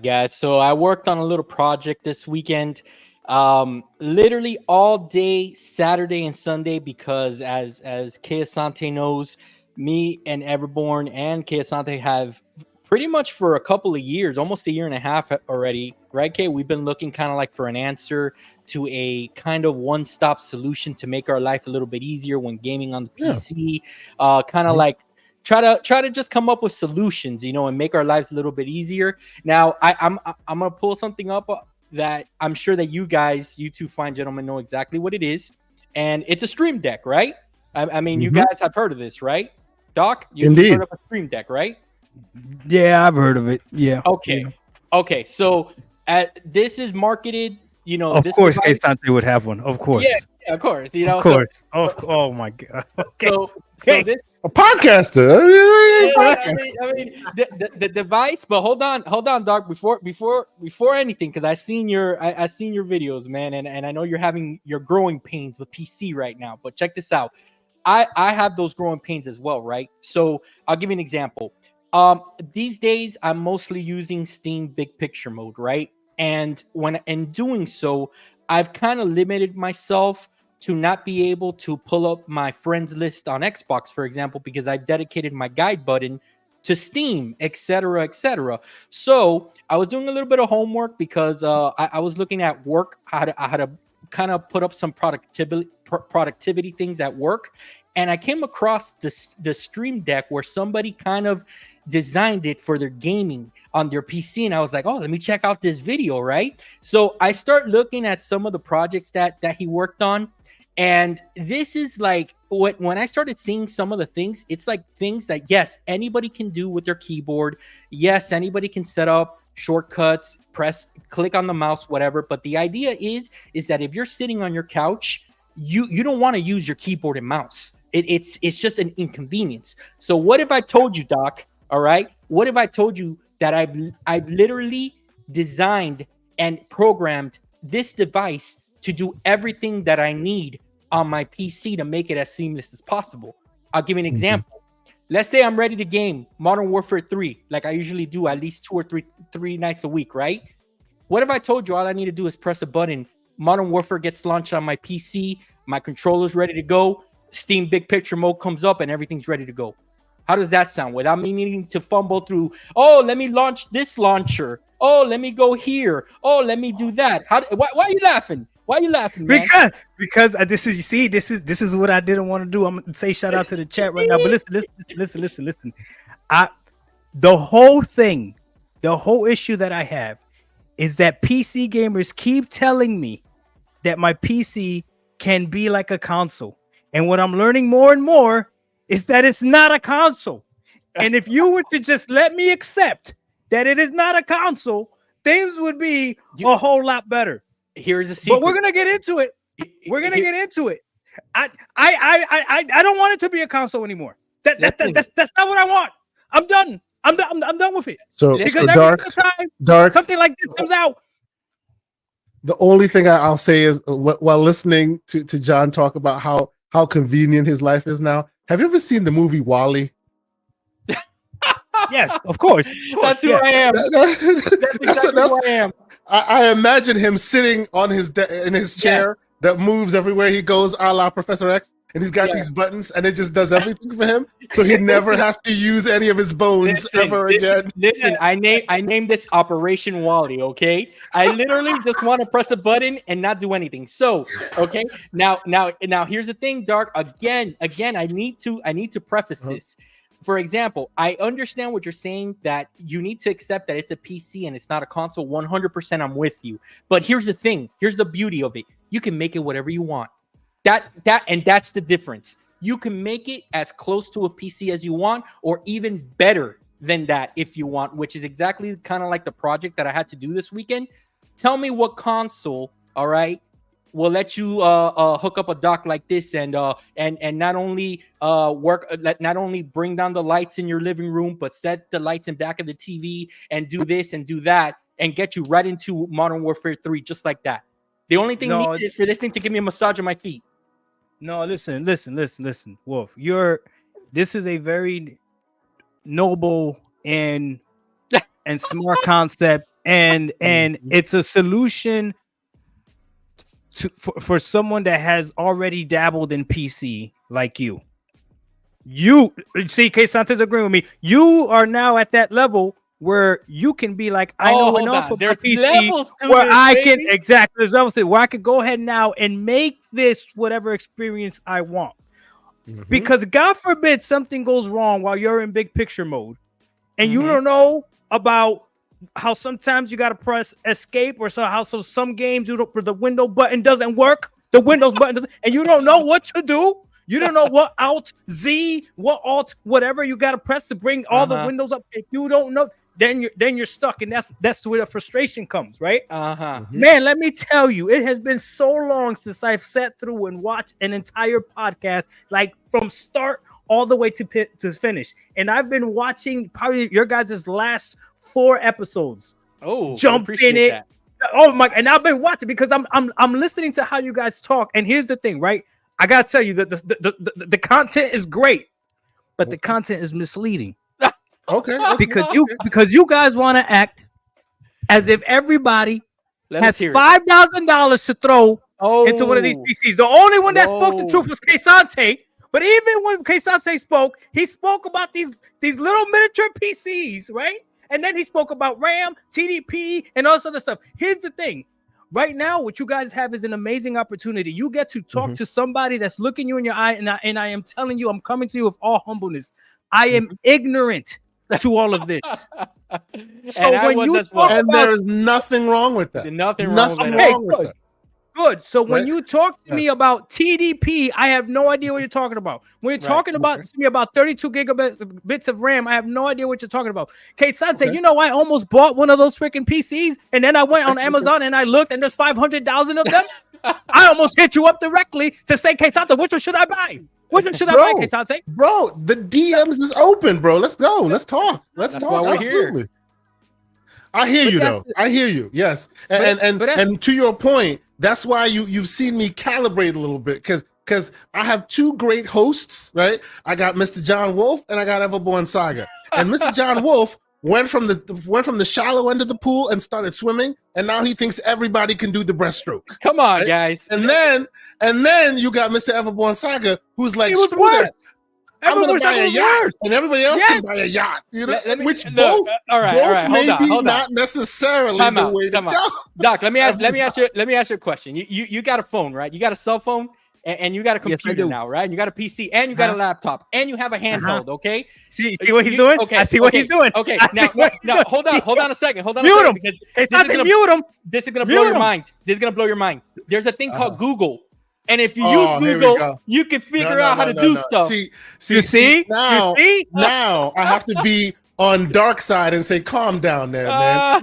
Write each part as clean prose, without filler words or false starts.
guys. So I worked on a little project this weekend, literally all day Saturday and Sunday, because as Kay Asante knows, me and Everborn and Kay Asante have pretty much for a couple of years, almost a year and a half already, right, Kay? We've been looking kind of like for an answer to a kind of one-stop solution to make our life a little bit easier when gaming on the PC. Kind of like try to just come up with solutions, and make our lives a little bit easier. Now, I'm gonna pull something up that I'm sure that you two fine gentlemen know exactly what it is, and it's a Stream Deck, right? I mean, you guys have heard of this, right? Doc, you've heard of a Stream Deck, right? Yeah, I've heard of it. Yeah. Okay. Yeah. Okay. So this is marketed, Of course, Asante would have one. Of course. Yeah, of course. Of course. Oh my God. Okay. So this a podcaster. I mean the device, but hold on, Doc. Before anything, because I seen your videos, man, and I know you're growing pains with PC right now. But check this out. I have those growing pains as well, right? So I'll give you an example. These days I'm mostly using Steam Big Picture mode, right? And when in doing so, I've kind of limited myself to not be able to pull up my friends list on Xbox, for example, because I've dedicated my guide button to Steam, etc., etc. So I was doing a little bit of homework because I was looking at work, how to kind of put up some productivity things at work, and I came across the Stream Deck where somebody kind of designed it for their gaming on their PC, and I was like, oh, let me check out this video, right? So I start looking at some of the projects that he worked on, and this is like when I started seeing some of the things, it's like things that yes, anybody can do with their keyboard. Yes, anybody can set up shortcuts, click on the mouse, whatever. But the idea is that if you're sitting on your couch, you don't want to use your keyboard and mouse. It's just an inconvenience. So what if I told you, Doc? All right, what if I told you that I've literally designed and programmed this device to do everything that I need on my PC to make it as seamless as possible? I'll give you an example. Let's say I'm ready to game Modern Warfare 3, like I usually do at least 2 or 3 nights a week, right? What if I told you all I need to do is press a button, Modern Warfare gets launched on my PC, my controller's ready to go, Steam Big Picture mode comes up, and everything's ready to go? How does that sound? Without me needing to fumble through, oh, let me launch this launcher. Oh, let me go here. Oh, let me do that. Why are you laughing? Why are you laughing, man? Because this is what I didn't want to do. I'm gonna say shout out to the chat right now. But listen. The whole issue that I have is that PC gamers keep telling me that my PC can be like a console. And what I'm learning more and more is that it's not a console. And if you were to just let me accept that it is not a console, things would be a whole lot better. Here's a secret. But we're gonna get into it. Get into it. I don't want it to be a console anymore. That's not what I want. I'm done. I'm done with it. So because every time something like this comes out. The only thing I'll say is while listening to John talk about how convenient his life is now, have you ever seen the movie WALL-E? Yes, of course. That's who I am. That's who I am. I imagine him sitting on in his chair that moves everywhere he goes, a la Professor X, and he's got these buttons, and it just does everything for him. So he never has to use any of his bones ever again. Listen, I named this Operation WALL-E. Okay, I literally just want to press a button and not do anything. So, okay, now, here's the thing, Dark. Again, I need to preface this. For example, I understand what you're saying, that you need to accept that it's a PC and it's not a console. 100%, I'm with you. But here's the thing. Here's the beauty of it. You can make it whatever you want. That's the difference. You can make it as close to a PC as you want, or even better than that if you want, which is exactly kind of like the project that I had to do this weekend. Tell me what console, all right, will let you hook up a dock like this and not only not only bring down the lights in your living room, but set the lights in back of the TV and do this and do that and get you right into Modern Warfare 3 just like that. The only thing needed is for this thing to give me a massage on my feet. No, listen, Wolf. This is a very noble and smart concept and it's a solution for someone that has already dabbled in PC like you. You see, K Santa's agreeing with me. You are now at that level where you can be like, I know enough about PC where I can exactly as I was saying, where I could go ahead now and make this whatever experience I want. Because God forbid something goes wrong while you're in big picture mode, and you don't know about how sometimes you got to press escape, or how some games the window button doesn't work, the Windows button doesn't, and you don't know what to do. You don't know what Alt Z, what Alt, whatever you got to press to bring all the windows up. If you don't know, then you're stuck, and that's where the frustration comes, right? Man, let me tell you, it has been so long since I've sat through and watched an entire podcast, like from start all the way to finish, and I've been watching probably your guys' last 4 episodes. Jump in it. That. Oh my! And I've been watching because I'm listening to how you guys talk, and here's the thing, right? I gotta tell you that the content is great, but the content is misleading. Okay. Because you guys want to act as if everybody has $5,000 to throw into one of these PCs. The only one that spoke the truth was Kesante. But even when Kesante spoke, he spoke about these little miniature PCs, right? And then he spoke about RAM, TDP, and all this other stuff. Here's the thing. Right now, what you guys have is an amazing opportunity. You get to talk to somebody that's looking you in your eye, and I am telling you, I'm coming to you with all humbleness. I am ignorant to all of this. So when you talk and there is nothing wrong with that. Nothing wrong with that. Good. So when you talk to me about TDP, I have no idea what you're talking about. When you're talking to me about 32 gigabits of RAM, I have no idea what you're talking about. K-Sante, you know, I almost bought one of those freaking PCs, and then I went on Amazon and I looked, and there's 500,000 of them. I almost hit you up directly to say, K-Sante, which one should I buy? Which one should I buy, K-Sante? Bro, the DMs is open, bro. Let's go. Let's talk. That's talk. Absolutely. I hear you, though. I hear you. Yes. And to your point, that's why you've seen me calibrate a little bit, because I have 2 great hosts, right? I got Mr. John Wolf and I got Everborn Saga. And Mr. John Wolf went from the shallow end of the pool and started swimming, and now he thinks everybody can do the breaststroke. Come on, guys. And then you got Mr. Everborn Saga, who's like, I'm going to buy a yacht, and everybody else can buy a yacht. You know, both may be not necessarily the way to go. Doc, let me ask you a question. You got a phone, right? You got a cell phone, and you got a computer now, right? And you got a PC, and you got a laptop, and you have a handheld. Okay. See what he's doing? Okay. I see what he's doing. Okay. Now, hold on a second. Mute him. This is gonna blow your mind. This is gonna blow your mind. There's a thing called Google. And if you use Google, you can figure out how to do stuff. See? Now I have to be on dark side and say, calm down there, man.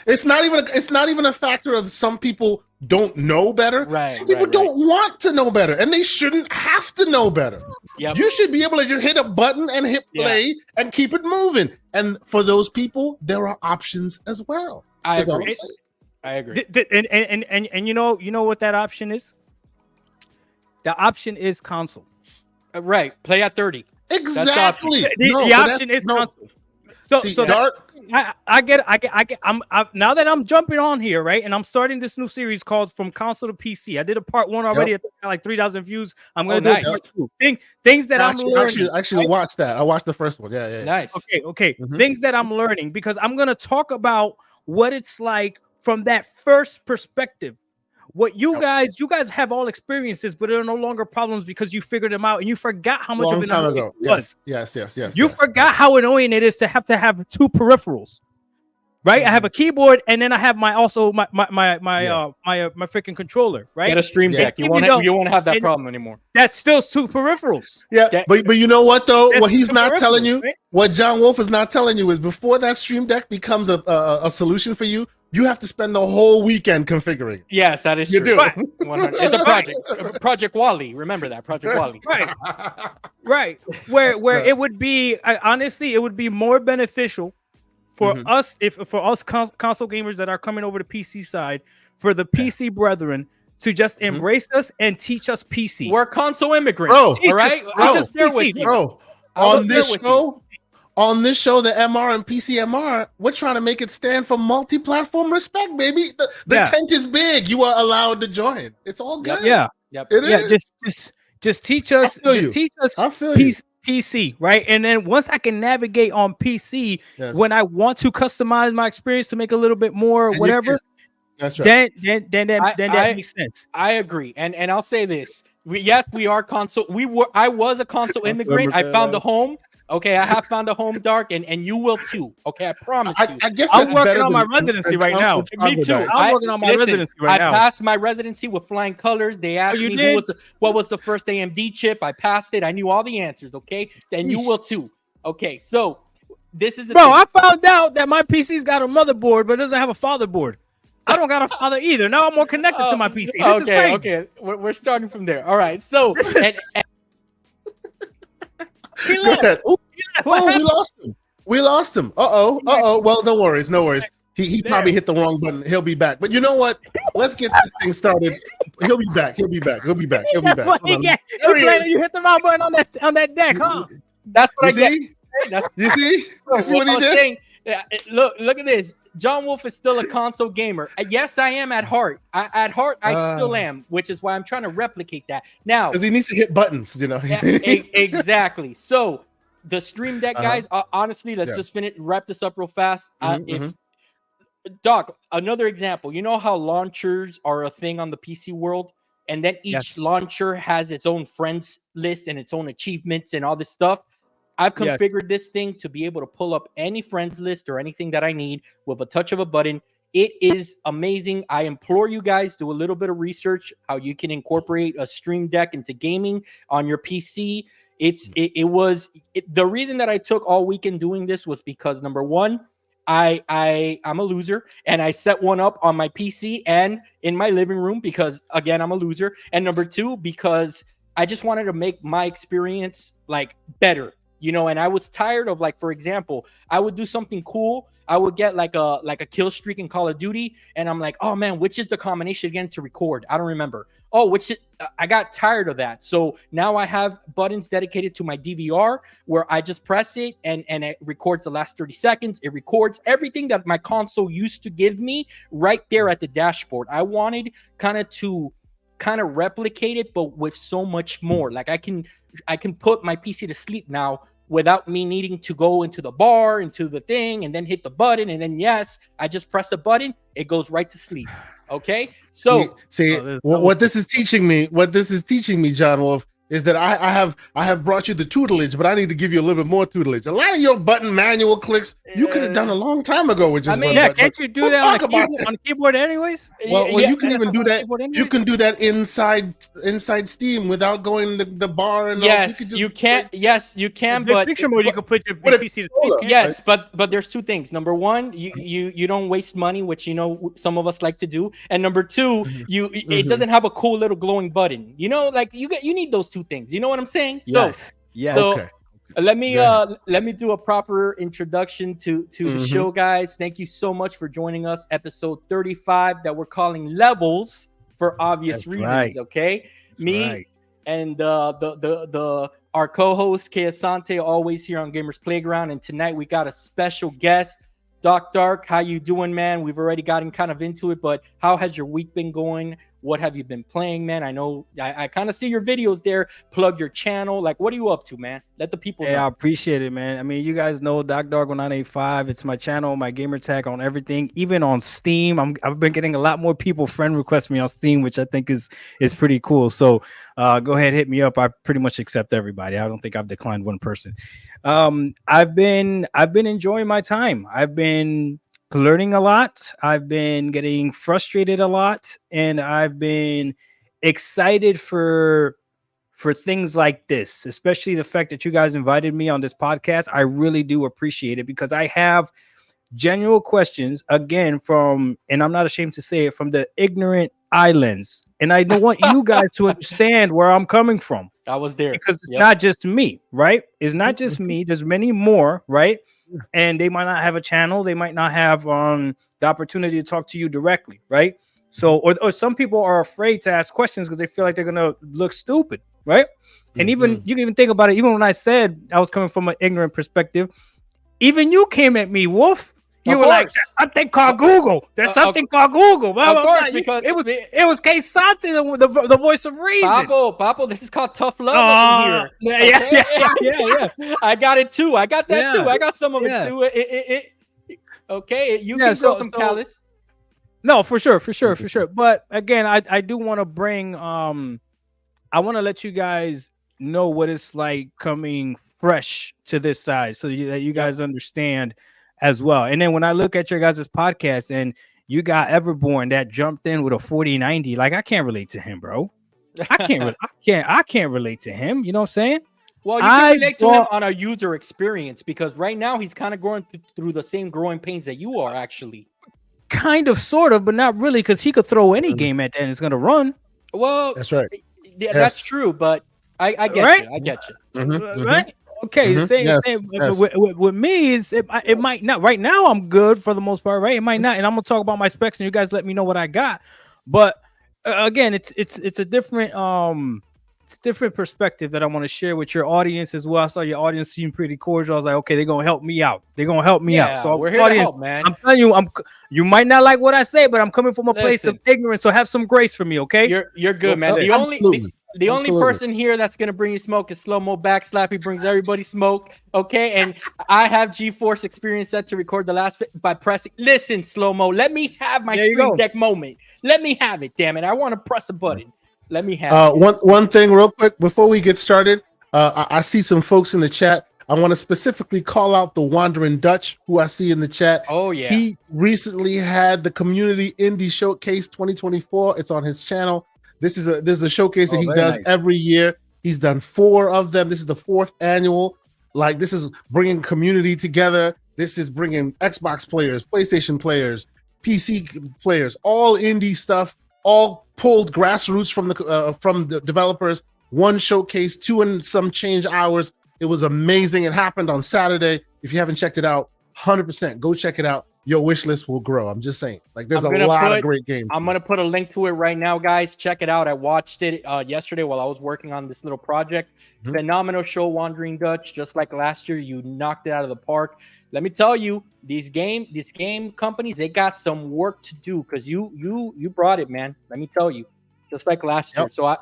It's not even a factor of some people don't know better. Right. Some people don't want to know better, and they shouldn't have to know better. Yep. You should be able to just hit a button and hit play and keep it moving. And for those people, there are options as well. I agree. And you know what that option is? The option is console. Right. Play at 30. Exactly. The option is console. So Dark. I get. I'm now that I'm jumping on here, right? And I'm starting this new series called From Console to PC. I did a part 1 already. I think I got like 3,000 views. I'm gonna do part 2. Things that I'm learning. Actually, watch that. I watched the first one. Yeah. Nice. Okay. Things that I'm learning, because I'm gonna talk about what it's like from that first perspective. What you guys have all experiences, but they're no longer problems because you figured them out and you forgot how much of an time ago. Yes. You forgot how annoying it is to have 2 peripherals, right? I have a keyboard and then I have my freaking controller, right? Get a Stream Deck. You won't have that problem anymore. That's still 2 peripherals. Yeah, but you know what though? What he's not telling you, right? What John Wolf is not telling you is before that Stream Deck becomes a solution for you, you have to spend the whole weekend configuring it. Yes, that is true. You do. It's a project. Project Wally. Remember that. Project Wally. Right. Where it would be, honestly, it would be more beneficial for us, console gamers that are coming over to PC side, for the PC brethren to just embrace us and teach us PC. We're console immigrants. Bro, all right? Bro, on this show, on this show, the MR and PCMR, we're trying to make it stand for multi-platform respect, baby. The tent is big. You are allowed to join. It's all good. Yeah. Yep. It is. Just teach us. I feel you. PC, right? And then once I can navigate on PC, when I want to customize my experience to make a little bit more, And whatever, that's right. then that makes sense. I agree, and I'll say this: we are console. I was a console immigrant. I found a home. Okay, I have found a home, Dark, and you will too. Okay, I promise you. I guess I'm working on my residency right now. Me too. I'm working on my residency right now. I passed my residency with flying colors. They asked me what was the first AMD chip. I passed it. I knew all the answers. Okay, and you will too. Okay, so this is I found out that my PC's got a motherboard, but it doesn't have a fatherboard. I don't got a father either. Now I'm more connected to my PC. This is crazy. Okay, we're starting from there. All right, so Go ahead. We lost him. Well, no worries. He probably hit the wrong button. He'll be back. But you know what? Let's get this thing started. He'll be back. He'll be back. You hit the wrong button on that deck, huh? That's what I see? Get. You see what he did? Look at this. John Wolf is still a console gamer. Yes, I am at heart. I still am, which is why I'm trying to replicate that. Now, because he needs to hit buttons, exactly. So the Stream Deck guys, honestly, let's just wrap this up real fast. Doc, another example. You know how launchers are a thing on the PC world, and then each launcher has its own friends list and its own achievements and all this stuff. I've configured this thing to be able to pull up any friends list or anything that I need with a touch of a button. It is amazing. I implore you guys, do a little bit of research how you can incorporate a Stream Deck into gaming on your PC. The reason that I took all weekend doing this was because, number one, I'm a loser, and I set one up on my PC and in my living room because, again, I'm a loser. And number two, because I just wanted to make my experience better. And I was tired of, for example, I would do something cool. I would get like a kill streak in Call of Duty, and I'm like, oh man, which is the combination again to record? I don't remember. I got tired of that. So now I have buttons dedicated to my DVR where I just press it and it records the last 30 seconds. It records everything that my console used to give me right there at the dashboard. I wanted kind of replicate it, but with so much more. I can put my PC to sleep now without me needing to go into the bar, into the thing, and then hit the button. And then, I just press a button. It goes right to sleep. Okay. So what this is teaching me, John Wolf, is that I have brought you the tutelage, but I need to give you a little bit more tutelage. A lot of your button manual clicks you could have done a long time ago with just one button. Can't you do that on the keyboard anyways? Well, you can even do that. You can do that inside Steam without going to the bar. And you can. Yes, you can. But picture mode, you can put your PC. Yes, but there's two things. Number one, you don't waste money, which some of us like to do. And number two, it doesn't have a cool little glowing button. You need those two things. You know what I'm saying? Yes. Let me do a proper introduction to the show, guys. Thank you so much for joining us. Episode 35 that we're calling Levels for obvious reasons. Right. Okay. And our co-host Kay Asante, always here on Gamers Playground, and tonight we got a special guest, Doc Dark. How you doing, man? We've already gotten kind of into it, but how has your week been going? What have you been playing, man? I know I kind of see your videos there. Plug your channel. What are you up to, man? Let the people know. I appreciate it, man. I mean, you guys know Doc Dark 1985. It's my channel, my gamer tag on everything, even on Steam. I've been getting a lot more people friend request me on Steam, which I think is pretty cool. So go ahead, hit me up. I pretty much accept everybody. I don't think I've declined one person. I've been enjoying my time. I've been learning a lot. I've been getting frustrated a lot, and I've been excited for things like this, especially the fact that you guys invited me on this podcast. I really do appreciate it because I have genuine questions, again, and I'm not ashamed to say it, from the ignorant islands. And I don't want you guys to understand where I'm coming from. I was there. Because it's not just me, right? It's not just me. There's many more, right? And they might not have a channel. They might not have the opportunity to talk to you directly, right? So, or some people are afraid to ask questions because they feel like they're going to look stupid, right? And even you can even think about it. Even when I said I was coming from an ignorant perspective, even you came at me, Wolf. You Of were like, course. "There's something called Google. There's something called Google." Blah, Of blah, course, blah. because it was K Sante, the voice of reason. Papo, this is called tough love over here. Yeah, Okay? yeah. I got it too. I got that too. Yeah, I got some of yeah. it too. Okay, you Yeah, can grow some callus. No, for sure. But again, I do want to bring I want to let you guys know what it's like coming fresh to this side, so that you guys understand as well. And then when I look at your guys' podcast and you got Everborn that jumped in with a 4090, like I can't relate to him, bro. I can't relate to him. You know what I'm saying? Well, you can relate to him on a user experience because right now he's kind of going through the same growing pains that you are actually. Kind of, sort of, but not really, because he could throw any game at that and it's gonna run. Well, that's right. Yeah, that's true, but I get right? you. I get you. Right? Okay, same. With me, it might not. Right now, I'm good for the most part, right? It might not, and I'm gonna talk about my specs, and you guys let me know what I got. But again, it's a different different perspective that I want to share with your audience as well. I saw your audience seem pretty cordial. I was like, okay, they're gonna help me out. So we're here to help, man. I'm telling you, you might not like what I say, but I'm coming from a place of ignorance. So have some grace for me, okay? You're good, man. The only person here that's gonna bring you smoke is Slow Mo Backslap. He brings everybody smoke, okay? And I have GeForce experience set to record the last by pressing. Listen, Slow Mo, let me have my Stream Deck moment. Let me have it, damn it! I want to press a button. Let me have one thing real quick before we get started. I see some folks in the chat. I want to specifically call out the Wandering Dutch, who I see in the chat. Oh yeah, he recently had the Community Indie Showcase 2024. It's on his channel. This is a showcase that he does every year. He's done 4 of them. This is the 4th annual. Like, this is bringing community together. This is bringing Xbox players, PlayStation players, PC players, all indie stuff, all pulled grassroots from the developers. One showcase, 2 and some change hours. It was amazing. It happened on Saturday. If you haven't checked it out, 100% go check it out. Your wish list will grow. I'm just saying. Like, there's a lot of great games. I'm gonna put a link to it right now, guys. Check it out. I watched it yesterday while I was working on this little project. Phenomenal show, Wandering Dutch. Just like last year, you knocked it out of the park. Let me tell you, these game companies, they got some work to do because you brought it, man. Let me tell you, just like last year. So I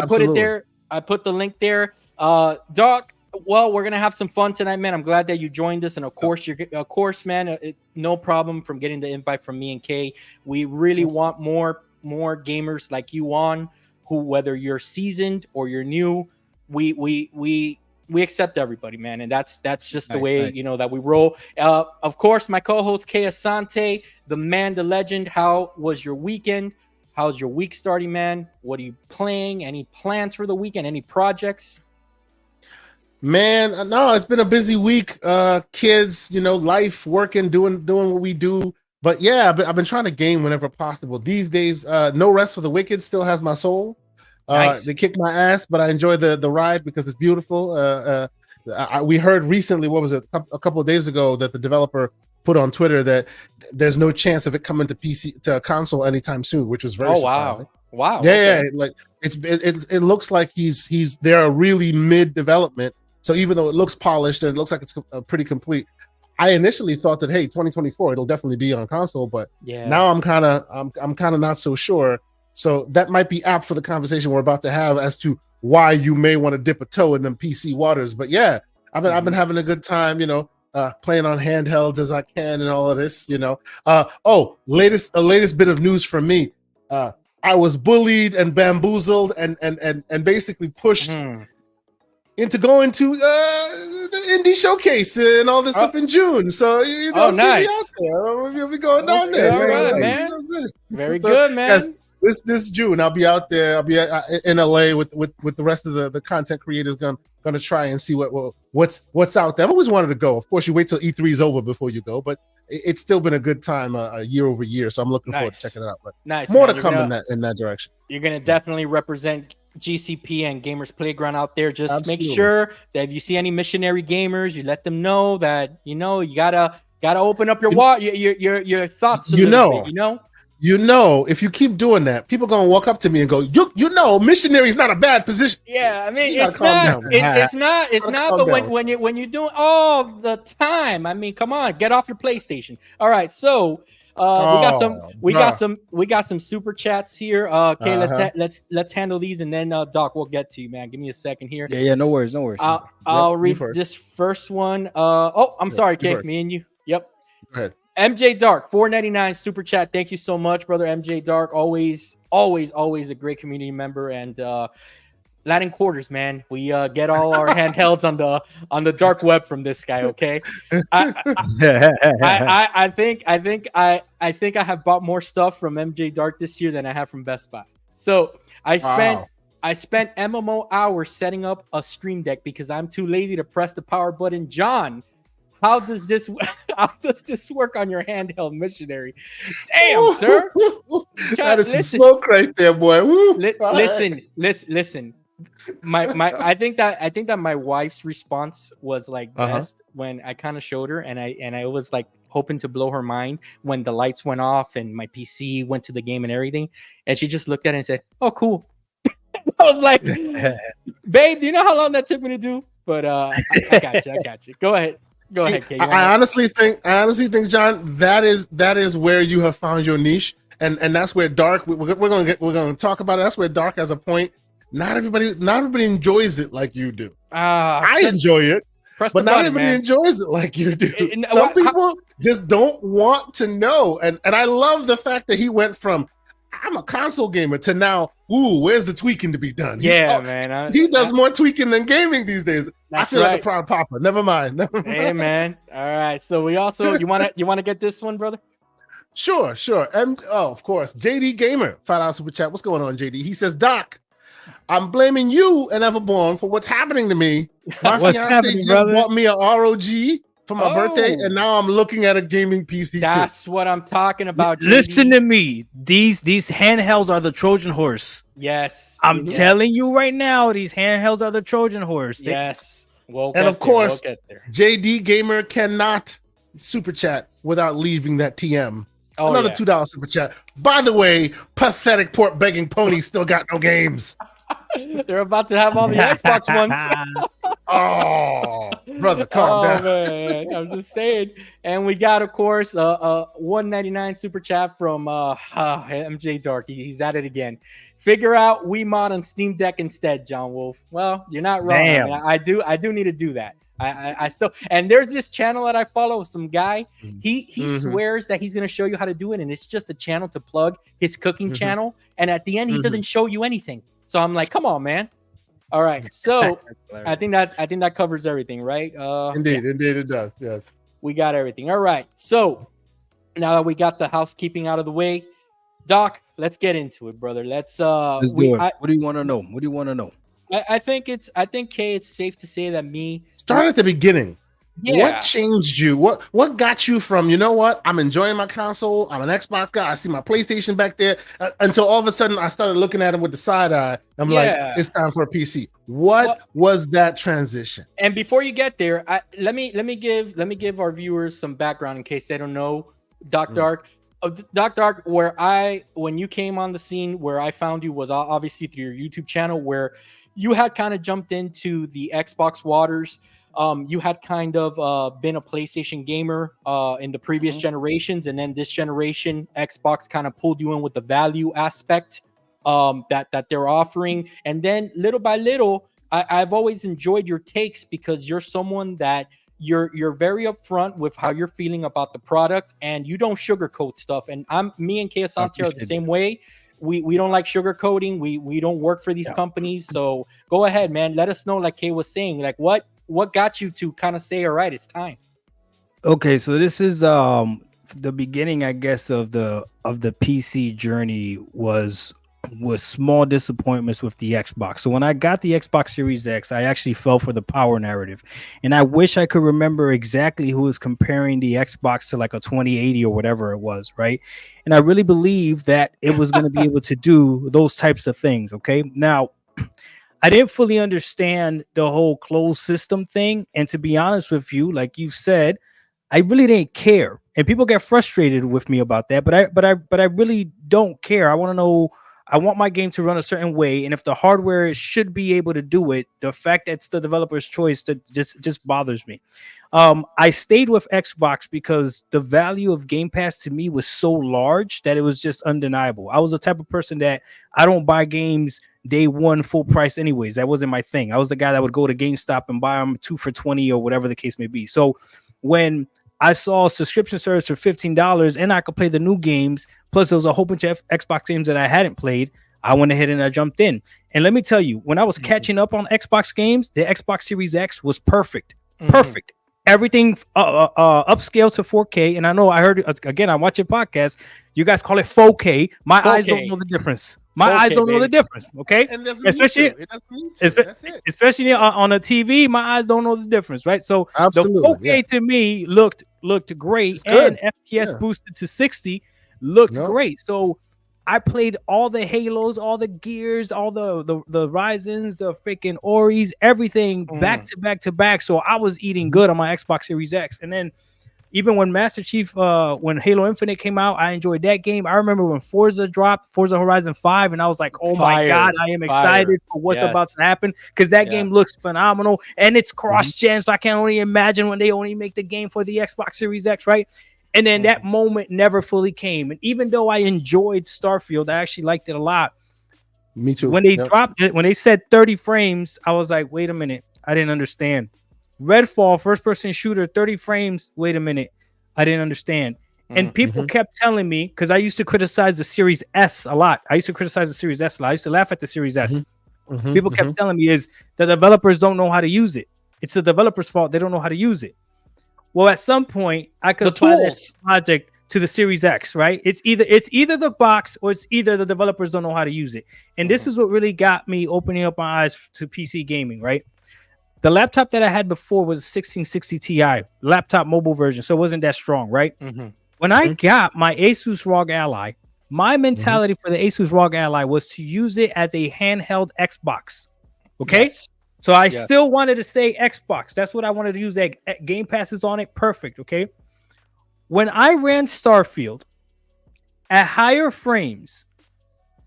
put it there. I put the link there. Doc. Well, we're gonna have some fun tonight, man. I'm glad that you joined us, and of course, man, no problem from getting the invite from me and Kay. We really want more gamers like you on, who, whether you're seasoned or you're new, we accept everybody, man, and that's just the way that we roll. Of course, my co-host Kay Asante, the man, the legend. How was your weekend? How's your week starting, man? What are you playing? Any plans for the weekend? Any projects? Man, no, it's been a busy week. Kids, life, working, doing what we do. But yeah, I've been trying to game whenever possible. These days, No Rest for the Wicked still has my soul. Nice. They kicked my ass, but I enjoy the ride because it's beautiful. We heard recently, what was it, a couple of days ago, that the developer put on Twitter that there's no chance of it coming to PC to console anytime soon, which was very surprising. Wow. Yeah, like it looks like they're a really mid development. So even though it looks polished and it looks like it's pretty complete, I initially thought that, hey, 2024 it'll definitely be on console, but now I'm kind of not so sure. So that might be apt for the conversation we're about to have as to why you may want to dip a toe in them PC waters. But yeah, I've been having a good time, playing on handhelds as I can and all of this, latest bit of news for me. I was bullied and bamboozled and basically pushed into going to the indie showcase and all this stuff in June. So see me out there. We'll be going down there. All right, man. Very good, man. This June, I'll be out there. I'll be in LA with the rest of the content creators. Gonna try and see what's out there. I've always wanted to go. Of course, you wait till E3 is over before you go, but it's still been a good time year over year. So I'm looking forward to checking it out. But more to come in that direction. You're gonna definitely represent GCP and Gamers Playground out there. Just make sure that if you see any missionary gamers, you let them know that you gotta open up your thoughts a little bit, You know, if you keep doing that, people gonna walk up to me and go, you know, missionary is not a bad position. Yeah, I mean, You gotta it's calm not, down. it's not, it's Gotta not. calm But down. when you're doing all the time, I mean, come on, get off your PlayStation. All right, so we got some super chats here. Okay, Uh-huh. let's handle these, and then Doc, we'll get to you, man. Give me a second here. Yeah, no worries, no worries. I'll you read first. this first one. Oh, I'm sorry, you Kay, first. me and you. Yep. Go ahead. MJ Dark, 4.99 super chat. Thank you so much, brother MJ Dark. Always a great community member, and Latin quarters, man. We get all our handhelds on the dark web from this guy. Okay, I think I have bought more stuff from MJ Dark this year than I have from Best Buy. So I spent MMO hours setting up a stream deck because I'm too lazy to press the power button. John, how does this work on your handheld missionary? Damn, sir. That is some smoke right there, boy. Woo. Listen. I think that my wife's response was like best when I kind of showed her, and I was like hoping to blow her mind when the lights went off and my PC went to the game and everything, and she just looked at it and said, "Oh, cool." I was like, "Babe, do you know how long that took me to do?" But I got you. Go ahead, Kate. I honestly think, John, that is where you have found your niche, and that's where Dark. We're gonna talk about it. That's where Dark has a point. Not everybody enjoys it like you do. I enjoy it, but not everybody enjoys it like you do. Some people just don't want to know, and I love the fact that he went from I'm a console gamer to now, where's the tweaking to be done? Man. He does more tweaking than gaming these days. I feel like a proud papa. Never mind. Hey, man. All right. So we also you wanna get this one, brother? Sure. And of course, JD Gamer, $5 super chat. What's going on, JD? He says, Doc, I'm blaming you and Everborn for what's happening to me. My fiance just bought me a ROG for my birthday, and now I'm looking at a gaming PC. That's what I'm talking about. JD. Listen to me. These handhelds are the Trojan horse. Yes. I'm telling you right now, these handhelds are the Trojan horse. Yes. And of course, JD Gamer cannot super chat without leaving that TM. Another $2 super chat. By the way, pathetic port begging ponies still got no games. They're about to have all the Xbox ones. Oh, brother, calm down. Man, I'm just saying. And we got, of course, a $1.99 super chat from MJ Dark. He's at it again. Figure out Wiimote on Steam Deck instead, John Wolf. Well, you're not wrong. I mean, I do need to do that. I still, and there's this channel that I follow, some guy. He swears that he's gonna show you how to do it, and it's just a channel to plug his cooking channel. And at the end, he doesn't show you anything. So I'm like, come on, man. All right. So I think that covers everything, right? Indeed, it does. Yes. We got everything. All right. So now that we got the housekeeping out of the way, Doc, let's get into it, brother. Let's do it. What do you want to know? I think Kay, it's safe to say that start at the beginning. Yeah. What changed you? What got you from, you know what, I'm enjoying my console, I'm an Xbox guy, I see my PlayStation back there, until all of a sudden I started looking at him with the side eye. I'm like, it's time for a PC. What was that transition? And before you get there, let me give our viewers some background in case they don't know Doc Dark. Doc Dark, when you came on the scene, where I found you was obviously through your YouTube channel, where you had kind of jumped into the Xbox waters. You had kind of been a PlayStation gamer in the previous generations, and then this generation, Xbox kind of pulled you in with the value aspect that they're offering. And then little by little, I've always enjoyed your takes because you're someone that you're very upfront with how you're feeling about the product, and you don't sugarcoat stuff. And me and Kay Asante are the same way. We don't like sugarcoating. We don't work for these companies. So go ahead, man. Let us know, like Kay was saying, like what got you to kind of say, all right, it's time. Okay, so this is the beginning, I guess, of the PC journey was small disappointments with the Xbox. So when I got the Xbox Series X, I actually fell for the power narrative. And I wish I could remember exactly who was comparing the Xbox to like a 2080 or whatever it was, right? And I really believed that it was going to be able to do those types of things, okay? Now, I didn't fully understand the whole closed system thing. And to be honest with you, like you said, I really didn't care. and people get frustrated with me about that. But I really don't care. I want to know. I want my game to run a certain way, and if the hardware should be able to do it, the fact that it's the developer's choice that just bothers me. I stayed with Xbox because the value of Game Pass to me was so large that it was just undeniable. I was the type of person that I don't buy games day one full price anyways. That wasn't my thing. I was the guy that would go to GameStop and buy them 2 for $20 or whatever the case may be. So when I saw a subscription service for $15 and I could play the new games, plus there was a whole bunch of Xbox games that I hadn't played, I went ahead and I jumped in. And let me tell you, when I was catching up on Xbox games, the Xbox Series X was perfect. Perfect. Everything upscale to 4K. And I know I heard, again, I watch your podcast. You guys call it 4K. My 4K. Eyes don't know the difference. My eyes don't know the difference. Okay. And especially especially on a TV, my eyes don't know the difference. Right. So absolutely, the 4K to me looked great, and FPS boosted to 60 looked great. So I played all the Halos, all the Gears, all the Ryzens, the freaking Oris, everything back to back to back. So I was eating good on my Xbox Series X. And then even when Master Chief, when Halo Infinite came out, I enjoyed that game. I remember when Forza dropped, Forza Horizon 5, and I was like, oh my God, I am excited for what's about to happen, because that game looks phenomenal, and it's cross-gen, so I can only imagine when they only make the game for the Xbox Series X, right? And then that moment never fully came. And even though I enjoyed Starfield, I actually liked it a lot. Me too. When they dropped it, when they said 30 frames, I was like, wait a minute, I didn't understand. Redfall, first-person shooter, 30 frames. Wait a minute, I didn't understand. And people kept telling me, because I used to criticize the Series S a lot. I used to laugh at the Series S. People kept telling me is the developers don't know how to use it. It's the developers' fault. They don't know how to use it. Well, at some point, I could apply this project to the Series X, right? It's either the box or it's either the developers don't know how to use it. And this is what really got me opening up my eyes to PC gaming, right? The laptop that I had before was a 1660 Ti, laptop mobile version, so it wasn't that strong, right? When I got my Asus ROG Ally, my mentality for the Asus ROG Ally was to use it as a handheld Xbox, okay? Yes. So I still wanted to say Xbox. That's what I wanted to use. That Game Pass is on it. Perfect. Okay. When I ran Starfield at higher frames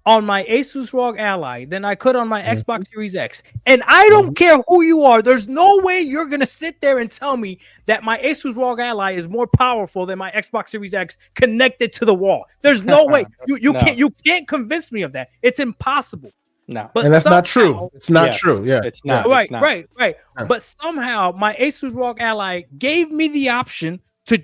on my Asus ROG Ally than I could on my Xbox Series X, and I don't care who you are, there's no way you're going to sit there and tell me that my Asus ROG Ally is more powerful than my Xbox Series X connected to the wall. There's no way. You can't convince me of that. It's impossible. No, but and that's not true. It's not true. Yeah, it's not. Right, it's not. right. Yeah. But somehow my Asus ROG Ally gave me the option to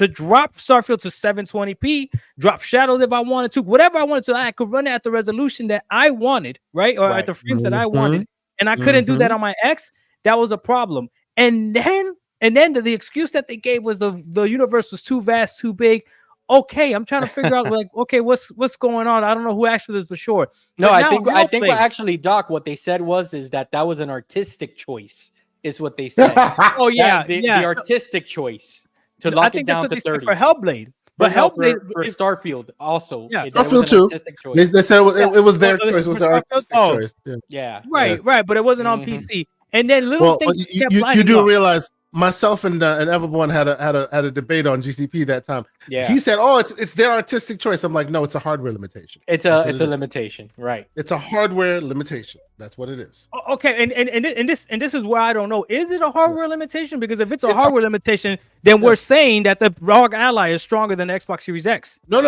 drop Starfield to 720p, drop Shadows if I wanted to, whatever I wanted to. I could run it at the resolution that I wanted, right, or at the frames that I wanted, and I couldn't do that on my X. That was a problem. And then the excuse that they gave was the universe was too vast, too big. Okay, I'm trying to figure out what's going on. I don't know who asked for this for sure. No, I think what actually, Doc, what they said was that was an artistic choice, is what they said. The artistic choice to lock it down to 30 for Hellblade. But Hellblade for Starfield also. Yeah, Starfield too. They said it was their choice. It was their artistic choice. Yeah. Right, but it wasn't on PC. And then things kept lining you do up. realize. Myself and Everborn had a debate on GCP that time. Yeah, he said, "Oh, it's their artistic choice." I'm like, "No, it's a hardware limitation. It's a limitation, right? It's a hardware limitation. That's what it is." Okay, and this is where I don't know. Is it a hardware limitation? Because if it's a hardware limitation, then we're saying that the ROG Ally is stronger than the Xbox Series X. No.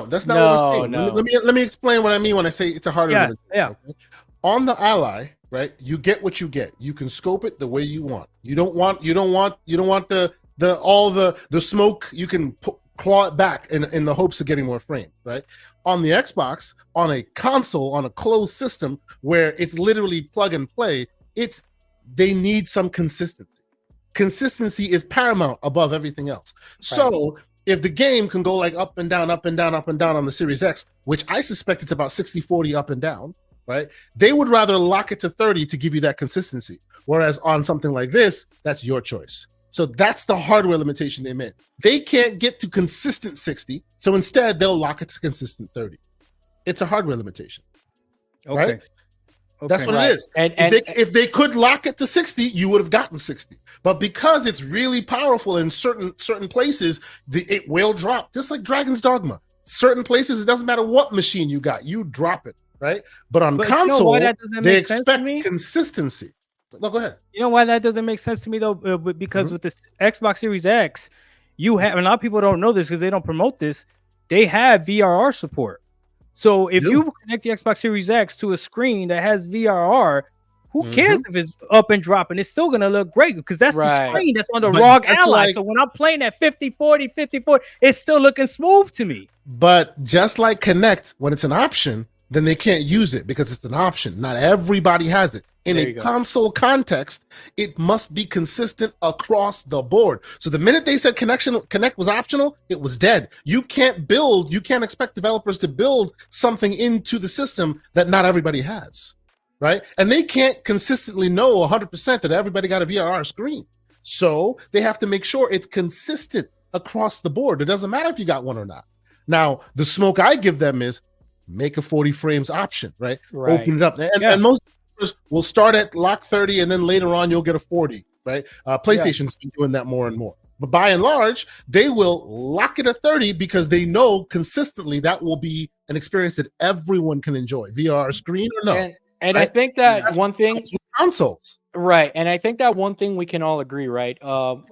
That's not what we're saying. No. Let me explain what I mean when I say it's a hardware limitation. Yeah. Okay? On the Ally, right? You get what you get. You can scope it the way you want. You don't want the all the smoke. You can claw it back in the hopes of getting more frame, right? On the Xbox, on a console, on a closed system where it's literally plug and play, they need some consistency. Consistency is paramount above everything else. Right. So if the game can go like up and down, up and down, up and down on the Series X, which I suspect it's about 60-40 up and down, right? They would rather lock it to 30 to give you that consistency. Whereas on something like this, that's your choice. So that's the hardware limitation they meant. They can't get to consistent 60, so instead they'll lock it to consistent 30. It's a hardware limitation, right? Okay, that's what it is. And if they could lock it to 60, you would have gotten 60. But because it's really powerful in certain places, it will drop, just like Dragon's Dogma. Certain places, it doesn't matter what machine you got, you drop it, right? But on console, they expect consistency. No, go ahead. You know why that doesn't make sense to me though? Because with this Xbox Series X, you have, and a lot of people don't know this because they don't promote this. They have VRR support. So if you connect the Xbox Series X to a screen that has VRR, who cares if it's up and dropping? It's still gonna look great because that's the screen that's on the ROG Ally. So when I'm playing at 50-40, 50-40, it's still looking smooth to me. But just like Connect, when it's an option, then they can't use it because it's an option. Not everybody has it. In a console context, it must be consistent across the board. So the minute they said Connect was optional, it was dead. You can't expect developers to build something into the system that not everybody has, right? And they can't consistently know 100% that everybody got a VRR screen. So they have to make sure it's consistent across the board. It doesn't matter if you got one or not. Now, the smoke I give them is make a 40 frames option, right? Open it up. And most will start at lock 30 and then later on you'll get a 40, right? PlayStation's been doing that more and more. But by and large, they will lock it at 30 because they know consistently that will be an experience that everyone can enjoy, VR screen or no. And right? I think that one thing consoles. Right. And I think that one thing we can all agree, right?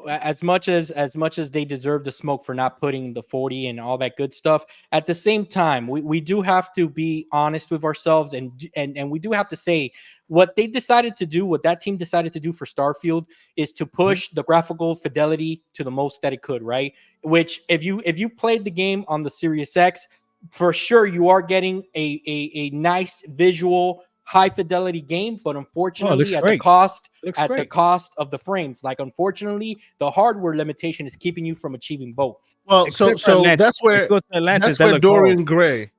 As much as they deserve the smoke for not putting the 40 and all that good stuff, at the same time, we do have to be honest with ourselves and we do have to say what they decided to do, what that team decided to do for Starfield is to push the graphical fidelity to the most that it could, right? Which if you played the game on the Series X, for sure you are getting a nice visual high fidelity game, but unfortunately at the cost of the frames. Like unfortunately, the hardware limitation is keeping you from achieving both. Well, so that's where Dorian Gray's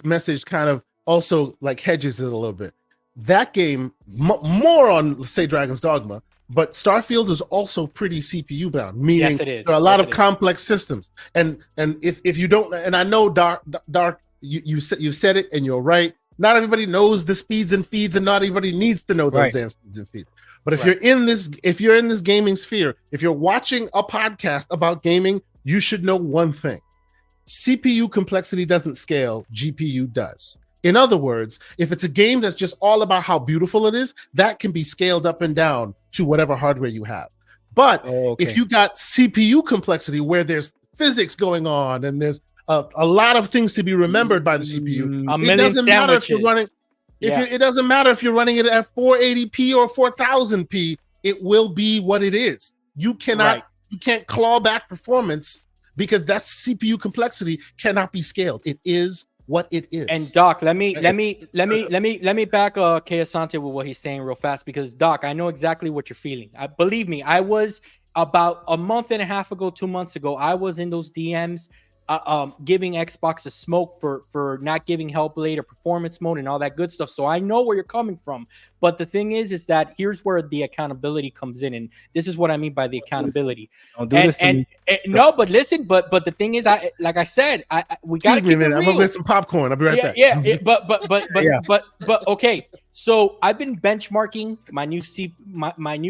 message kind of also like hedges it a little bit. That game more on, let's say, Dragon's Dogma, but Starfield is also pretty CPU bound, meaning there are a lot of complex systems. And if you don't, and I know Dark, you said it, and you're right. Not everybody knows the speeds and feeds, and not everybody needs to know those damn speeds and feeds. But if you're in this gaming sphere, if you're watching a podcast about gaming, you should know one thing: CPU complexity doesn't scale, GPU does. In other words, if it's a game that's just all about how beautiful it is, that can be scaled up and down to whatever hardware you have. But if you got CPU complexity where there's physics going on and there's a lot of things to be remembered by the CPU, it doesn't matter if you're running. It doesn't matter if you're running it at 480p or 4000p. It will be what it is. You cannot. You can't claw back performance because that CPU complexity cannot be scaled. It is what it is. And Doc, let me back Kay Asante with what he's saying real fast, because Doc, I know exactly what you're feeling. Believe me, I was about a month and a half ago, 2 months ago, I was in those DMs giving Xbox a smoke for not giving Hellblade a performance mode and all that good stuff. So I know where you're coming from. But the thing is that here's where the accountability comes in, and this is what I mean by the accountability. No, but listen, but the thing is, like I said, we got to keep it real. I'm gonna get some popcorn. I'll be right back. But okay. So I've been benchmarking my new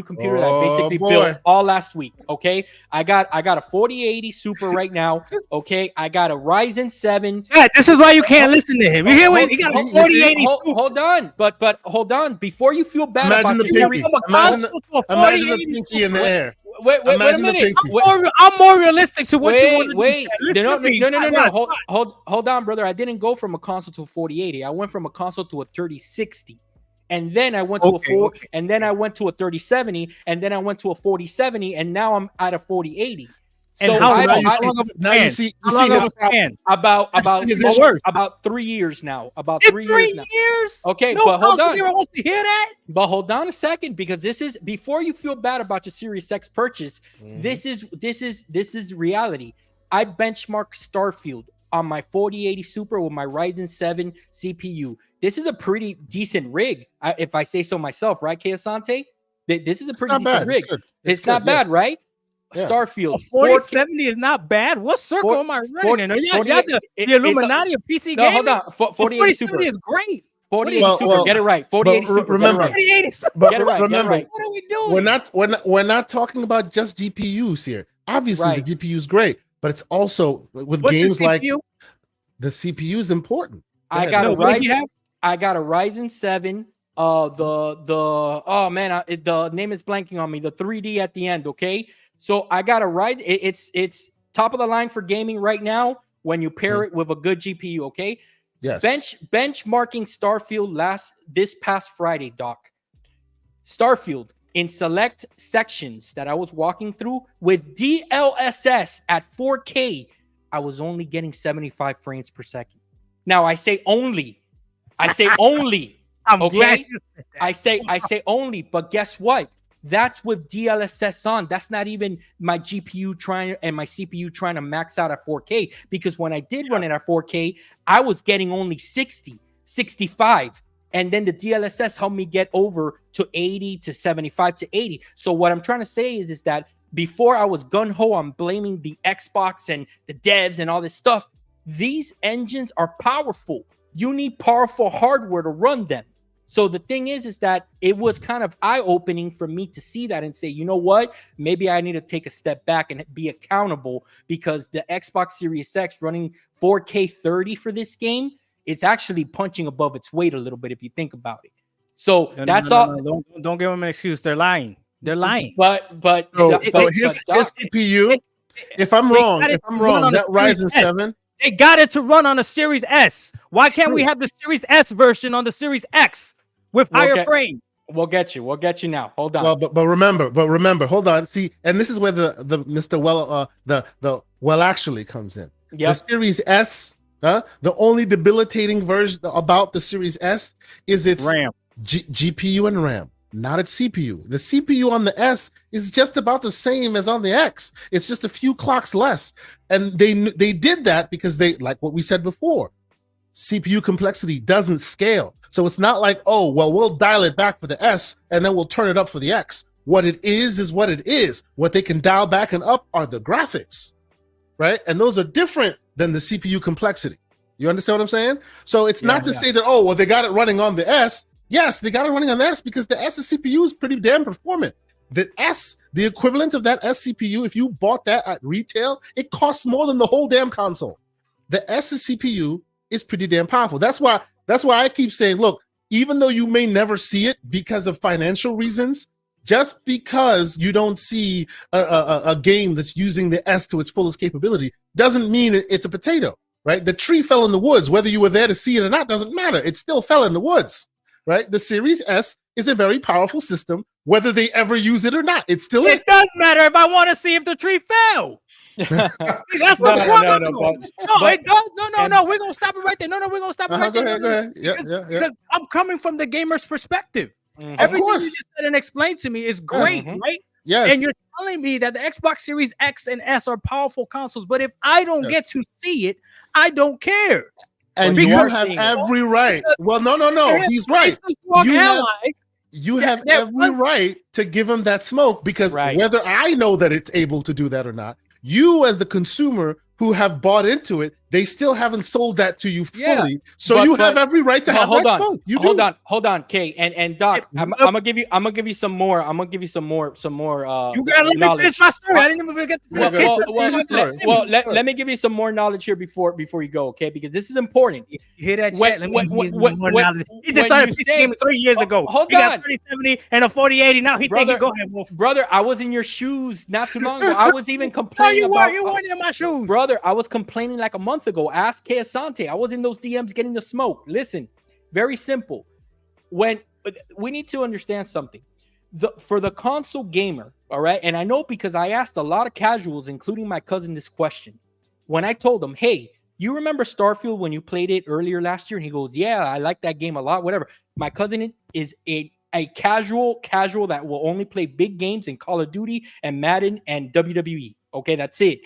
computer that I basically built all last week. Okay, I got a 4080 Super right now. Okay, I got a Ryzen 7. Yeah, this is why you can't listen to him. You hear what he got a 4080 Super. Hold on, but hold on. Before you feel bad imagine about the pinky. Imagine the pinky in the air. Wait a minute. I'm more realistic to what you want to do. No. Hold on, brother. I didn't go from a console to a 4080. I went from a console to a 3060. And then I went to and then I went to a 3070, and then I went to a 4070, and now I'm at a 4080. So you see about 3 years now. About 3 years now. Okay, no, but hold on. Wants to hear that? But hold on a second, because this is before you feel bad about your Series X purchase. This is reality. I benchmarked Starfield on my 4080 Super with my Ryzen 7 CPU. This is a pretty decent rig, if I say so myself, right, Kay Asante? This is a pretty decent rig. It's not bad, right? Yeah. Starfield. 4070 is not bad. What circle am I running in? You got the Illuminati of PC gaming? No, hold on. 4080 Super is great. 4080 Well, Super. well, Get it right. 4080 but Super. remember- Get it right. But Get it right. remember, Get it right. What are we doing? we're not talking about just GPUs here. Obviously, Right. the GPU is great, but it's also with What's the games like CPU? the CPU is important. Go I ahead. got No, a what did you Ryzen. have? I got a Ryzen 7. Oh man, the name is blanking on me. The 3D at the end. Okay, so I got a Ryzen. It's top of the line for gaming right now. When you pair it with a good GPU. Okay. Yes. Benchmarking Starfield this past Friday, Doc. Starfield in select sections that I was walking through with DLSS at 4K, I was only getting 75 frames per second. Now I say only. I'm glad Okay. you said that. I say only, but guess what? That's with DLSS on. That's not even my GPU trying and my CPU trying to max out at 4K, because when I did run it at 4K, I was getting only 60, 65. And then the DLSS helped me get over to 80 to 75 to 80. So what I'm trying to say is that before I was gun-ho on blaming the Xbox and the devs and all this stuff, these engines are powerful. You need powerful hardware to run them. So the thing is that it was kind of eye-opening for me to see that and say, you know what? Maybe I need to take a step back and be accountable, because the Xbox Series X running 4K 30 for this game, it's actually punching above its weight a little bit if you think about it. So that's all. No, don't give them an excuse. They're lying. They're lying. But So but his Doc, CPU, if I'm They wrong, got it if I'm to run wrong, on a that Series Ryzen S. 7, They got it to run on a Series S. Why It's can't we true. have the Series S version on the Series X with We'll higher get- frames? we'll get you. We'll get you now. Hold on. well, but remember, hold on. See, and this is where the Mr. Well actually comes in. Yep. The Series S, the only debilitating version about the Series S is its RAM. GPU and RAM, not its CPU. The CPU on the S is just about the same as on the X. It's just a few clocks less. And they did that because they, like what we said before, CPU complexity doesn't scale. So it's not like, oh, well, we'll dial it back for the S and then we'll turn it up for the X. What it is what it is. What they can dial back and up are the graphics, right? And those are different than the CPU complexity. You understand what I'm saying? So it's not to say that, oh, well, they got it running on the S. Yes, they got it running on the S because the S's CPU is pretty damn performant. The S, the equivalent of that S CPU, if you bought that at retail, it costs more than the whole damn console. The S's CPU is pretty damn powerful. That's why I keep saying, look, even though you may never see it because of financial reasons, just because you don't see a game that's using the S to its fullest capability doesn't mean it's a potato, right? The tree fell in the woods. Whether you were there to see it or not doesn't matter. It still fell in the woods, right? The Series S is a very powerful system, whether they ever use it or not. It still is. It does matter if I want to see if the tree fell. That's the problem. No, it does. No. We're gonna stop it right there. No, we're gonna stop it right there. Go ahead. Yeah. Because I'm coming from the gamer's perspective. Mhm. Everything you course. just said and explained to me is great, Mhm. right? Yes. And you're telling me that the Xbox Series X and S are powerful consoles, but if I don't get to see it, I don't care. And Well, you are have seeing it. every right. Well, no. He's right. You have every right to give him that smoke because whether I know that it's able to do that or not, you as the consumer who have bought into it, they still haven't sold that to you fully. So you have every right to have that smoke. You do. Hold on, Kay. And Doc, I'm gonna give you some more. You gotta let me finish my story. I didn't even get to let me give you some more knowledge here before you go, okay? Because this is important. You hear that chat? Let me give you some more knowledge. He just started playing 3 years ago. Hold he got on. 3070 and a 4080. Now he thinking, go ahead, Wolf. Brother, I was in your shoes not too long ago. I was even complaining you weren't in my shoes. Brother, I was complaining like a month ago. Ask Kay Asante. I was in those DMs getting the smoke. Listen, very simple. When we need to understand something. For the console gamer, all right, and I know because I asked a lot of casuals, including my cousin, this question. When I told them, hey, you remember Starfield when you played it earlier last year? And he goes, yeah, I like that game a lot, whatever. My cousin is a casual that will only play big games in Call of Duty and Madden and WWE. Okay, that's it.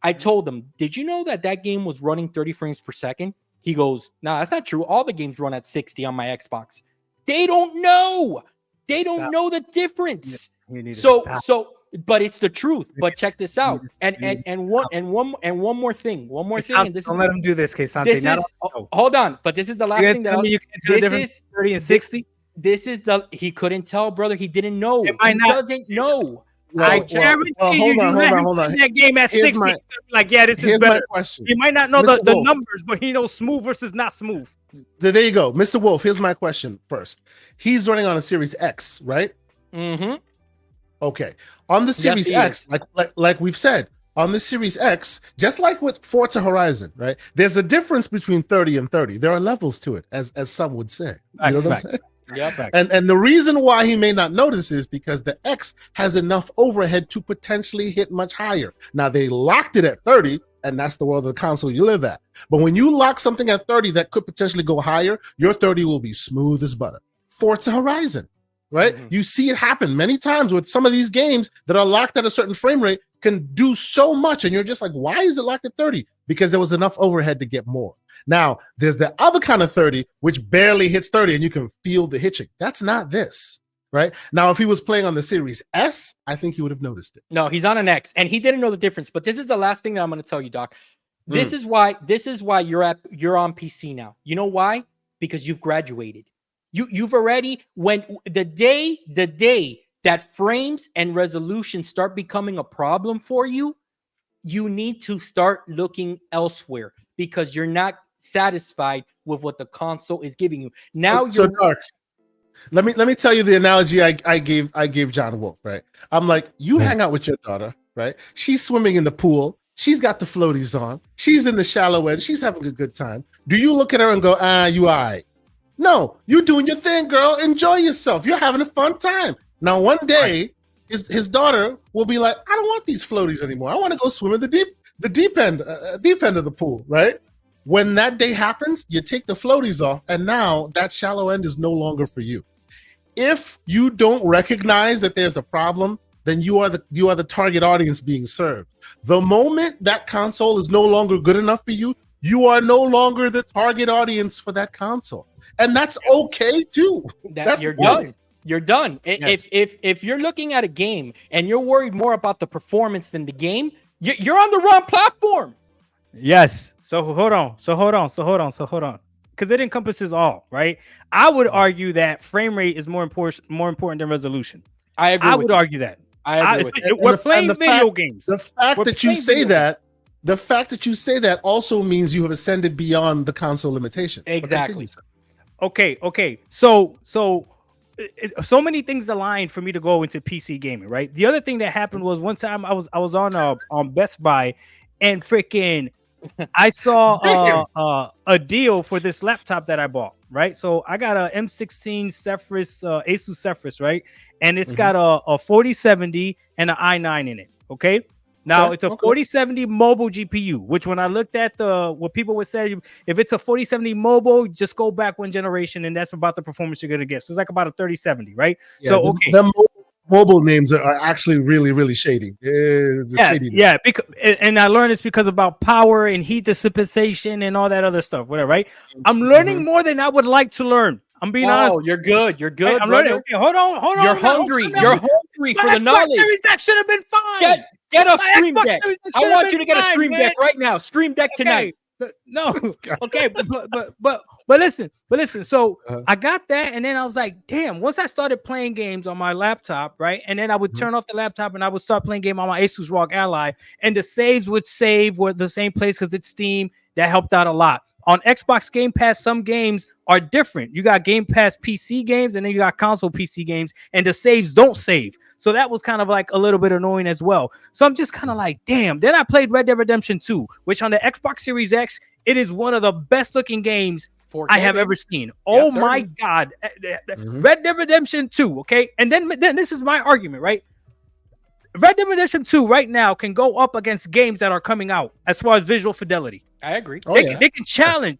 I told him, did you know that game was running 30 frames per second? He goes, nah, that's not true. All the games run at 60 on my Xbox. They don't know. They don't know the difference. So but it's the truth. But check this out, and one more thing, and this don't is, let him do this, Kesante. this is hold on, but this is the last thing that you can tell the difference 30 and 60. This is he couldn't tell, brother. He didn't know. It might He not. doesn't know. I guarantee you, hold on. that game at 60. Like, yeah, this is Here's better. my question. He might not know Mr. the Wolf. numbers, but he knows smooth versus not smooth. There you go, Mr. Wolf. Here's my question first. He's running on a Series X, right? Mm-hmm. Okay. On the Series X, like we've said, on the Series X, just like with Forza Horizon, right? There's a difference between 30 and 30. There are levels to it, as some would say. You know what I'm saying? Yep. And the reason why he may not notice is because the X has enough overhead to potentially hit much higher. Now they locked it at 30, and that's the world of the console you live at. But when you lock something at 30 that could potentially go higher, your 30 will be smooth as butter. Forza Horizon, right? Mm-hmm. You see it happen many times with some of these games that are locked at a certain frame rate can do so much, and you're just like, why is it locked at 30? Because there was enough overhead to get more. Now, there's the other kind of 30, which barely hits 30, and you can feel the hitching. That's not this, right? Now, if he was playing on the Series S, I think he would have noticed it. No, he's on an X, and he didn't know the difference. But this is the last thing that I'm going to tell you, Doc. This is why you're on PC now. You know why? Because you've graduated. You've already, when the day that frames and resolution start becoming a problem for you, you need to start looking elsewhere because you're not satisfied with what the console is giving you. Now so Dark. Let me tell you the analogy I gave John Wolf, right? I'm like, you hang out with your daughter, right? She's swimming in the pool. She's got the floaties on. She's in the shallow end. She's having a good time. Do you look at her and go, you all right? No, you're doing your thing, girl. Enjoy yourself. You're having a fun time. Now, one day, his daughter will be like, I don't want these floaties anymore. I want to go swim in the deep end of the pool, right? When that day happens, you take the floaties off, and now that shallow end is no longer for you. If you don't recognize that there's a problem, then you are the target audience being served. The moment that console is no longer good enough for you, you are no longer the target audience for that console. And that's okay too. You're done. You're done. Yes. If you're looking at a game and you're worried more about the performance than the game, you're on the wrong platform. Yes. So hold on. Because it encompasses all, right? I would argue that frame rate is more important than resolution. I agree. I would argue that. I agree with it. We're playing video games. The fact that you say that also means you have ascended beyond the console limitation. Exactly. Okay. So many things aligned for me to go into PC gaming, right? The other thing that happened was one time I was on Best Buy, and freaking I saw a deal for this laptop that I bought, right? So I got a M16 Zephyrus, Asus Zephyrus, right? And it's got a 4070 and an i9 in it, okay? Now, it's a 4070 mobile GPU, which when I looked at what people would say, if it's a 4070 mobile, just go back one generation, and that's about the performance you're going to get. So it's like about a 3070, right? Yeah, so, okay. The mobile names are actually really, really shady. Yeah. And I learned it's because about power and heat dissipation and all that other stuff, whatever, right? I'm learning more than I would like to learn. I'm being honest. Oh, you're good. You're good. I'm learning. Okay, hold on. You're hungry. You're hungry for the knowledge. Series X should have been fine. Get a Stream Deck. I want you to get a Stream Deck right now. Stream Deck tonight. No. Okay, but listen. So I got that, and then I was like, damn. Once I started playing games on my laptop, right, and then I would turn off the laptop and I would start playing game on my Asus ROG Ally, and the saves would save were the same place because it's Steam. That helped out a lot. On Xbox Game Pass, some games are different. You got Game Pass PC games, and then you got console PC games, and the saves don't save. So that was kind of like a little bit annoying as well. So I'm just kind of like, damn. Then I played Red Dead Redemption 2, which on the Xbox Series X, it is one of the best looking games I have ever seen. Oh my God. Red Dead Redemption 2, okay? And then this is my argument, right? Red Dead Redemption 2 right now can go up against games that are coming out as far as visual fidelity. I agree. They can challenge.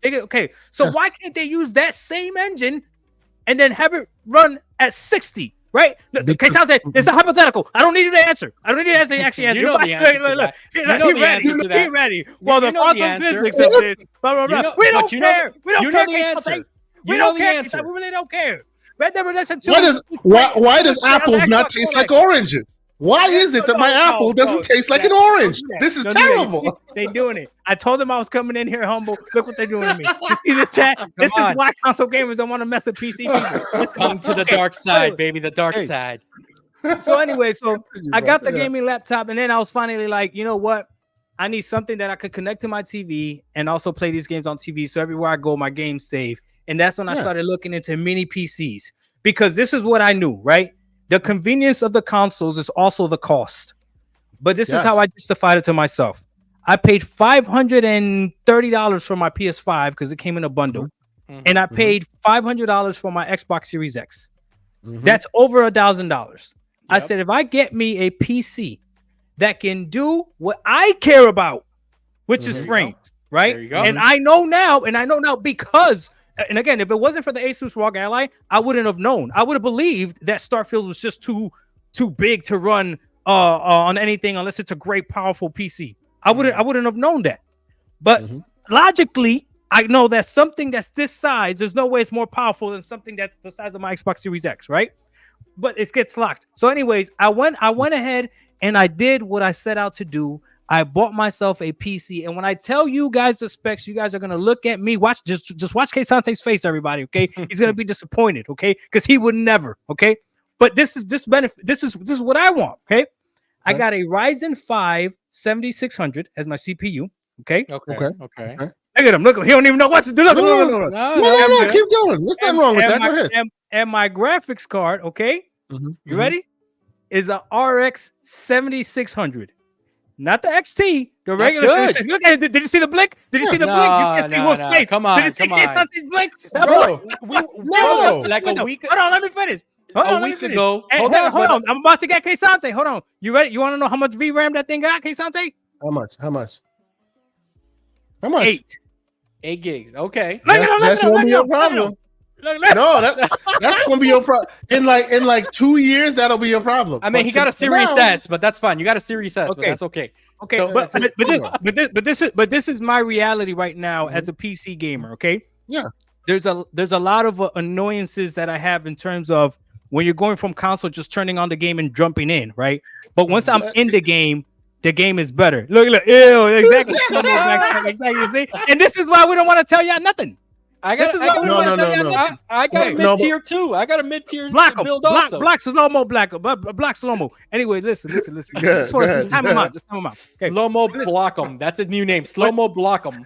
So why can't they use that same engine and then have it run at 60? Right? Okay, it's a hypothetical. I don't need you to answer. Actually answer. You know the answer to that. Get ready. Well, the quantum physics of this. Blah, blah, blah. We don't care. We don't care. We don't care. We really don't care. Red Dead Redemption 2. Why does apples not taste like oranges? Why is it that my apple doesn't taste like an orange? This is terrible. They doing it. I told them I was coming in here humble. Look what they're doing to me. You see this chat? This is why console gamers don't want to mess with PC people. Come to the dark side, baby. The dark side. So anyway, I got the gaming laptop, and then I was finally like, you know what? I need something that I could connect to my TV and also play these games on TV. So everywhere I go, my games save. And that's when I started looking into mini PCs, because this is what I knew, right? The convenience of the consoles is also the cost. But this is how I justified it to myself. I paid $530 for my PS5 because it came in a bundle. And I paid $500 for my Xbox Series X. That's over $1,000. I said, if I get me a PC that can do what I care about, which is frames, right? And I know now because, and again, if it wasn't for the Asus ROG Ally, I wouldn't have known. I would have believed that Starfield was just too big to run on anything unless it's a great, powerful PC. I wouldn't have known that. But logically, I know that something that's this size, there's no way it's more powerful than something that's the size of my Xbox Series X, right? But it gets locked. So anyways, I went ahead and I did what I set out to do. I bought myself a PC, and when I tell you guys the specs, you guys are gonna look at me. Watch, just watch K-Sante's face, everybody. Okay, he's gonna be disappointed. Okay, because he would never. Okay, but this is benefit. This is what I want. Okay, I got a Ryzen 5 7600 as my CPU. Okay. Okay. Look at him. Look, he don't even know what to do. Look. No. Keep going. There's nothing wrong with that. Go ahead. And my graphics card. Okay, you ready? Is a RX 7600. Not the XT, the regular. Look at it. Did you see the blink? Did you see the blink? You can see Wolf's face. Come on, Did you see K-Sante's blink? Bro, no. Like a week. Hold on, let me finish. A week ago. Hey, hold on. I'm about to get K-Sante. Hold on. You ready? You want to know how much VRAM that thing got, K-Sante? How much? 8 gigs. Okay. That's gonna be your problem. No, that's gonna be your problem. In like 2 years, that'll be your problem. I mean, he got a Series S, but that's fine. You got a Series S, but that's okay. Okay, So, but this is my reality right now as a PC gamer. Okay. Yeah. There's a lot of annoyances that I have in terms of when you're going from console, just turning on the game and jumping in, right? But once I'm in the game is better. Look, ew, exactly. Exactly. See? And this is why we don't want to tell y'all nothing. I got a mid-tier too. I got a mid-tier build also. Black slow-mo, black slow-mo. Anyway, listen. Just time them out. Okay. Slow-mo block 'em. That's a new name. Slow-mo block 'em.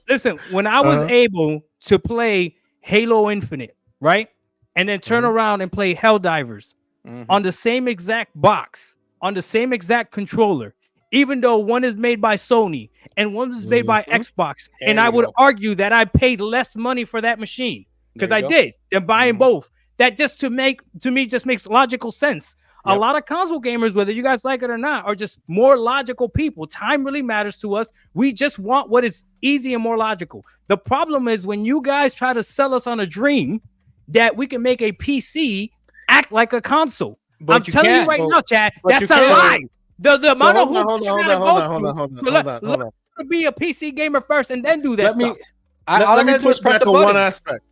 Listen, when I was able to play Halo Infinite, right? And then turn around and play Helldivers on the same exact box, on the same exact controller, even though one is made by Sony and one is made by Xbox. And I would argue that I paid less money for that machine because I did than buying both. That just to me just makes logical sense. Yep. A lot of console gamers, whether you guys like it or not, are just more logical people. Time really matters to us. We just want what is easy and more logical. The problem is when you guys try to sell us on a dream that we can make a PC act like a console. But I'm telling you right now, Chad, that's a lie. The amount of hoops you gotta go through to be a PC gamer first and then do that stuff. Let me push back on one aspect.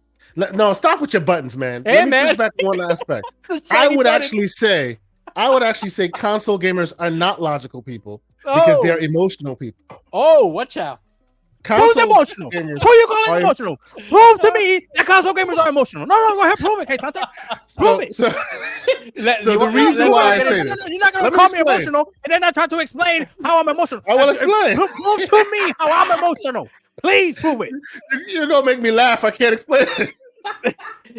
No, stop with your buttons, man. Hey, Let me push back on one aspect. I would actually say console gamers are not logical people because they're emotional people. Oh, watch out. Who's emotional? Who you calling emotional? Prove to me that console gamers are emotional. No, go ahead, prove it, K-Sante. Prove it. So the reason why I say this, you're not gonna call me emotional, and then I try to explain how I'm emotional. I will explain. Prove to me how I'm emotional. Please prove it. You're gonna make me laugh. I can't explain it.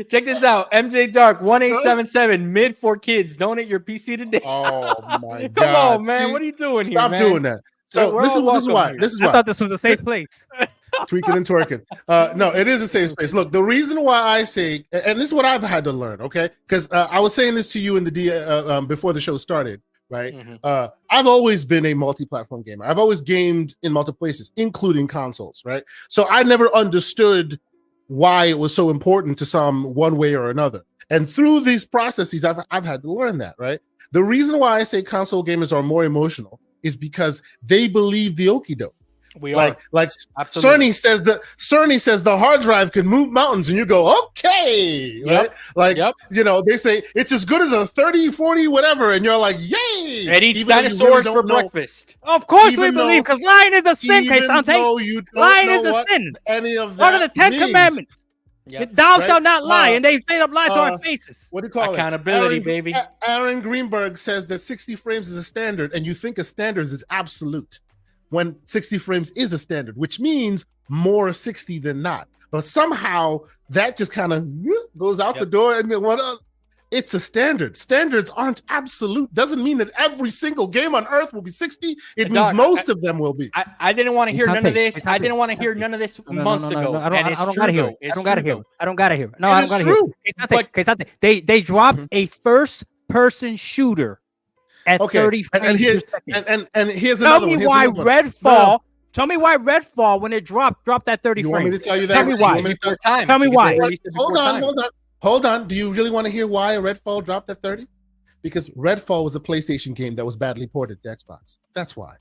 Check this out. MJ Dark 1877 mid for kids. Donate your PC today. Oh my god! Come on, man. What are you doing here? Stop doing that. So this is why. I thought this was a safe place. Tweaking and twerking. No, it is a safe space. Look, the reason why I say, and this is what I've had to learn, okay? Because I was saying this to you in the before the show started, right? I've always been a multi-platform gamer. I've always gamed in multiple places, including consoles, right? So I never understood why it was so important to some one way or another. And through these processes, I've had to learn that, right? The reason why I say console gamers are more emotional is because they believe the okie doke. We are. Like Absolutely. Cerny says the hard drive can move mountains, and you go, okay, right? Like, they say it's as good as a 30, 40, whatever, and you're like, yay! And eat dinosaurs for breakfast. Of course we believe, because lying is a sin, Sante. Lying is a sin. Any of that one of the 10 commandments. Yep. Thou shalt not lie, and they straight up lie to our faces. What do you call Accountability, it? baby. Aaron Greenberg says that 60 frames is a standard, and you think a standard is absolute when 60 frames is a standard, which means more 60 than not. But somehow that just kind of goes out the door, and it's a standard. Standards aren't absolute. Doesn't mean that every single game on Earth will be 60. It means most of them will be. I didn't want to hear none of this. I didn't want to hear none of this months ago. I don't gotta hear it. I don't gotta hear it. I don't gotta hear it. No, I don't gotta hear it. They dropped a first-person shooter at 30 frames per second. And here's another one. Tell me why Redfall, when it dropped that 30 frames. You want me to tell you that? Tell me why. Tell me why. Hold on. Do you really want to hear why Redfall dropped at 30? Because Redfall was a PlayStation game that was badly ported to Xbox. That's why.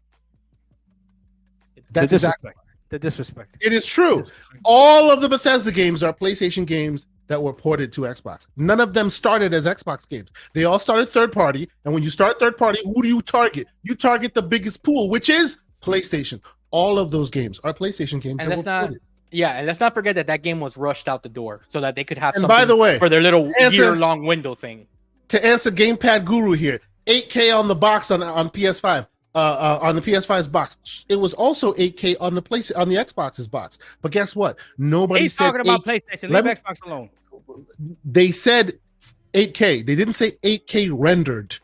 That's exactly the disrespect. It is true. All of the Bethesda games are PlayStation games that were ported to Xbox. None of them started as Xbox games. They all started third party. And when you start third party, who do you target? You target the biggest pool, which is PlayStation. All of those games are PlayStation games. And let's not forget that game was rushed out the door so that they could have something, by the way, for their little year-long window thing. To answer Gamepad Guru here, 8K on the box on PS5, on the PS5's box. It was also 8K on the Xbox's box. But guess what? Nobody said talking about PlayStation. Leave Xbox alone. They said 8K. They didn't say 8K rendered,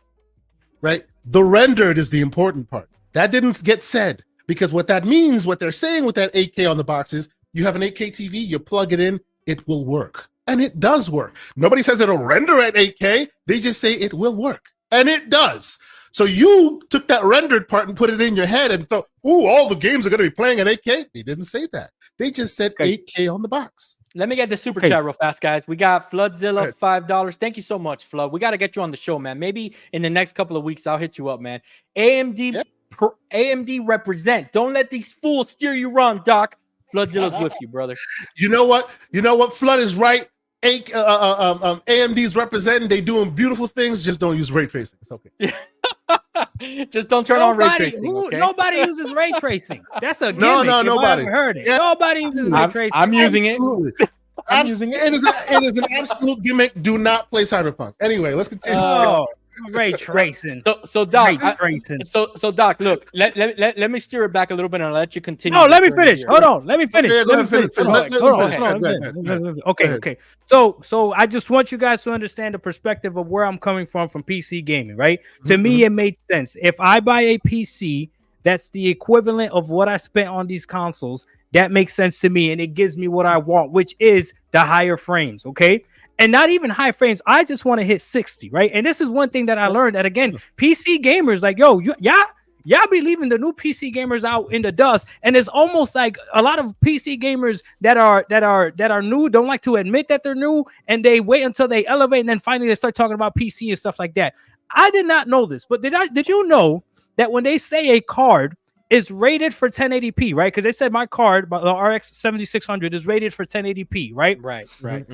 right? The rendered is the important part. That didn't get said, because what that means, what they're saying with that 8K on the box is, you have an 8K TV, you plug it in, it will work. And it does work. Nobody says it'll render at 8K. They just say it will work. And it does. So you took that rendered part and put it in your head and thought, all the games are going to be playing at 8K. They didn't say that. They just said 8K on the box. Let me get the super chat real fast, guys. We got Floodzilla, $5. Thank you so much, Flood. We got to get you on the show, man. Maybe in the next couple of weeks, I'll hit you up, man. AMD represent. Don't let these fools steer you wrong, Doc. Floodzilla's with you, brother. You know what? Flood is right. AMD's representing. They doing beautiful things. Just don't use ray tracing. It's okay. Just don't turn on ray tracing. Okay? Nobody uses ray tracing. That's a gimmick. No, nobody. I've heard it. Yeah. Nobody uses ray tracing. I'm using it. I'm using it. It is an absolute gimmick. Do not play Cyberpunk. Anyway, let's continue. Ray tracing. So Doc. So Doc, look. Let me steer it back a little bit and I'll let you continue. No, let me finish. Hold on. Let me finish. Okay. So I just want you guys to understand the perspective of where I'm coming from PC gaming, right? To me, it made sense. If I buy a PC that's the equivalent of what I spent on these consoles, that makes sense to me, and it gives me what I want, which is the higher frames. Okay. And not even high frames. I just want to hit 60, right? And this is one thing that I learned, that again, PC gamers, like, y'all be leaving the new PC gamers out in the dust. And it's almost like a lot of PC gamers that are new don't like to admit that they're new, and they wait until they elevate, and then finally they start talking about PC and stuff like that. I did not know this, but did you know that when they say a card is rated for 1080p, right? Because they said my card, the RX 7600, is rated for 1080p, right? Right.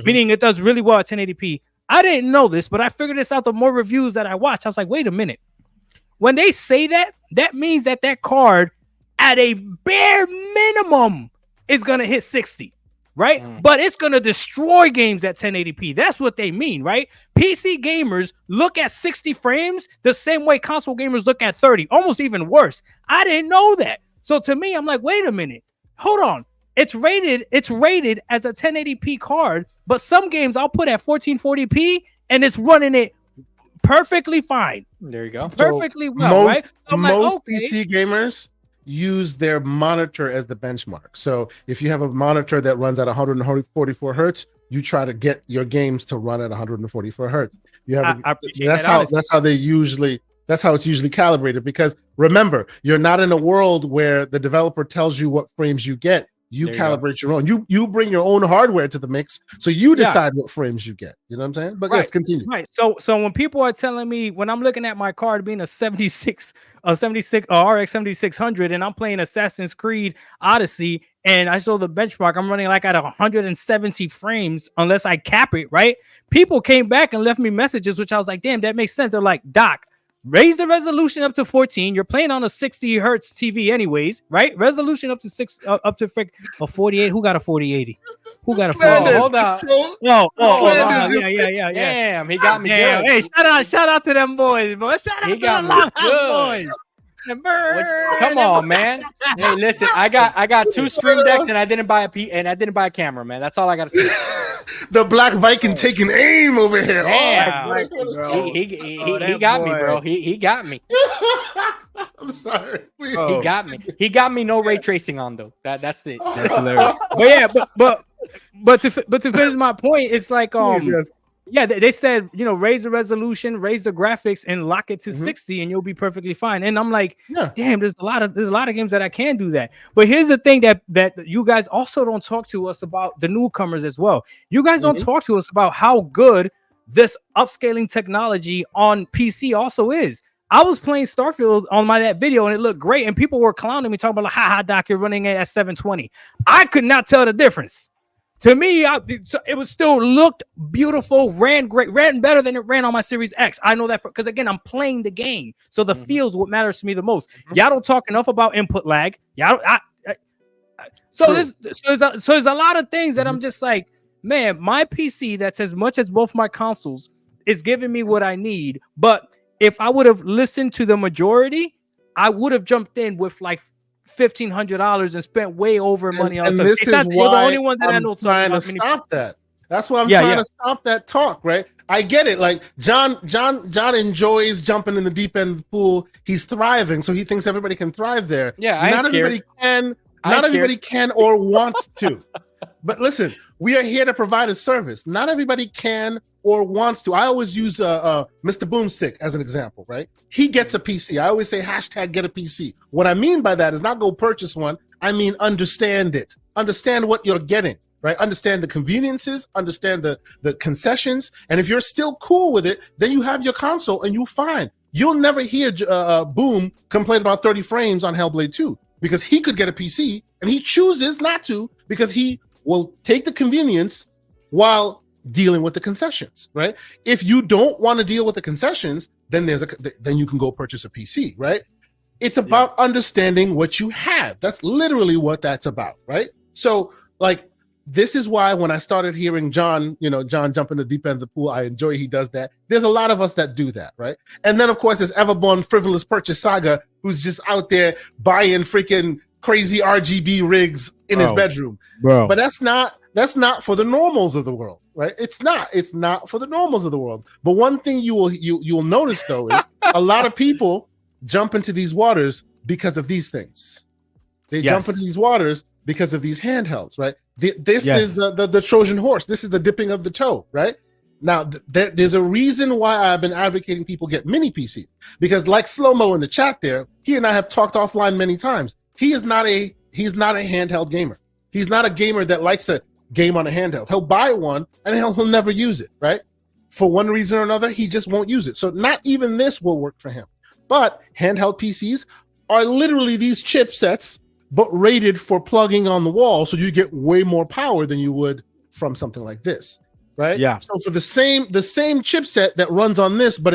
Meaning it does really well at 1080p. I didn't know this, but I figured this out the more reviews that I watched. I was like, wait a minute. When they say that, that means that card, at a bare minimum, is going to hit 60, right? But it's going to destroy games at 1080p. That's what they mean, right? PC gamers look at 60 frames the same way console gamers look at 30, almost even worse. I didn't know that. So to me, I'm like, wait a minute. Hold on. It's rated as a 1080p card, but some games I'll put at 1440p and it's running it perfectly fine. There you go. Perfectly well, right? So most PC gamers use their monitor as the benchmark. So if you have a monitor that runs at 144 hertz, you try to get your games to run at 144 hertz. You have that's how it's usually calibrated, because remember, you're not in a world where the developer tells you what frames you get. You There you calibrate your own. You bring your own hardware to the mix, so you decide what frames you get. You know what I'm saying? But yes, continue. Right. So when people are telling me, when I'm looking at my card being a 76 RX 7600, and I'm playing Assassin's Creed Odyssey, and I show the benchmark, I'm running like at 170 frames unless I cap it. Right. People came back and left me messages, which I was like, damn, that makes sense. They're like, Doc, raise the resolution up to 14. You're playing on a 60 hertz TV anyways, right? Resolution up to up to 48. Who got a 4080? Who got a 4080? hold on. Yeah. Damn, he got me Damn. good. Hey, shout out to them boys, boy. Shout out He to got the me Longhorn good. boys. Come on, man. Hey, listen, I got 2 stream decks and I didn't buy a camera, man. That's all I got to say. The Black Viking taking aim over here. Damn. He got me, bro. boy. He got me. I'm sorry. He got me. He got me. No ray tracing on though. That's it. That's hilarious. But yeah, but to finish my point, it's like yeah, they said, you know, raise the resolution, raise the graphics, and lock it to 60, and you'll be perfectly fine. And I'm like, damn, there's a lot of games that I can do that. But here's the thing that you guys also don't talk to us about, the newcomers as well. You guys don't talk to us about how good this upscaling technology on PC also is. I was playing Starfield on that video and it looked great, and people were clowning me, talking about like, haha, Doc, you're running it at 720. I could not tell the difference. To me, it was still looked beautiful, ran great, ran better than it ran on my Series X. I know that because again, I'm playing the game, so the feel's what matters to me the most. Y'all don't talk enough about input lag. So there's a lot of things that I'm just like, man, my PC that's as much as both my consoles is giving me what I need. But if I would have listened to the majority, I would have jumped in with like $1,500 and spent way over money on something. This is why the only one that I'm trying to stop that. That's why I'm trying to stop that talk, right? I get it. Like John enjoys jumping in the deep end of the pool. He's thriving, so he thinks everybody can thrive there. Yeah, not everybody can. Not everybody can or wants to. But listen, we are here to provide a service. Not everybody can or wants to. I always use Mr. Boomstick as an example, right? He gets a PC. I always say hashtag get a PC. What I mean by that is not go purchase one. I mean understand it. Understand what you're getting, right? Understand the conveniences, understand the concessions. And if you're still cool with it, then you have your console and you're fine. You'll never hear Boom complain about 30 frames on Hellblade 2 because he could get a PC and he chooses not to because he will take the convenience while dealing with the concessions, right? If you don't want to deal with the concessions, then then you can go purchase a PC, right? It's about understanding what you have. That's literally what that's about, right? So, like, this is why when I started hearing John jump in the deep end of the pool, I enjoy he does that. There's a lot of us that do that, right? And then, of course, there's Everborn Frivolous Purchase Saga, who's just out there buying freaking crazy RGB rigs in his bedroom. Bro. But that's not for the normals of the world, right? It's not for the normals of the world. But one thing you will notice though is a lot of people jump into these waters because of these things. They jump into these waters because of these handhelds, right? This is the Trojan horse. This is the dipping of the toe, right? Now, there's a reason why I've been advocating people get mini PCs, because like Slow-Mo in the chat there, he and I have talked offline many times. He's not a handheld gamer. He's not a gamer that likes to game on a handheld. He'll buy one and he'll never use it, right? For one reason or another, he just won't use it. So not even this will work for him. But handheld PCs are literally these chipsets, but rated for plugging on the wall, so you get way more power than you would from something like this, right? Yeah. So for the same chipset that runs on this, but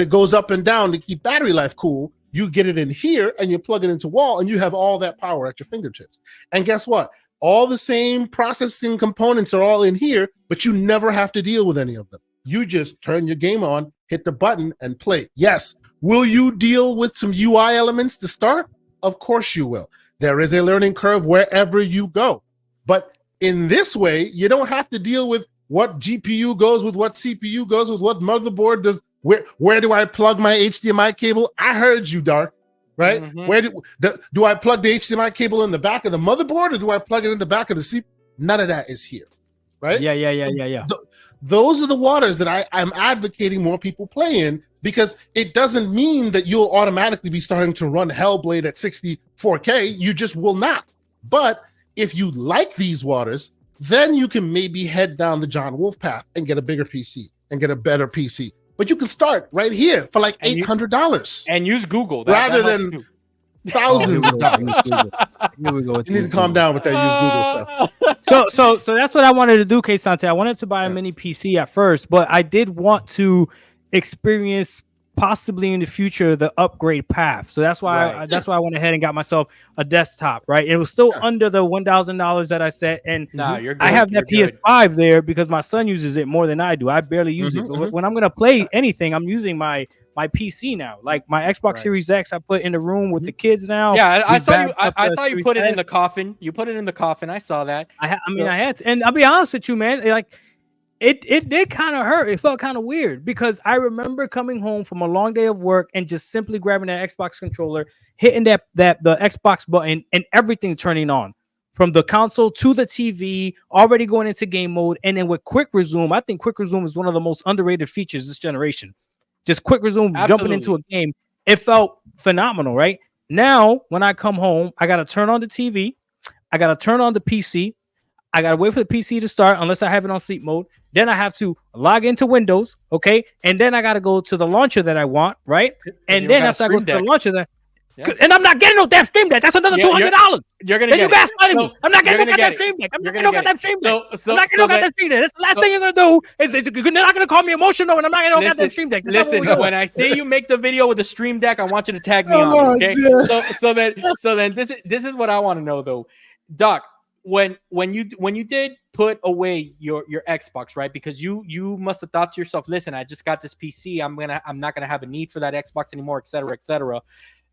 it goes up and down to keep battery life cool, you get it in here and you plug it into wall and you have all that power at your fingertips. And guess what? All the same processing components are all in here, but you never have to deal with any of them. You just turn your game on, hit the button, and play. Yes. Will you deal with some UI elements to start? Of course you will. There is a learning curve wherever you go. But in this way, you don't have to deal with what GPU goes with what CPU goes with what motherboard does. Where do I plug my HDMI cable? I heard you, Dark, right? Mm-hmm. Where do I plug the HDMI cable in the back of the motherboard, or do I plug it in the back of the CPU? None of that is here, right? Yeah. Those are the waters that I'm advocating more people play in, because it doesn't mean that you'll automatically be starting to run Hellblade at 64K. You just will not. But if you like these waters, then you can maybe head down the John Wolf path and get a bigger PC and get a better PC. But you can start right here for like $800 and use Google rather than thousands of dollars. Here we go. You need to calm down with that use Google stuff. So that's what I wanted to do, K Sante. I wanted to buy a mini PC at first, but I did want to experience possibly in the future the upgrade path. So that's why I went ahead and got myself a desktop. Right, it was still under the $1,000 that I set, and you're good. I have that PS5 there because my son uses it more than I do. I barely use it. But when I'm gonna play anything, I'm using my PC now. Like my Xbox Series X, I put in the room with the kids now. Yeah, I saw you. I saw you put it in the coffin. You put it in the coffin. I saw that. I had to, and I'll be honest with you, man. Like, it did kind of hurt. It felt kind of weird because I remember coming home from a long day of work and just simply grabbing that Xbox controller, hitting the Xbox button, and everything turning on. From the console to the TV, already going into game mode, and then with quick resume. I think quick resume is one of the most underrated features this generation. Just quick resume, jumping into a game. It felt phenomenal, right? Now, when I come home, I got to turn on the TV. I got to turn on the PC. I got to wait for the PC to start unless I have it on sleep mode. Then I have to log into Windows, okay? And then I got to go to the launcher that I want, right? And then after I go to the launcher, and I'm not getting no damn Stream Deck. That's another $200. You're gonna get you guys fighting me. I'm not getting no goddamn Stream Deck. I'm not getting no goddamn Stream Deck. I'm not getting no goddamn Stream Deck. That's the last thing you're gonna do. You're not gonna call me emotional, and I'm not getting no goddamn Stream Deck. Listen, when I say you make the video with the Stream Deck, I want you to tag me on it, okay? So then this is what I want to know though, Doc. When you did put away your Xbox, right? Because you must have thought to yourself, listen, I just got this PC. I'm not gonna have a need for that Xbox anymore, et cetera, et cetera.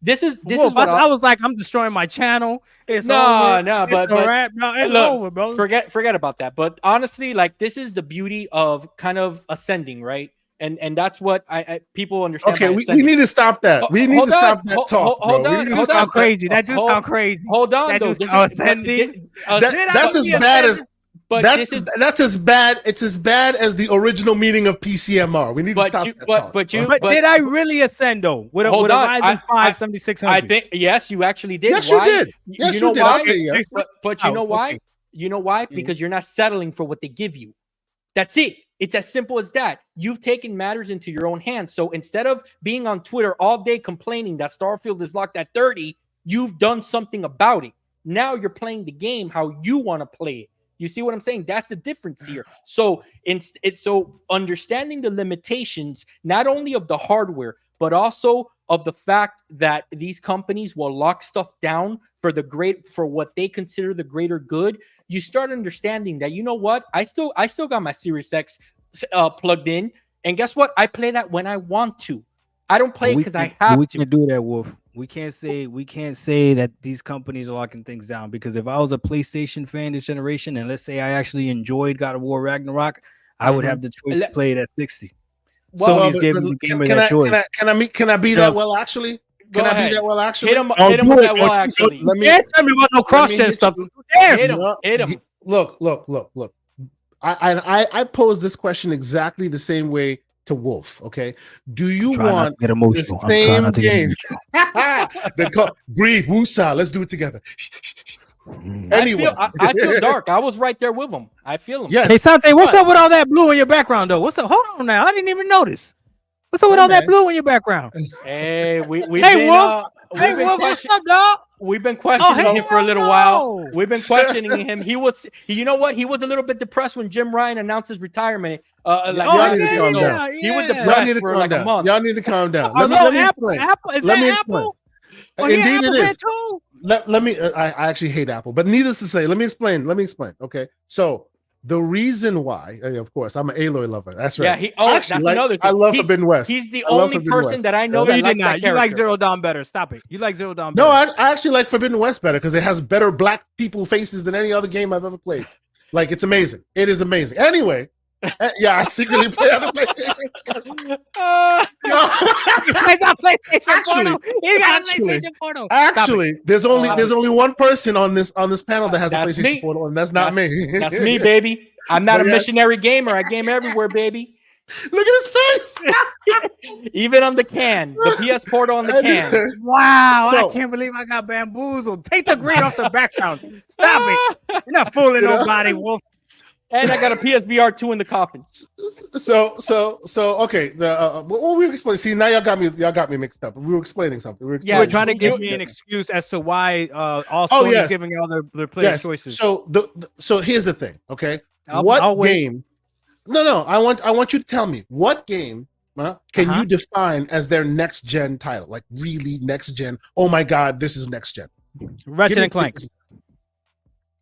This is what I was like, I'm destroying my channel. It's no, over. but it's over, bro. Forget about that. But honestly, like this is the beauty of kind of ascending, right? And that's what I people understand. Okay, we need to stop that. We need to stop that talk. Hold on. That sound crazy. That just sound crazy. Hold on, though. Ascending. That's as bad as. But that's as bad. It's as bad as the original meaning of PCMR. We need to stop that. But did I really ascend though? With a Ryzen 5 7600? I think yes, you actually did. Yes, you did. Yes, you know did. Why? I'll say yes. But you know why? Okay. You know why? Because you're not settling for what they give you. That's it. It's as simple as that. You've taken matters into your own hands. So instead of being on Twitter all day complaining that Starfield is locked at 30, you've done something about it. Now you're playing the game how you want to play it. You see what I'm saying? That's the difference here. So it's so understanding the limitations, not only of the hardware, but also of the fact that these companies will lock stuff down for what they consider the greater good. You start understanding that, you know what? I still got my Series X plugged in, and guess what? I play that when I want to. I don't play it because I have to. We can do that, Wolf. We can't say that these companies are locking things down, because if I was a PlayStation fan this generation, and let's say I actually enjoyed God of War Ragnarok, I would have the choice to play it at 60. Sony's giving the gamer that choice. Can I be that well actually? Can I be that well actually? Hit him with that well actually. Let me tell me about no cross-gen stuff. Hit him. Look. I pose this question exactly the same way to Wolf. Okay, do you want the same game? Breathe, woosah. Let's do it together. Anyway, I feel Dark. I was right there with him. I feel him. Yes. Hey Sante, what's up with all that blue in your background though? What's up? Hold on now. I didn't even notice. What's up with all that blue in your background? Hey, what's up, dog? We've been questioning him for a little while. We've been questioning him. He was, you know what? He was a little bit depressed when Jim Ryan announced his retirement. He was depressed for like a month. Y'all need to calm down. Let me explain. Let me explain. Indeed, it is. Let me. I actually hate Apple, but needless to say, let me explain. Okay, so the reason why, of course, I'm an Aloy lover. That's right. Yeah, that's another thing. I love Forbidden West. He's the only person that I know that likes that character. You like Zero Dawn better. Stop it. You like Zero Dawn better. No, I actually like Forbidden West better because it has better black people faces than any other game I've ever played. Like, it's amazing. It is amazing. Anyway, yeah, I secretly play on the PlayStation. Actually, there's only one person on this panel that has a PlayStation Portal, and that's not me. That's me, baby. I'm not a missionary gamer. I game everywhere, baby. Look at his face. Even on the can, the PS Portal on the can. Wow, So- I can't believe I got bamboozled. Take the green off the background. Stop it. You're not fooling nobody, Wolf. And I got a PSVR 2 in the coffin. So okay. What we were explaining. See, now y'all got me mixed up. We were explaining something. You Yeah, were trying to you- give me an excuse as to why all Oh, Sony's yes. giving all their players choices. So so here's the thing. Okay, I'll wait. game? No. I want you to tell me what game can you define as their next gen title? Like really next gen? Oh my God, this is next gen. Ratchet and Clank.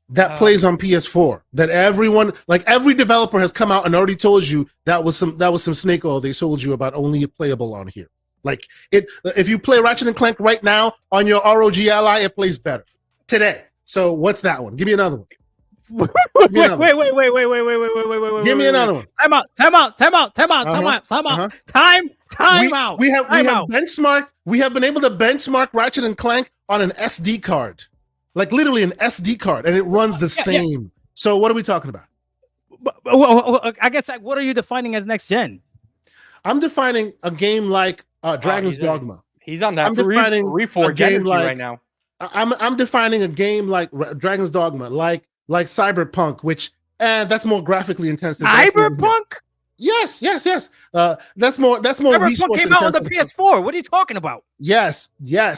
That plays on PS4. That everyone, like every developer, has come out and already told you that was some snake oil they sold you about only playable on here. Like it, if you play Ratchet and Clank right now on your ROG Ally, it plays better today. So what's that one? Give me another one. Wait. Give me another one. Time out. Time out. We have benchmarked. We have been able to benchmark Ratchet and Clank on an SD card, like literally an SD card, and it runs the same. So what are we talking about? I guess what are you defining as next gen? I'm defining a game like Dragon's Dogma. He's on that I'm defining Reforged a game energy like- right now. I'm defining a game like Dragon's Dogma, like Cyberpunk, which that's more graphically intensive. Cyberpunk? Yes. That's more Cyberpunk resource came out on the intensive. PS4. What are you talking about? Yes,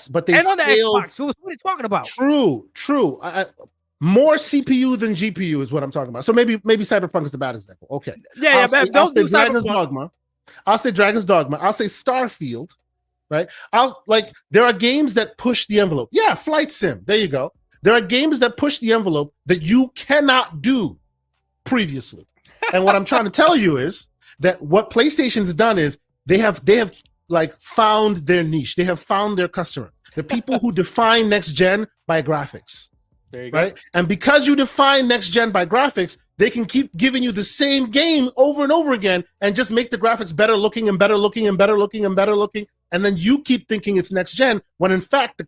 but they And on the scaled. Xbox. What are you talking about? True. More CPU than GPU is what I'm talking about. So maybe Cyberpunk is the bad example. Okay. Yeah, I'll don't say do Dragon's Cyberpunk. Dogma. I'll say Dragon's Dogma. I'll say Starfield. Right? There are games that push the envelope. Yeah, Flight Sim. There you go. There are games that push the envelope that you cannot do previously. And what I'm trying to tell you is that what PlayStation's done is they have like found their niche. They have found their customer. The people who define next gen by graphics. There you go. Right? And because you define next gen by graphics, they can keep giving you the same game over and over again and just make the graphics better looking and better looking and better looking and better looking. And then you keep thinking it's next gen when in fact the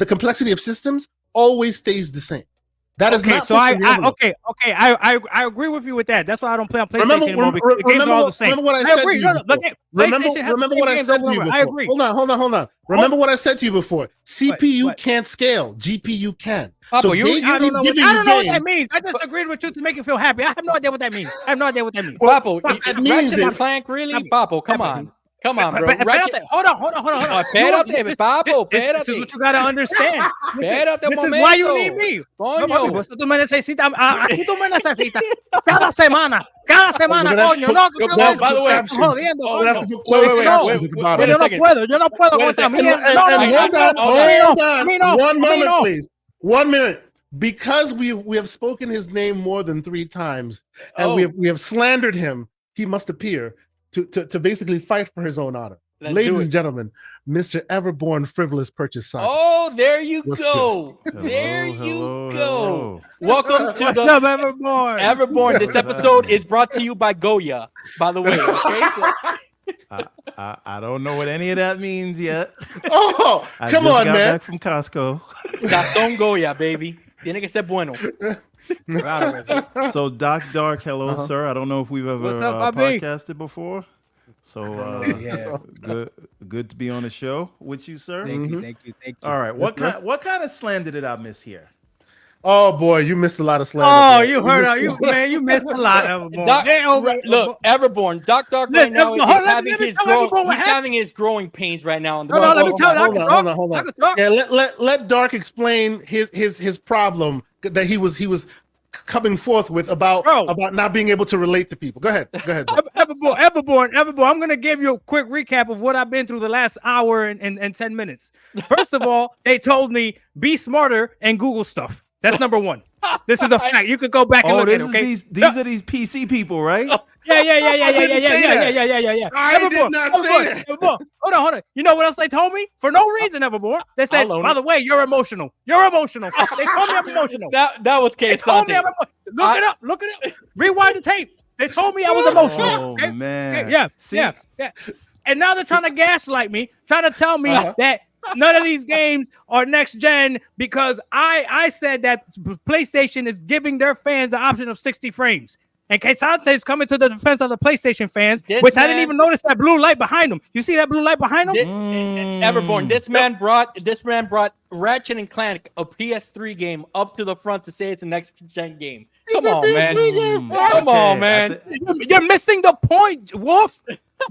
complexity of systems always stays the same. That is not so I agree with you with that. That's why I don't play on PlayStation anymore. Because the games are all the same. Remember what I said to you before. Remember what I said to you before. I agree. Hold on. Remember what I said to you before. CPU can't scale. GPU can. Papa, So I I don't know what that means. I just agreed with you to make you feel happy. I have no idea what that means. Papo, that means Ratchet and is- Clank, really? Papo, come on, bro. Espérate, hold on. Espérate, Papo, This is espérate. what you gotta understand. Espérate un This is why you momento. need me. Coño. No, papi, pues tú me necesitas. Aquí tú me necesitas. Cada semana, coño. No, que By the way, estás jodiendo, we're gonna have coño. to put closed wait, captions wait, at the wait, bottom. Yo no puedo con esta And mierda. hold A mí no. on. One A mí moment, no. please. 1 minute. Because we have spoken his name more than 3 times, and we have slandered him, he must appear to basically fight for his own honor. Let's Ladies do and it. gentlemen, Mr. Everborn Frivolous Purchase Saga. Oh, there you What's go. Hello, There you hello, go. hello. Welcome to What's the up, Everborn? Everborn. This episode is brought to you by Goya, by the way. Okay? I don't know what any of that means yet. Oh, I come just on, got man. back from Costco. Gastón Goya, baby. Tiene que ser bueno. So Doc Dark, hello, sir. I don't know if we've ever What's up, Bobby? podcasted before. So Yeah. good to be on the show with you, sir. Thank you. All right, what kind of slander did I miss here? Oh boy, you missed a lot of slander. Oh, bro. you heard you missed a lot, Everborn. Look, Everborn, Doc right Listen, now is hold on, having let me his tell growing, Everborn what he's having his growing pains right now. On the No, let me tell you. Hold on. Yeah, let Dark explain his problem that he was coming forth with about not being able to relate to people. Go ahead. Bro. Everborn, I'm going to give you a quick recap of what I've been through the last hour and 10 minutes. First of all, they told me be smarter and Google stuff. That's number one. This is a fact. You could go back and look at it, okay? These are these PC people, right? Yeah. I did not say that. Everborn, hold on. You know what else they told me? For no reason, Everborn. They said, I'll own by it. the way, you're emotional. They told me I'm emotional. That was They told me K. I'm emotional. Look it up. Rewind the tape. They told me I was emotional. Oh Okay? man. Yeah. See, And now they're trying to gaslight me, trying to tell me that none of these games are next gen because I said that PlayStation is giving their fans the option of 60 frames. And Kesante's coming to the defense of the PlayStation fans, This which I didn't man- even notice that blue light behind him. You see that blue light behind him? Everborn, this man brought Ratchet and Clank, a PS3 game, up to the front to say it's a next gen game. Come on, man. Come on, man. You're missing the point, Wolf.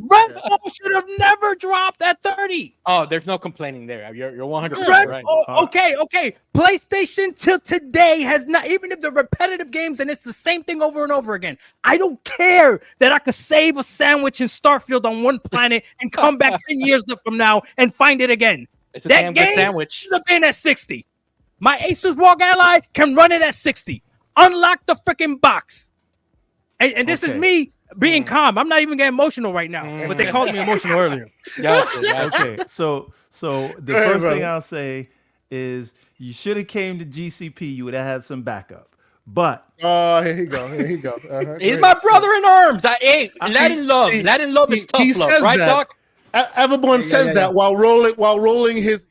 Redfall should have never dropped at 30. Oh, there's no complaining there. You're 100% right. Okay. PlayStation till today has not, even if they're repetitive games and it's the same thing over and over again. I don't care that I could save a sandwich in Starfield on one planet and come back 10 years from now and find it again. It's a damn good sandwich. Should have been at 60. My Asus ROG Ally can run it at 60. Unlock the freaking box. And this is me being calm. I'm not even getting emotional right now, but they called me emotional earlier. Okay, so the first thing I'll say is you should have came to GCP. You would have had some backup. But here you go. He's my brother in arms. Latin love is tough love, right, Doc? Everborn says that while rolling his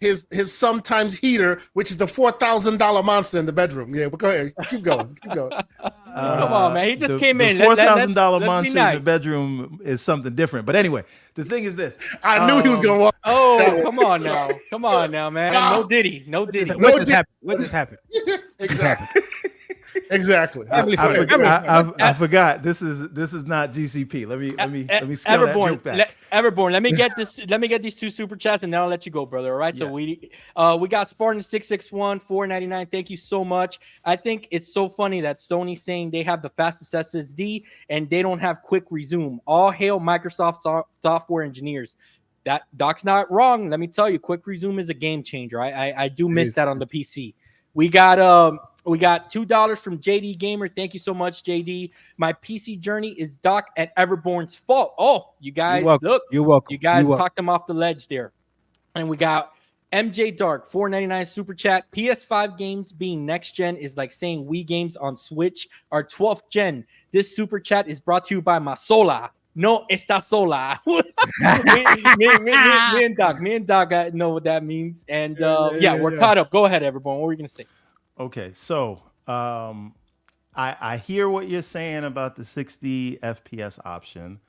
sometimes heater, which is the $4,000 monster in the bedroom. Yeah, but go ahead, keep going. Come on, man. He just came in. The $4,000 monster nice. in the bedroom is something different. But anyway, the thing is this. I knew he was going to walk. Oh, come on now, man. No Diddy. What just happened? Exactly. I forgot. This is not GCP. Let me scale that joke back. Everborn, let me get these two super chats and then I'll let you go, brother. All right. Yeah. So we got Spartan 661 $4.99. Thank you so much. I think it's so funny that Sony's saying they have the fastest SSD and they don't have quick resume. All hail Microsoft software engineers. That Doc's not wrong. Let me tell you, quick resume is a game changer. I do miss that on the PC. We got $2 from JD Gamer. Thank you so much, JD. My PC journey is Doc at Everborn's fault. Oh, you guys, You're welcome. You guys talked him off the ledge there. And we got MJ Dark, $4.99 super chat. PS5 games being next gen is like saying Wii games on Switch are 12th gen. This super chat is brought to you by Masola. No, está sola. me and Doc know what that means. And we're caught up. Go ahead, everyone. What were you going to say? Okay, so I hear what you're saying about the 60 FPS option.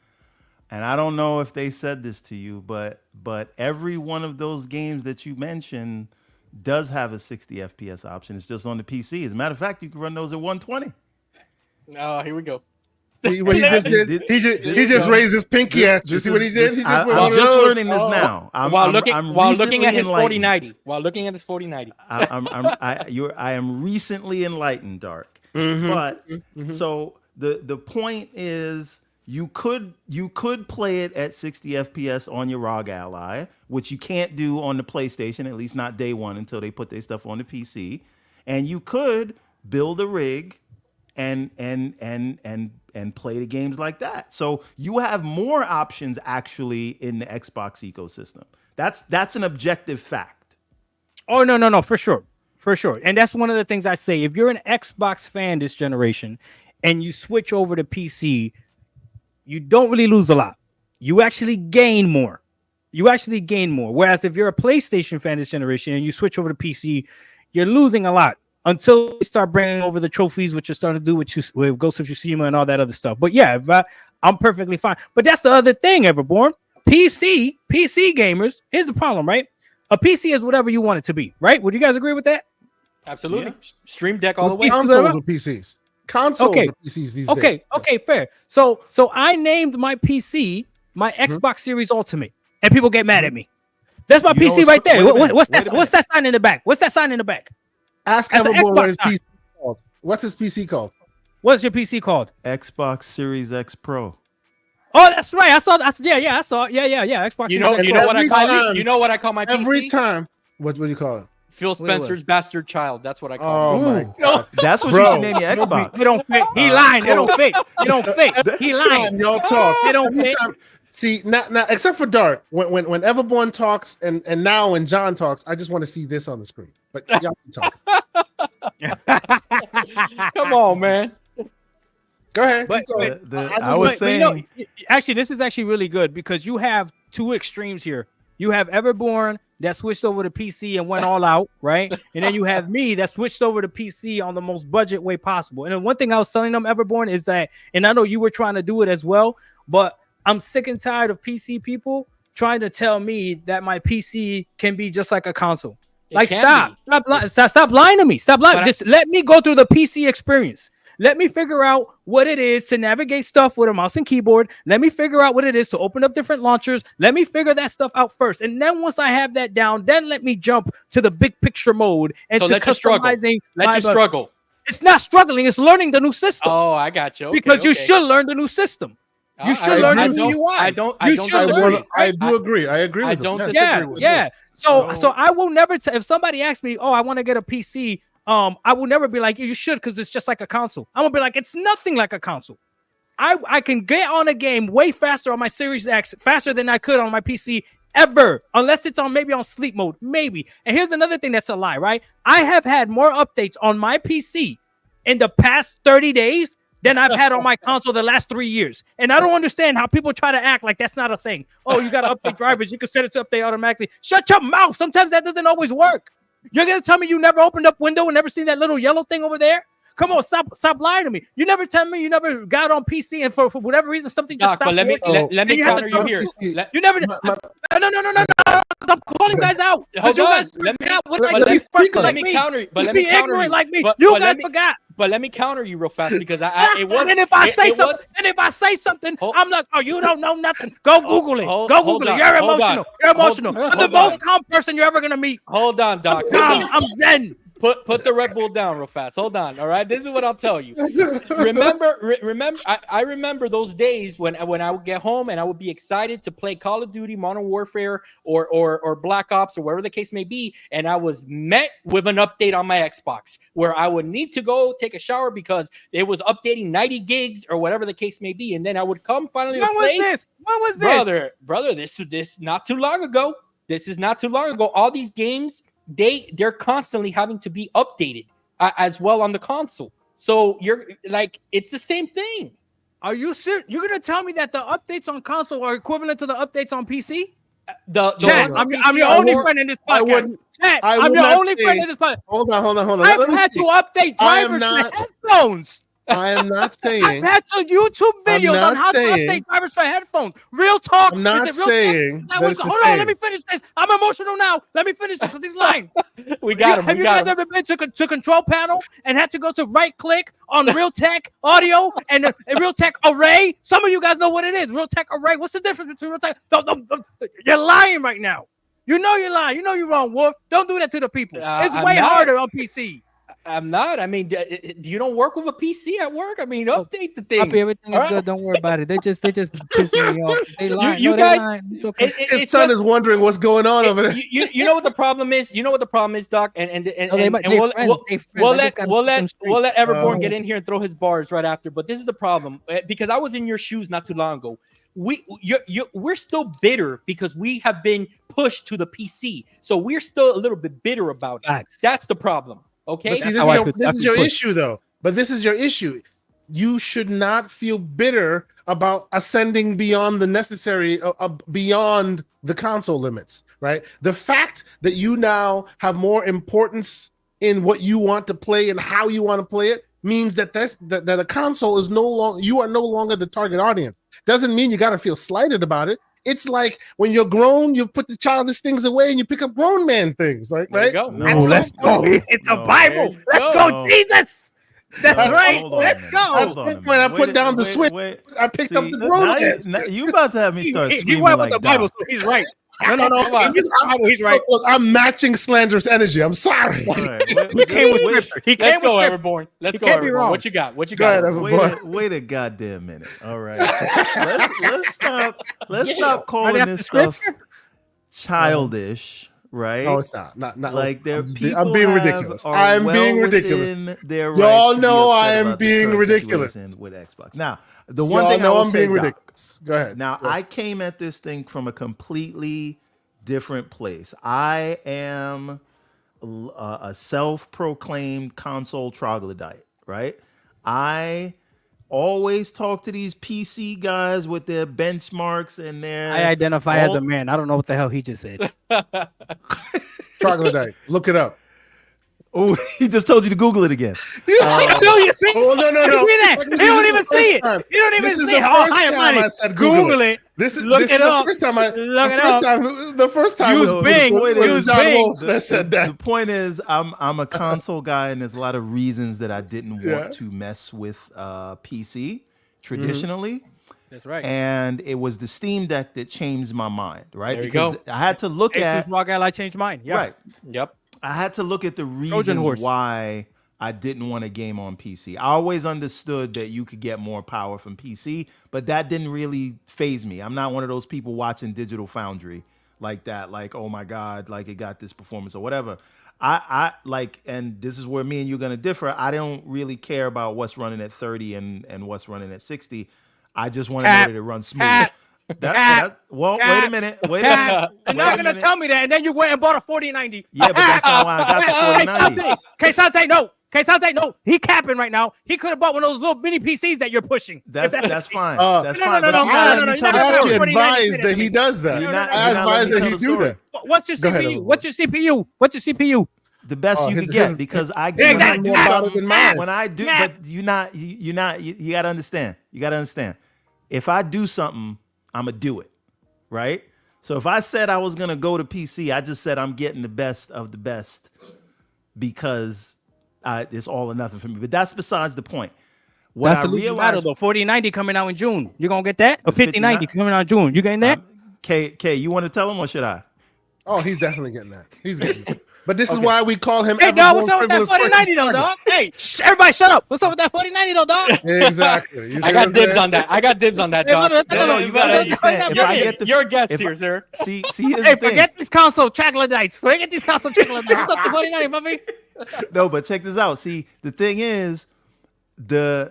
And I don't know if they said this to you, but every one of those games that you mentioned does have a 60 FPS option. It's just on the PC. As a matter of fact, you can run those at 120. Oh, here we go. What he just did, he just raised his pinky at you. See what he did? He just I'm just learning this now. While looking at his 4090. While looking at his 4090. I am recently enlightened, Dark. So the point is you could play it at 60 FPS on your ROG Ally, which you can't do on the PlayStation, at least not day one until they put their stuff on the PC. And you could build a rig and play the games like that. So you have more options actually in the Xbox ecosystem. That's an objective fact. Oh, no, for sure. And that's one of the things I say. If you're an Xbox fan this generation and you switch over to PC, you don't really lose a lot. You actually gain more. Whereas if you're a PlayStation fan this generation and you switch over to PC, you're losing a lot. Until we start bringing over the trophies, which you're starting to do with Ghost of Tsushima and all that other stuff. But yeah, I'm perfectly fine. But that's the other thing, Everborn. PC gamers, here's the problem, right? A PC is whatever you want it to be, right? Would you guys agree with that? Absolutely. Yeah. Stream Deck all the way. Consoles or PCs. Consoles or PCs these days. Okay, fair. So I named my PC my Xbox Series Ultimate, and people get mad at me. That's my PC right there. What's that sign in the back? What's that sign in the back? Ask Everborn what his PC called. What's his PC called? What's your PC called? Xbox Series X Pro. Oh, that's right. I saw. Yeah. Xbox. You know what I call it? You know what I call my PC? Every time. What do you call it? Phil Spencer's bastard child. That's what I call it. Oh my God. That's what you should name your Xbox. It don't fit. He lying. It don't fit. He lying. Y'all talk. It don't fit. See, now, except for Dark, when Everborn talks and now when John talks, I just want to see this on the screen. But y'all can talk. Come on, man. Go ahead. I was saying, actually, this is actually really good because you have two extremes here. You have Everborn that switched over to PC and went all out, right? And then you have me that switched over to PC on the most budget way possible. And then one thing I was telling them, Everborn, is that, and I know you were trying to do it as well, but I'm sick and tired of PC people trying to tell me that my PC can be just like a console. Like, stop lying to me. Stop lying. Just let me go through the PC experience. Let me figure out what it is to navigate stuff with a mouse and keyboard. Let me figure out what it is to open up different launchers. Let me figure that stuff out first. And then once I have that down, then let me jump to the big picture mode and to customizing. Let you struggle. It's not struggling. It's learning the new system. Oh, I got you. Okay, because you should learn the new system. You should learn the new UI. I do agree. I agree with I don't them. disagree with you. So I will never if somebody asks me, oh, I want to get a PC, I will never be like, you should, because it's just like a console. I'm gonna be like, it's nothing like a console. I can get on a game way faster on my Series X, faster than I could on my PC ever, unless it's on maybe on sleep mode, maybe. And here's another thing that's a lie, right? I have had more updates on my PC in the past 30 days than I've had on my console the last 3 years. And I don't understand how people try to act like that's not a thing. Oh, you got to update drivers. You can set it to update automatically. Shut your mouth. Sometimes that doesn't always work. You're going to tell me you never opened up window and never seen that little yellow thing over there? Come on, stop lying to me. You never tell me you never got on PC and for whatever reason something just stopped. But let me counter you here. You never. No. I'm calling guys out. Hold on. Let me counter you. But let me counter you. Like me. You guys forgot. But let me counter you real fast because and if I say something, I'm like, oh, you don't know nothing. Go Google it. Go Google it. You're emotional. You're emotional. I'm the most calm person you're ever gonna meet. Hold on, Doc. I'm zen. Put the Red Bull down real fast. Hold on. All right. This is what I'll tell you. Remember. I remember those days when I would get home and I would be excited to play Call of Duty, Modern Warfare, or Black Ops, or whatever the case may be, and I was met with an update on my Xbox where I would need to go take a shower because it was updating 90 gigs or whatever the case may be, and then I would come finally to play. When was this? Brother? This not too long ago. This is not too long ago. All these games. They're constantly having to be updated as well on the console. So you're like, it's the same thing. Are you serious? You're gonna tell me that the updates on console are equivalent to the updates on PC? Chat, I'm your only friend in this podcast. I'm your only friend in this podcast. Hold on. I've had to update drivers for headphones. I am not saying. I've had to YouTube videos on how to update drivers for headphones. Real talk. I'm not saying. Hold on, let me finish this. I'm emotional now. Let me finish this because he's lying. We got him. Have you guys ever been to control panel and had to go to right click on Realtek audio and Realtek array? Some of you guys know what it is. Realtek array. What's the difference between Realtek? You're lying right now. You know you're lying. You know you're wrong, Wolf. Don't do that to the people. It's way harder on PC. I'm not. I mean, do you don't work with a PC at work? I mean, update the thing. Everything is good. Don't worry about it. They just pissing me off. They lying. You guys, lying. It's okay. His son is wondering what's going on over there. You know what the problem is? You know what the problem is, Doc? And we'll let Everborn get in here and throw his bars right after. But this is the problem because I was in your shoes not too long ago. We're still bitter because we have been pushed to the PC, so we're still a little bit bitter about it. That's the problem. Okay, but see, this is your issue, though. But this is your issue. You should not feel bitter about ascending beyond the necessary, beyond the console limits, right? The fact that you now have more importance in what you want to play and how you want to play it means that that a console is you are no longer the target audience. Doesn't mean you got to feel slighted about it. It's like when you're grown, you put the childish things away and you pick up grown man things, right? There you go. Let's go. It's the Bible. Let's go, Jesus. That's right. Let's go. That's the point. I put down the switch. I picked up the grown man. You about to have me start screaming he went like with the Bible, so he's right. No. He's right. Look, I'm matching slanderous energy. I'm sorry. He came with scripture. Let's go, Everborn. Let's go, Everborn. What you got? What you got? Wait a goddamn minute. All right. Let's stop calling this stuff childish. Right? No, it's not. Not like there. I'm being ridiculous. I'm being ridiculous. Y'all know I am being ridiculous with Xbox. Now, the one thing I'm being ridiculous. Go ahead. Now, I came at this thing from a completely different place. I am a self-proclaimed console troglodyte. Right? I always talk to these PC guys with their benchmarks and their. I identify as a man. I don't know what the hell he just said. Troglodyte. Look it up. Oh, he just told you to Google it again. No, you see? Oh, no. You see that? Like, He don't even see it. He don't even This is see the it. Oh, first hi, time buddy. I said Google it. This is Look this it is up. the first time I. Look it The first time Use was Bing. was Use John Bing. Wolf that said The that. point is, I'm a console guy, and there's a lot of reasons that I didn't want to mess with PC traditionally. That's right. And it was the Steam Deck that changed my mind, right? There you Because go. I had to look at Asus ROG Ally changed mine. Yeah. right. Yep. I had to look at the Trojan reasons horse. why I didn't want a game on PC. I always understood that you could get more power from PC, but that didn't really phase me. I'm not one of those people watching Digital Foundry like that, like, oh my God, like it got this performance or whatever. I like, and this is where me and you're gonna differ. I don't really care about what's running at 30 and what's running at 60. I just want to know that it runs smooth. Well, wait a minute. Wait a minute. You're not gonna tell me that, and then you went and bought a 4090. Yeah, but that's not why I got the 4090. K-Sante, no. K-Sante, no. He capping right now. He could have bought one of those little mini PCs that you're pushing. That's fine. That's No, fine. no, but no, you gotta no, let me no, tell no, the I no, story. actually no, no, advised that he does that. You're not- I you're not advise letting that me he tell the do story. that. What's your Go ahead, CPU? Evan. What's your CPU? What's your CPU? The best Oh, you his- can get his- because I Yeah, when I exactly. do More about it something than mine. when I do, Yeah. but you gotta understand. You gotta understand. If I do something, I'ma do it, right? So if I said I was gonna go to PC, I just said I'm getting the best of the best because it's all or nothing for me. But that's besides the point. What That's I the losing battle realized, though. 4090 coming out in June. You gonna get that? Or 5090 coming out in June. You getting that? K, you want to tell him or should I? Oh, he's definitely getting that. He's getting that. But this is why we call him. Hey, dog, what's Evermore up with that Frivolous 4090 though, Frankenstein. dog? Hey, everybody shut up. What's up with that 4090 though, dog? Exactly. You see I what got I'm dibs saying? on that. I got dibs on that, Hey, dog. No, you gotta understand. If I get the You're a guest if I- here, sir. see, here's Hey, the thing. forget these console troglodytes. Forget these console troglodytes. What's up with 4090, puppy? No, but check this out. See, the thing is, the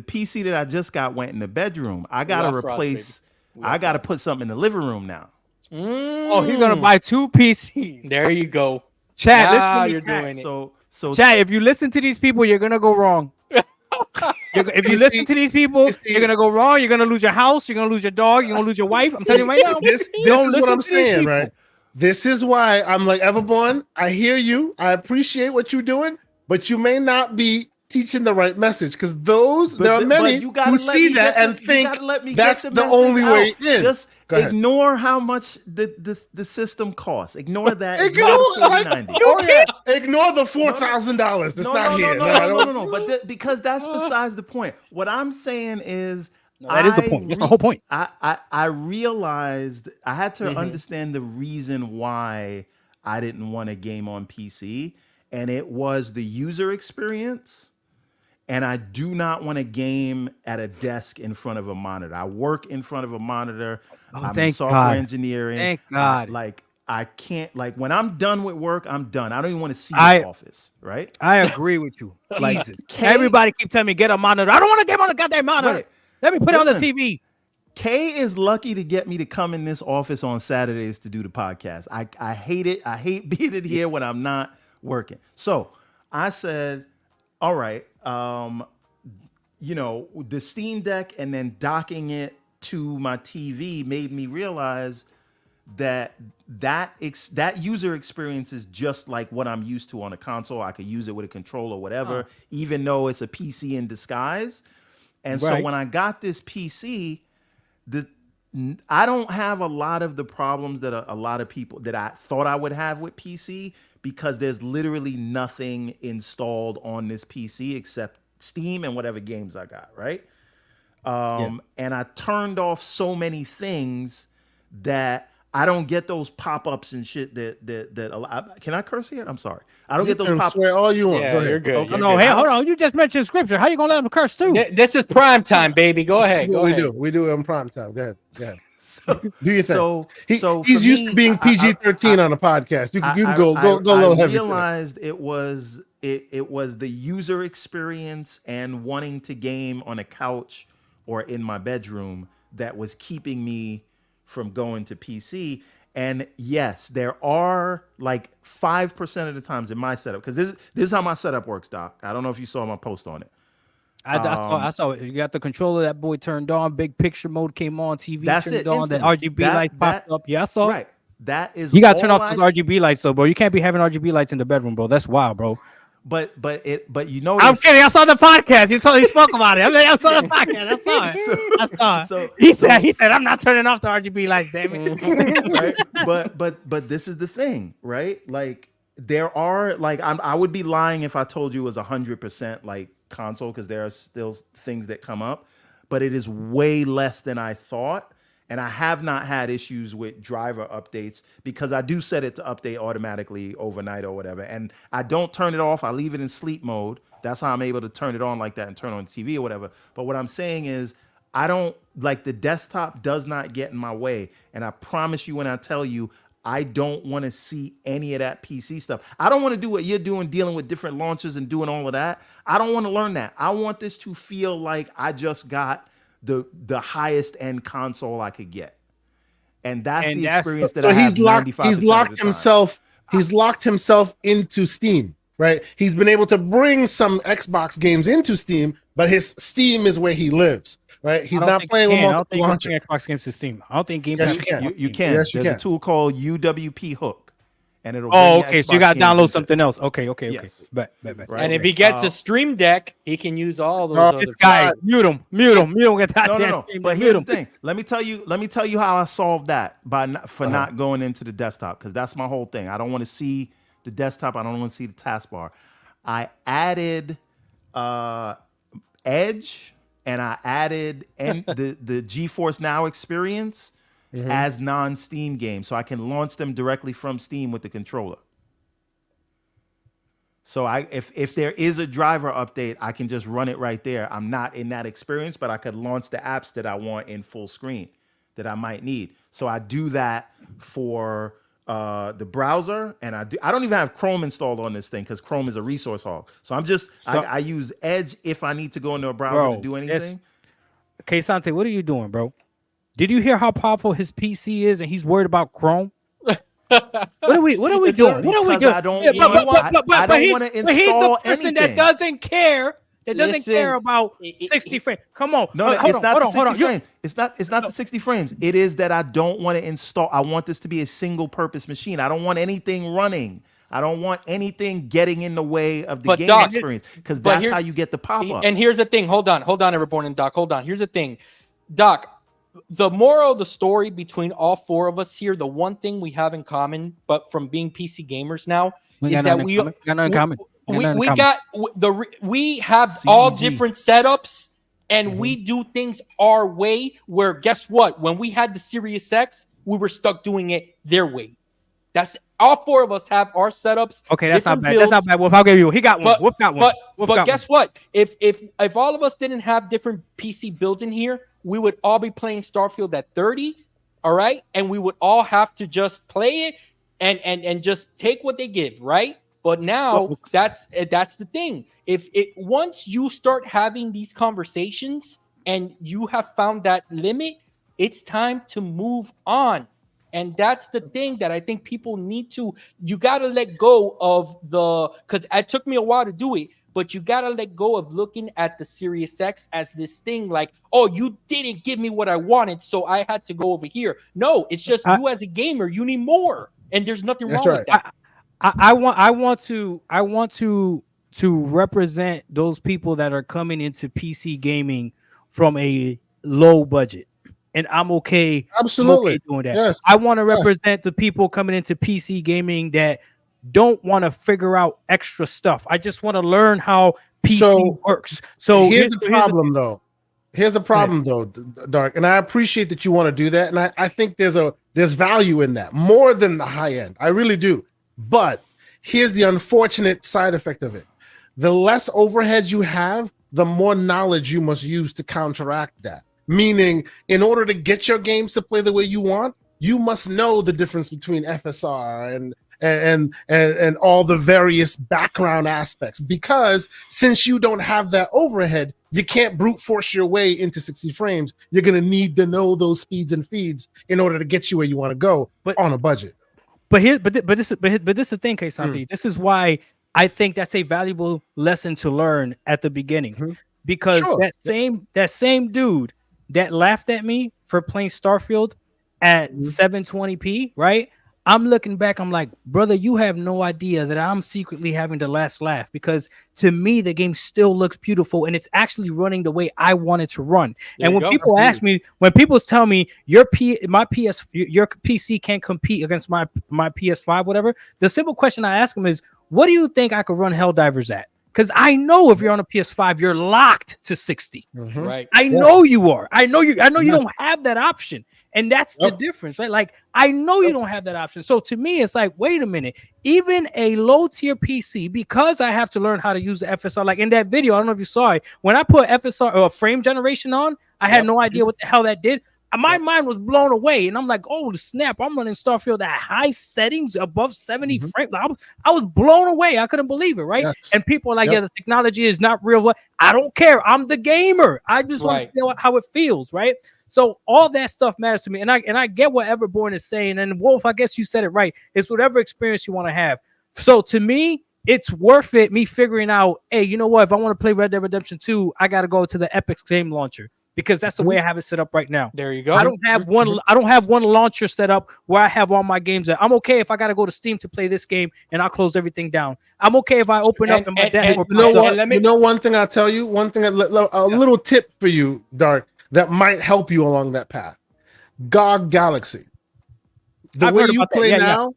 PC that I just got went in the bedroom. I gotta love frost, replace. I gotta put something in the living room now. Oh, he's gonna buy 2 PCs. There you go. Chad, Now listen to me, you're Chad. doing it. So Chad, if you listen to these people, you're gonna go wrong. If you You listen see- to these people, you see- you're gonna go wrong. You're gonna lose your house. You're gonna lose your dog. You're gonna lose your wife. I'm telling you right now. This Don't is listen what I'm to these saying, people. right? This is why I'm like, Everborn, I hear you. I appreciate what you're doing, but you may not be teaching the right message because there are many you gotta who let see me that get and you think gotta let me that's get the message only way out. in. Just Go ahead. ignore how much the system costs. Ignore that. Ignore, the 4090. oh, yeah. Ignore the $4,000 that's not here. No. But because that's besides the point. What I'm saying is, That is the point. That's the whole point. I realized I had to understand the reason why I didn't want a game on PC, and it was the user experience. And I do not want a game at a desk in front of a monitor. I work in front of a monitor. I'm in thank software God. engineering. Thank God. I can't, like, when I'm done with work, I'm done. I don't even want to see I- the office, right? I agree with you. Like, Jesus. K- Everybody keep telling me get a monitor. I don't want to get on a goddamn monitor. Right. Let me put it on the Listen. TV. Kay is lucky to get me to come in this office on Saturdays to do the podcast. I hate it. I hate being in here when I'm not working. So I said, all right, the Steam Deck and then docking it to my TV made me realize that user experience is just like what I'm used to on a console. I could use it with a controller, whatever, even though it's a PC in disguise. And so Right. when I got this PC, I don't have a lot of the problems that a lot of people that I thought I would have with PC because there's literally nothing installed on this PC except Steam and whatever games I got, right? And I turned off so many things that I don't get those pop-ups and shit that can I curse here? I'm sorry. I don't get those And pop-ups. swear all you want. Yeah, Go ahead. you're good. Okay. You're No, good. hey, hold on. You just mentioned scripture. How you gonna let him curse too? This is prime time, baby. Go ahead. That's what Go we ahead. do. We do it on prime time. Go ahead. So, Do your thing. so He's for used me, to being PG-13 on a podcast. You can go a little heavy. I realized it was the user experience and wanting to game on a couch or in my bedroom that was keeping me from going to PC. And yes, there are like 5% of the times in my setup, because this is how my setup works, Doc. I don't know if you saw my post on it. I saw it. You got the controller. That boy turned on. Big picture mode came on. TV That's turned it. on. The Instantly. RGB light popped up. Yeah, I saw. Right. That is. You got to turn all off those RGB lights, though, bro. You can't be having RGB lights in the bedroom, bro. That's wild, bro. But you know. I'm kidding. I saw the podcast. He spoke about it. I saw the podcast. I saw it. I saw it. So he said, I'm not turning off the RGB lights, damn it. Right? But this is the thing, right? Like there are I would be lying if I told you it was 100% like console, because there are still things that come up, but it is way less than I thought. And I have not had issues with driver updates because I do set it to update automatically overnight or whatever. And I don't turn it off. I leave it in sleep mode. That's how I'm able to turn it on like that and turn on TV or whatever. But what I'm saying is I don't like the desktop does not get in my way. And I promise you when I tell you, I don't want to see any of that PC stuff. I don't want to do what you're doing, dealing with different launches and doing all of that. I don't want to learn that. I want this to feel like I just got the highest end console I could get, and that's the experience that I have. He's locked himself into Steam, right? He's been able to bring some Xbox games into Steam, but his Steam is where he lives, right? He's not playing with multiple launchers. Xbox games to Steam. I don't think games. Yes, you can. There's a tool called UWP Hook. And it'll okay. So you got to download something else. Okay. Yes. Bet. Right? And if he gets a Stream Deck, he can use all those. Other this guy, mute him. Get that. No. But here's the thing. Let me tell you how I solved that not going into the desktop, because that's my whole thing. I don't want to see the desktop. I don't want to see the taskbar. I added Edge, and I added the GeForce Now experience. As non-Steam games, so I can launch them directly from Steam with the controller. So if there is a driver update, I can just run it right there. I'm not in that experience, but I could launch the apps that I want in full screen that I might need. So I do that for the browser, and I don't even have Chrome installed on this thing because Chrome is a resource hog. So I use Edge if I need to go into a browser to do anything. Okay, Sante, what are you doing, bro? Did you hear how powerful his PC is, and he's worried about Chrome? What are we doing? What are we doing? I don't want to install he's the person anything. that doesn't care. That doesn't care about 60 frames. Come on. No, it's not the 60 frames. It's not the 60 frames. It is that I don't want to install. I want this to be a single purpose machine. I don't want anything running. I don't want anything getting in the way of the game experience, because that's how you get the pop-up. And here's the thing. Hold on, everyone, and Doc. Hold on. Here's the thing, Doc. The moral of the story between all four of us here, the one thing we have in common, but from being PC gamers now, is that we have all different setups, and we do things our way. Where guess what? When we had the Series X, we were stuck doing it their way. That's all four of us have our setups. Okay, that's not bad. That's not bad. Wolf, I'll give you. He got one. Wolf got one. But guess what? If all of us didn't have different PC builds in here, we would all be playing Starfield at 30, all right? And we would all have to just play it and just take what they give, right? But now that's the thing. Once you start having these conversations and you have found that limit, it's time to move on. And that's the thing that I think people need to. You got to let go of because it took me a while to do it. But you got to let go of looking at the Series X as this thing like, oh, you didn't give me what I wanted, so I had to go over here. No, it's just you as a gamer, you need more. And there's nothing wrong with that. I want to represent those people that are coming into PC gaming from a low budget. And I'm okay. Absolutely. I'm okay doing that. Yes. I want to represent the people coming into PC gaming that don't want to figure out extra stuff. I just want to learn how PC works. So here's the problem, though. Here's the problem, though, Dark. And I appreciate that you want to do that. And I think there's value in that more than the high end. I really do. But here's the unfortunate side effect of it. The less overhead you have, the more knowledge you must use to counteract that. Meaning, in order to get your games to play the way you want, you must know the difference between FSR and all the various background aspects, because since you don't have that overhead, you can't brute force your way into 60 frames. You're going to need to know those speeds and feeds in order to get you where you want to go on a budget. But this is the thing, Kay Santi. This is why I think that's a valuable lesson to learn at the beginning. because Sure. that same dude that laughed at me for playing Starfield at 720p, right? I'm looking back, I'm like, brother, you have no idea that I'm secretly having the last laugh, because to me the game still looks beautiful and it's actually running the way I want it to run. There And you when go. people ask me, when people tell me your PC can't compete against my PS5, whatever, the simple question I ask them is, what do you think I could run Helldivers at? Because I know if you're on a PS5, you're locked to 60. Right. I know you are. I know you Yes. don't have that option. And that's the Yep. difference, right? Like, I know you don't have that option. So to me, it's like, wait a minute. Even a low tier PC, because I have to learn how to use the FSR. Like in that video, I don't know if you saw it. When I put FSR or frame generation on, I had no idea what the hell that did. My mind was blown away, and I'm like, "Oh snap! I'm running Starfield at high settings, above 70 frames." I was blown away. I couldn't believe it, right? Yes. And people are like, Yep. "Yeah, the technology is not real." What? I don't care. I'm the gamer. I just want to see how it feels, right? So all that stuff matters to me, and I get what Everborn is saying. And Wolf, I guess you said it right. It's whatever experience you want to have. So to me, it's worth it. Me figuring out, hey, you know what? If I want to play Red Dead Redemption 2, I got to go to the Epic Game Launcher, because that's the way I have it set up right now. There you go. I don't have one launcher set up where I have all my games at. I'm okay if I got to go to Steam to play this game and I'll close everything down. I'm okay if I open up and my dashboard. You know what? You know one thing I'll tell you. One thing, a little tip for you, Dark, that might help you along that path. GOG Galaxy. The way you play now.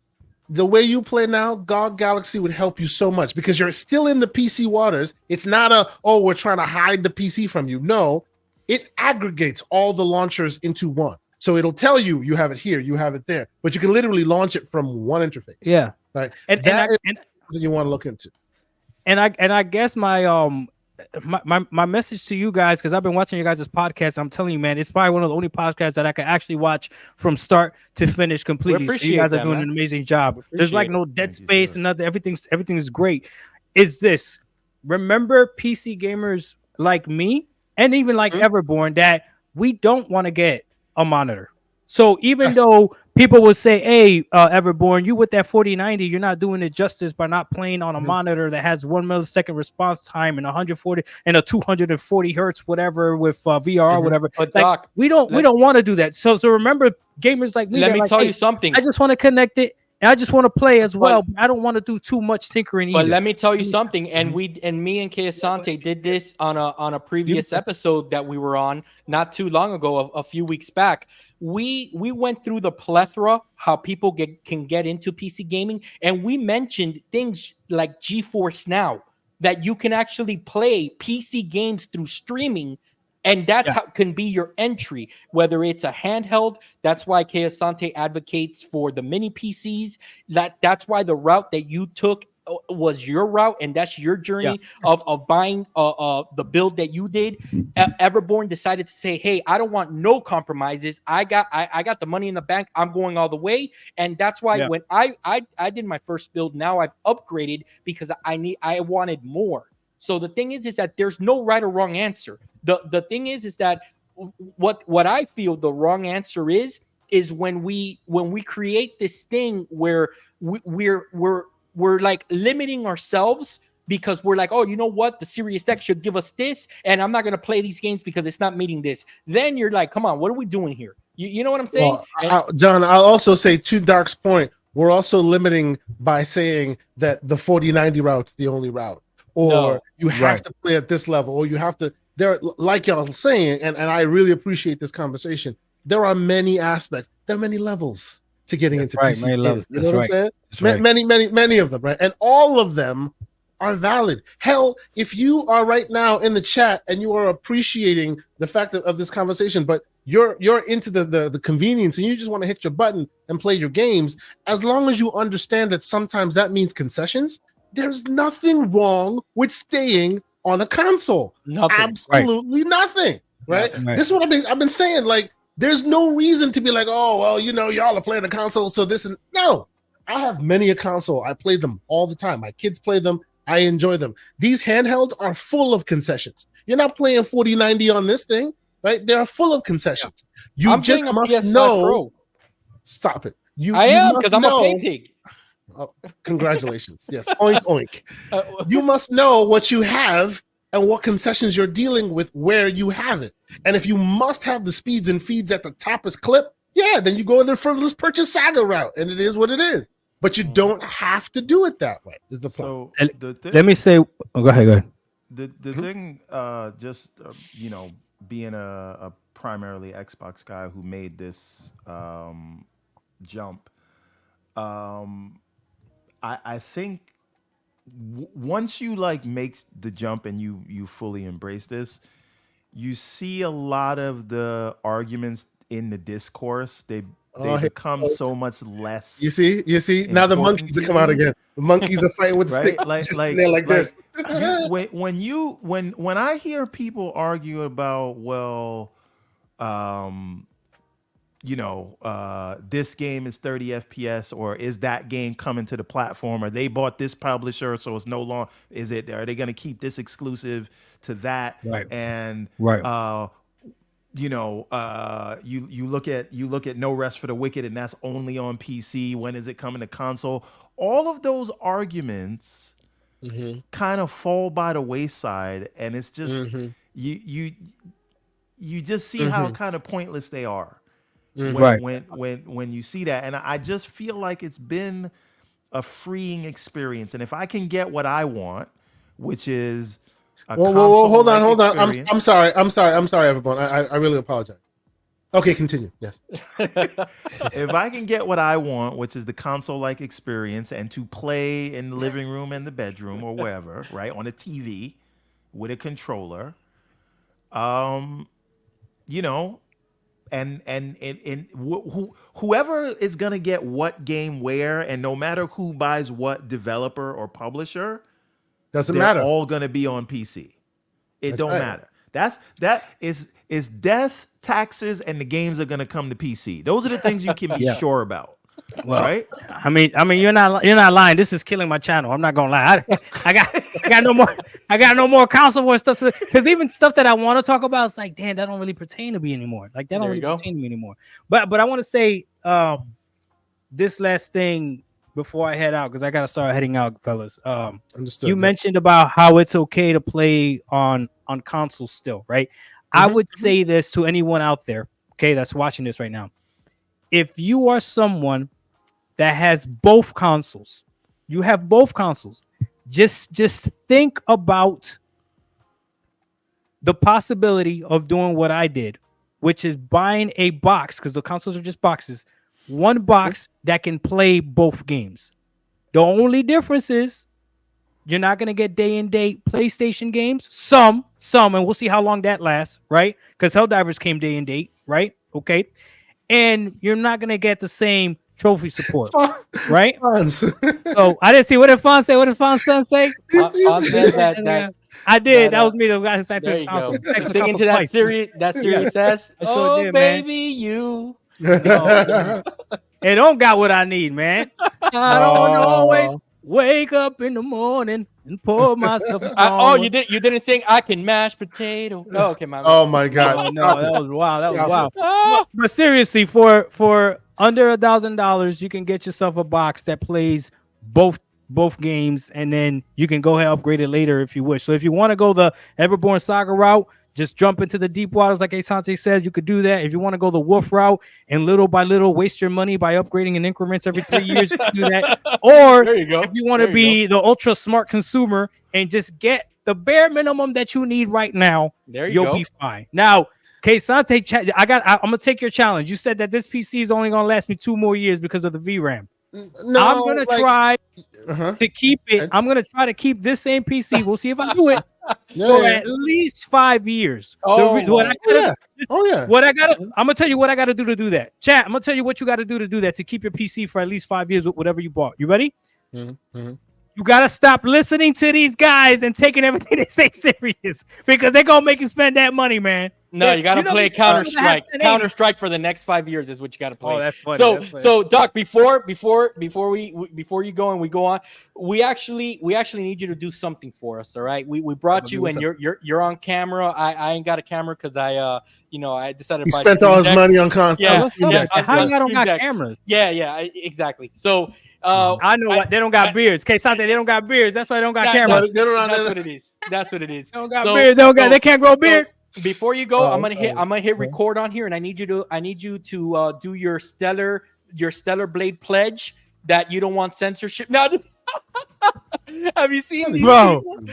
The way you play now, GOG Galaxy would help you so much, because you're still in the PC waters. It's not we're trying to hide the PC from you. No, it aggregates all the launchers into one. So it'll tell you, you have it here, you have it there, but you can literally launch it from one interface. Yeah. Right. And that is something you want to look into. And I guess my message to you guys, because I've been watching you guys' podcast, I'm telling you, man, it's probably one of the only podcasts that I can actually watch from start to finish completely. So you guys are doing an amazing job. There's like no dead space and nothing. Everything is great. Is this, remember, PC gamers like me and even like Everborn, that we don't want to get a monitor. So even though people would say, hey, Everborn, you with that 4090, you're not doing it justice by not playing on a monitor that has 1 millisecond response time and 140 and a 240 hertz, whatever, with VR or whatever. But like, Doc, we don't want to do that. So remember, gamers like me, let me like, tell hey, you something. I just want to connect it. And I just want to play as well. But I don't want to do too much tinkering either. But let me tell you something. And me and Keasante did this on a previous episode that we were on not too long ago, a few weeks back. We went through the plethora how people can get into PC gaming, and we mentioned things like GeForce Now, that you can actually play PC games through streaming. And that's how can be your entry, whether it's a handheld. That's why Keasante advocates for the mini PCs. That's why the route that you took was your route, and that's your journey of buying the build that you did. Everborn decided to say, hey, I don't want no compromises. I got the money in the bank. I'm going all the way. And that's why when I did my first build, now I've upgraded because I wanted more. So the thing is that there's no right or wrong answer. The thing is that what I feel the wrong answer is when we create this thing where we're like limiting ourselves, because we're like, oh, you know what, the Series X should give us this, and I'm not going to play these games because it's not meeting this. Then you're like, come on, what are we doing here? You know what I'm saying? Well, John, I'll also say, to Dark's point, we're also limiting by saying that the 4090 route's the only route, or you have to play at this level, or you have to. There, like y'all saying, and I really appreciate this conversation. There are many aspects. There are many levels to getting into PC. Many levels. You know what I'm saying? Many of them, right? And all of them are valid. Hell, if you are right now in the chat and you are appreciating the fact of this conversation, but you're into the convenience and you just want to hit your button and play your games, as long as you understand that sometimes that means concessions, there's nothing wrong with staying on a console. Nothing. Absolutely nothing. Right? This is what I've been saying. Like, there's no reason to be like, oh, well, you know, y'all are playing a console, so this and no. I have many a console. I play them all the time. My kids play them. I enjoy them. These handhelds are full of concessions. You're not playing 4090 on this thing, right? They are full of concessions. You just must know. Pro. Stop it. I am, because I'm a pay pig. Oh, congratulations. Yes. Oink, oink. You must know what you have and what concessions you're dealing with where you have it. And if you must have the speeds and feeds at the toppest clip, yeah, then you go the frivolous purchase saga route, and it is what it is. But you don't have to do it that way. Is the point? So Let me say. Oh, go ahead. Go ahead. the thing, just being a primarily Xbox guy who made this jump, I think once you like make the jump and you fully embrace this, you see a lot of the arguments in the discourse. They become so much less. You see. Now the monkeys have come out again. The monkeys are fighting with the right? sticks. Like, Just like, there like this. when I hear people argue about, well, this game is 30 FPS, or is that game coming to the platform, or they bought this publisher, so it's no longer, are they going to keep this exclusive to that? Right. And Right. you look at No Rest for the Wicked, and that's only on PC. When is it coming to console? All of those arguments kind of fall by the wayside, and it's just you just see how kind of pointless they are when you see that. And I just feel like it's been a freeing experience. And if I can get what I want, which is whoa, hold on. I'm sorry, everyone. I really apologize. Okay, continue. Yes. If I can get what I want, which is the console-like experience, and to play in the living room and the bedroom or wherever, right, on a TV with a controller, and whoever is gonna get what game where, and no matter who buys what developer or publisher, doesn't they're matter. all gonna be on PC. That's don't right. matter. That is death, taxes, and the games are gonna come to PC. Those are the things you can be sure about. Well, right? I mean, you're not lying. This is killing my channel. I'm not gonna lie. I got no more console war stuff because even stuff that I want to talk about, it's like, damn, that don't really pertain to me anymore. Like that don't really pertain to me anymore. But I want to say this last thing before I head out, because I gotta start heading out, fellas. Understood. You mentioned about how it's okay to play on consoles still, right? I would say this to anyone out there, okay, that's watching this right now. If you are someone that has both consoles, you have both consoles, just think about the possibility of doing what I did, which is buying a box, because the consoles are just boxes, one box that can play both games. The only difference is you're not going to get day and date PlayStation games. Some, and we'll see how long that lasts, right? Because Helldivers came day and date, right? Okay. And you're not going to get the same trophy support, right? So I didn't see. What did Fawn say? What did Fawn's son say? I did. That was me. That got his console. Singing to that serious ass. Oh, did, baby, you. It don't got what I need, man. I don't always wake up in the morning and pour myself a song. You didn't sing I Can Mash Potato. Oh, okay, oh my God. No, that was wild. That was wild. But seriously, for under $1,000, you can get yourself a box that plays both games, and then you can go ahead and upgrade it later if you wish. So if you want to go the Everborn Saga route, just jump into the deep waters, like Asante said. You could do that. If you want to go the Wolf route and little by little waste your money by upgrading in increments every 3 years, you can do that. Or if you want to be the ultra smart consumer and just get the bare minimum that you need right now, you'll be fine. Now, Asante, I'm gonna take your challenge. You said that this PC is only gonna last me 2 more years because of the VRAM. No, I'm gonna try to keep it. I'm gonna try to keep this same PC. We'll see if I do it for at least 5 years. I'm gonna tell you what I gotta do to do that. Chat, I'm gonna tell you what you gotta do to do that to keep your PC for at least 5 years with whatever you bought. You ready? You gotta stop listening to these guys and taking everything they say serious, because they're gonna make you spend that money, man. No, you gotta play Counter-Strike. Counter-Strike for the next 5 years is what you gotta play. Oh, that's funny. So Doc, before you go and we go on, we actually need you to do something for us. All right, we brought you and you're on camera. I ain't got a camera because I decided he spent all his money on consoles. How you don't got cameras? Yeah, exactly. So I know what they don't got beards. Okay, Sante, they don't got beards. That's why they don't got cameras. That's what it is. That's what it is. They don't got beards. They can't grow a beard. Before you go, I'm gonna hit record on here, and I need you to do your stellar Blade pledge that you don't want censorship. Now, have you seen these people?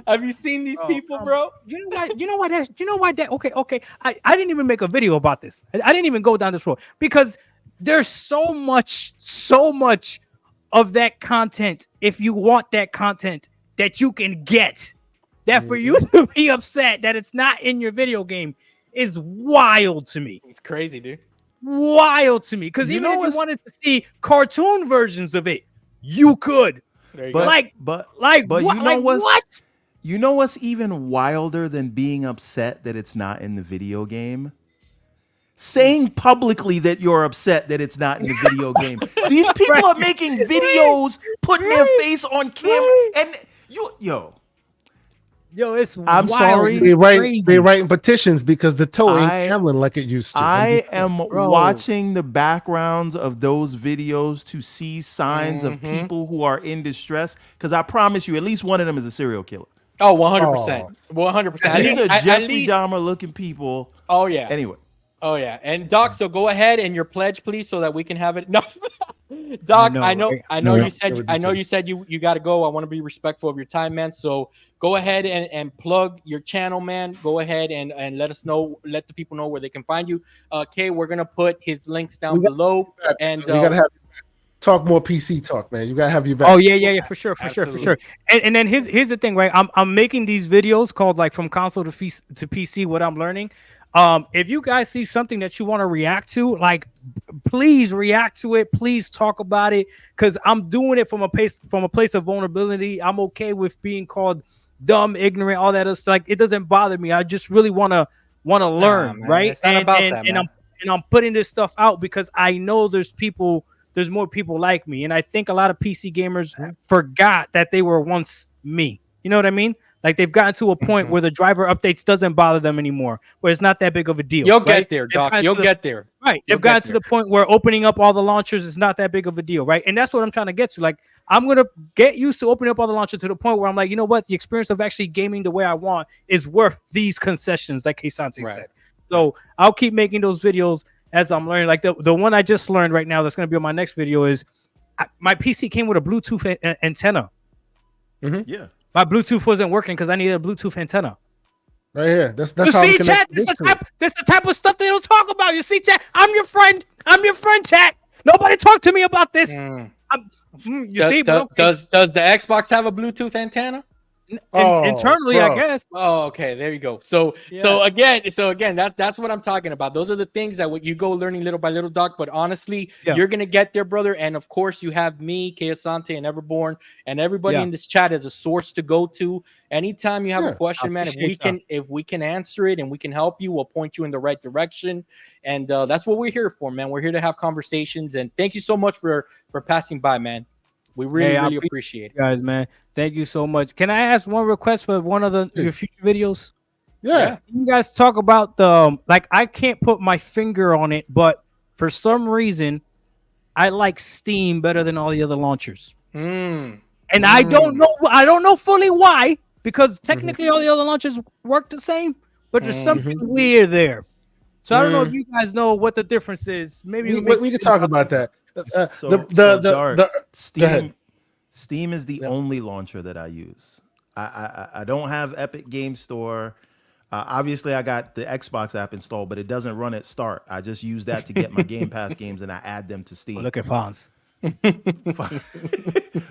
Have you seen these people, bro? You know why? Okay. I didn't even make a video about this. I didn't even go down this road because there's so much of that content. If you want that content that you can get, that for you to be upset that it's not in your video game is wild to me. It's crazy, dude. Wild to me. Because even if you wanted to see cartoon versions of it, you could. There you But go. but what? you know what's What? you know what's even wilder than being upset that it's not in the video game? Saying publicly that you're upset that it's not in the video game. These people are making videos, putting their face on camera, and Yo, it's I'm wild. sorry. It's They writing petitions because the toe ain't I- gambling like it used to. I am watching the backgrounds of those videos to see signs of people who are in distress. Because I promise you, at least one of them is a serial killer. Oh, 100%. 100%. These are Jeffrey Dahmer looking people. Oh yeah. Anyway. Oh yeah. And Doc, so go ahead and your pledge, please, so that we can have it. No, Doc, I know you said you got to go. I want to be respectful of your time, man. So go ahead and plug your channel, man. Go ahead and let us know, let the people know where they can find you. Okay, we're gonna put his links down below, and we gotta have talk more PC talk, man. You gotta have you back. Oh yeah, for sure. And then here's the thing, right? I'm making these videos called like from console to PC, what I'm learning. If you guys see something that you want to react to, like, please react to it. Please talk about it, because I'm doing it from a place of vulnerability. I'm okay with being called dumb, ignorant, all that other stuff. Like, it doesn't bother me. I just really want to learn, right? It's not about that, man. I'm putting this stuff out because I know there's more people like me, and I think a lot of PC gamers forgot that they were once me. You know what I mean? Like, they've gotten to a point where the driver updates doesn't bother them anymore, where it's not that big of a deal. You'll get there, Doc. You'll get there. Right. They've gotten to the point where opening up all the launchers is not that big of a deal, right? And that's what I'm trying to get to. Like, I'm going to get used to opening up all the launchers to the point where I'm like, you know what? The experience of actually gaming the way I want is worth these concessions, like Keisante said. So I'll keep making those videos as I'm learning. Like, the one I just learned right now that's going to be on my next video is my PC came with a Bluetooth antenna. Yeah. My Bluetooth wasn't working because I needed a Bluetooth antenna. Right here. That's you how see, chat. This is the type of stuff they don't talk about. You see, chat. I'm your friend, chat. Nobody talk to me about this. Does the Xbox have a Bluetooth antenna? Internally, bro. I guess. Oh, okay. There you go. So again, that's what I'm talking about. Those are the things that you go learning little by little, Doc. But honestly, you're gonna get there, brother. And of course, you have me, Keisante, and Everborn, and everybody in this chat as a source to go to. Anytime you have a question, man, if we can answer it and we can help you, we'll point you in the right direction. And that's what we're here for, man. We're here to have conversations. And thank you so much for passing by, man. We really appreciate it, guys, man. Thank you so much. Can I ask one request for one of your future videos? Yeah. You guys talk about I can't put my finger on it, but for some reason, I like Steam better than all the other launchers. And I don't know fully why, because technically all the other launchers work the same, but there's something weird there. So I don't know if you guys know what the difference is. Maybe we can talk about that. Steam is the only launcher that I use. I don't have Epic Game Store. Obviously, I got the Xbox app installed, but it doesn't run at start. I just use that to get my Game Pass games, and I add them to Steam. Look at Fonz.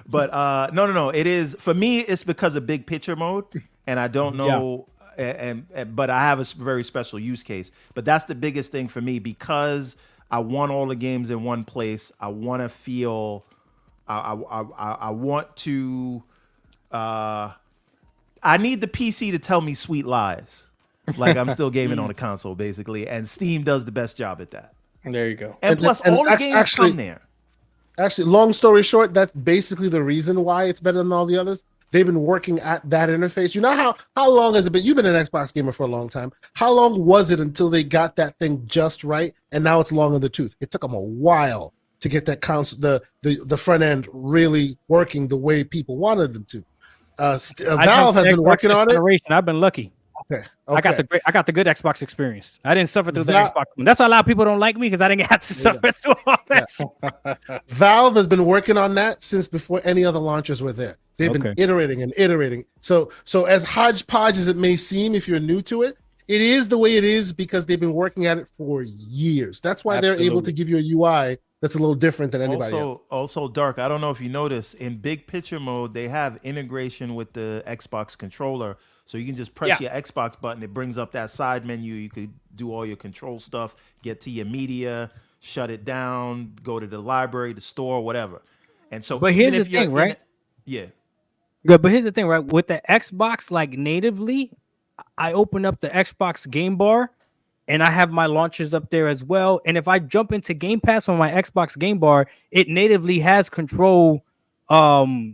But no. It is, for me, it's because of big picture mode, and I don't know. But I have a very special use case. But that's the biggest thing for me, because I want all the games in one place. I want to feel. I want to. I need the PC to tell me sweet lies, like I'm still gaming on a console, basically. And Steam does the best job at that. There you go. And plus, all the games come there. Actually, long story short, that's basically the reason why it's better than all the others. They've been working at that interface. You know how long has it been? You've been an Xbox gamer for a long time. How long was it until they got that thing just right? And now it's long in the tooth. It took them a while to get that console, the front end really working the way people wanted them to. Valve has been working on it. I've been lucky. Okay. I got the good Xbox experience. I didn't suffer through the Xbox. That's why a lot of people don't like me, because I didn't have to suffer through all that. Yeah. Valve has been working on that since before any other launchers were there. They've been iterating and iterating. So as hodgepodge as it may seem, if you're new to it, it is the way it is because they've been working at it for years. That's why they're able to give you a UI that's a little different than anybody else. Also, Dark, I don't know if you notice, in big picture mode, they have integration with the Xbox controller. So you can just press your Xbox button. It brings up that side menu. You could do all your control stuff, get to your media, shut it down, go to the library, the store, whatever. And so, but here's the thing, right? Good. But here's the thing, right? With the Xbox, like natively, I open up the Xbox game bar and I have my launchers up there as well. And if I jump into Game Pass on my Xbox game bar, it natively has control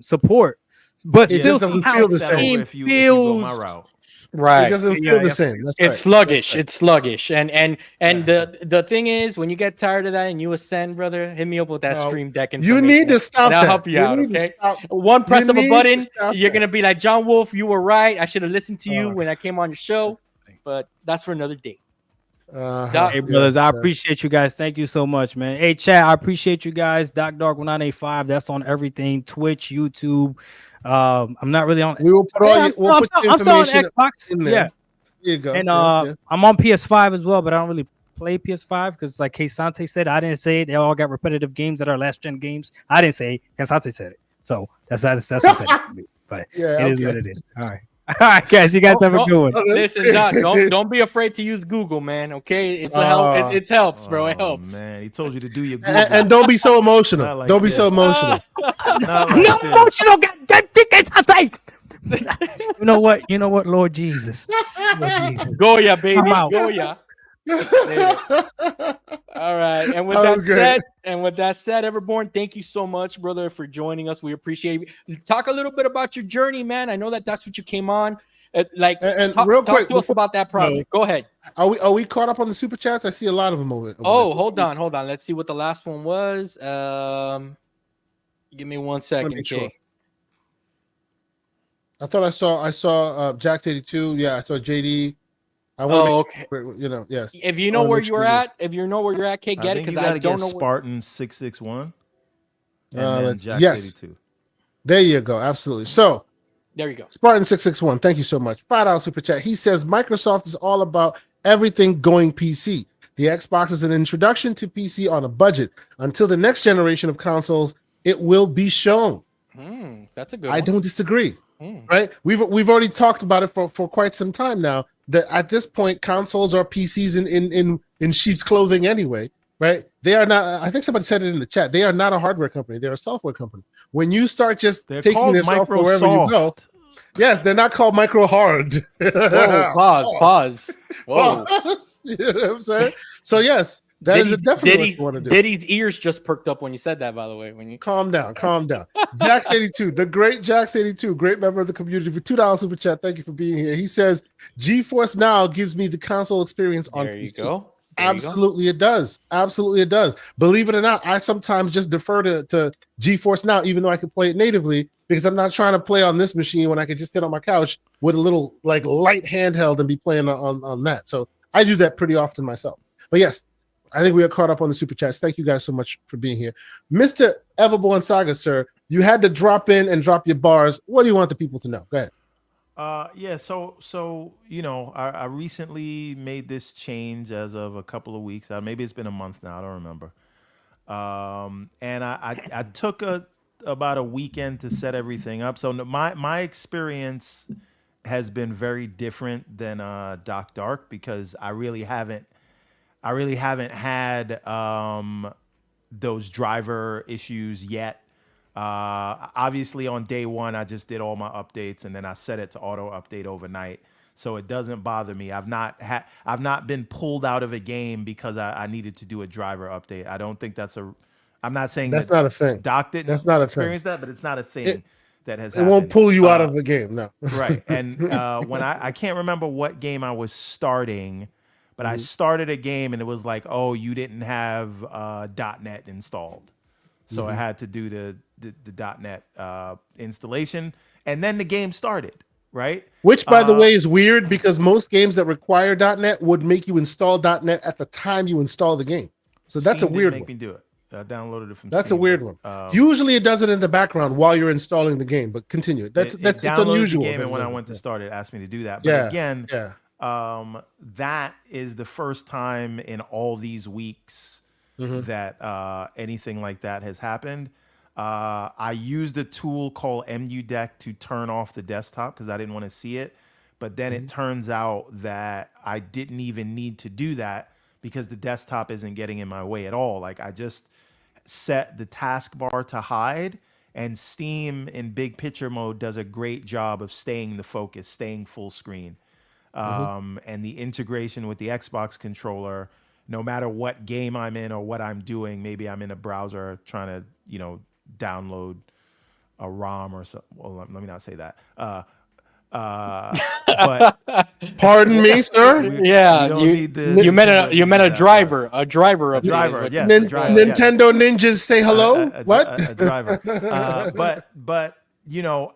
support. But it still doesn't feel the same if you go my route. Right. It doesn't feel the same. That's it's sluggish. It's sluggish. And the thing is, when you get tired of that and you ascend, brother, hit me up with that Stream Deck. You need to stop that. I'll help you out, okay? One press of a button, you're going to be like, John Wolf, you were right. I should have listened to you when I came on your show. But that's for another day. Hey, brothers, I appreciate you guys. Thank you so much, man. Hey, chat, I appreciate you guys. Doc Dark 1985. That's on everything. Twitch, YouTube. I'm not really on. We will put all. We'll put the information on Xbox. In there. Yeah, here you go. And I'm on PS5 as well, but I don't really play PS5 because, like Sante said, I didn't say it. They all got repetitive games that are last gen games. I didn't say it. Sante said it, so that's what said it to me. But it is what it is. All right. All right, guys, you guys have a good one. Listen, Doc, don't be afraid to use Google, man. Okay, it's a help. It helps, bro. It helps. Man, he told you to do your Google. And don't be so emotional. Like don't be so emotional. Not emotional. Goddamn dick is tight. You know what? Lord Jesus. Goya, baby. Goya. All right, and with that said, Everborn, thank you so much, brother, for joining us. We appreciate it. Talk a little bit about your journey, man. I know that's what you came on. Real quick, talk to us about that project. Go ahead. Are we caught up on the super chats? I see a lot of them over. Hold on. Let's see what the last one was. Give me 1 second, sure. I thought I saw Jack's 82. Yeah, I saw JD. Okay. Yes. If you know where you're at, Kay, get it, because I don't know. Spartan 661. Yes. 82. There you go. Absolutely. So there you go. Spartan 661. Thank you so much. $5 super chat. He says Microsoft is all about everything going PC. The Xbox is an introduction to PC on a budget. Until the next generation of consoles, it will be shown. That's a good I don't disagree. Right? We've already talked about it for quite some time now. That at this point, consoles are PCs in sheep's clothing anyway, right? They are not. I think somebody said it in the chat. They are not a hardware company. They're a software company. When you start just taking their software wherever you go, yes, they're not called micro hard. Whoa, pause. Whoa. You know what I'm saying? So yes, that is definitely what you want to do. Diddy's ears just perked up when you said that, by the way. When you calm down. Jax 82, the great Jax 82, great member of the community, for $2 super chat. Thank you for being here. He says GeForce Now gives me the console experience on PC. There you go. Absolutely, it does. Absolutely, it does. Believe it or not, I sometimes just defer to GeForce Now, even though I can play it natively, because I'm not trying to play on this machine when I could just sit on my couch with a little like light handheld and be playing on that. So I do that pretty often myself. But yes, I think we are caught up on the super chats. Thank you guys so much for being here. Mr. Everborn Saga, sir, you had to drop in and drop your bars. What do you want the people to know? Go ahead. So I recently made this change as of a couple of weeks. Maybe it's been a month now. I don't remember. And I took about a weekend to set everything up. So my experience has been very different than Doc Dark, because I really haven't had those driver issues yet. Obviously on day one, I just did all my updates and then I set it to auto update overnight, so it doesn't bother me. I've not been pulled out of a game because I needed to do a driver update. I don't think I'm not saying that's not a thing. Doc didn't experience that, but it's not a thing that has happened. It won't pull you out of the game, no. Right. And when I can't remember what game I was starting, but I started a game and it was like, oh, you didn't have .NET installed. So I had to do the .NET installation, and then the game started. Right. Which, by the way, is weird because most games that require .NET would make you install .NET at the time you install the game. So that's Steam a weird didn't make one. me do it. I downloaded it from That's Steam, a weird one. Usually it does it in the background while you're installing the game, but continue. It It's downloaded unusual. the game, and when I went to start it, asked me to do that. But again, that is the first time in all these weeks that anything like that has happened. I used a tool called MUDEC to turn off the desktop because I didn't want to see it. But then it turns out that I didn't even need to do that because the desktop isn't getting in my way at all. Like I just set the taskbar to hide, and Steam in big picture mode does a great job of staying the focus, staying full screen. And the integration with the Xbox controller, no matter what game I'm in or what I'm doing, maybe I'm in a browser trying to, download a ROM or something. Well, let me not say that. But pardon me, sir. You meant a driver of yes, Nintendo ninjas say hello. What? A driver. But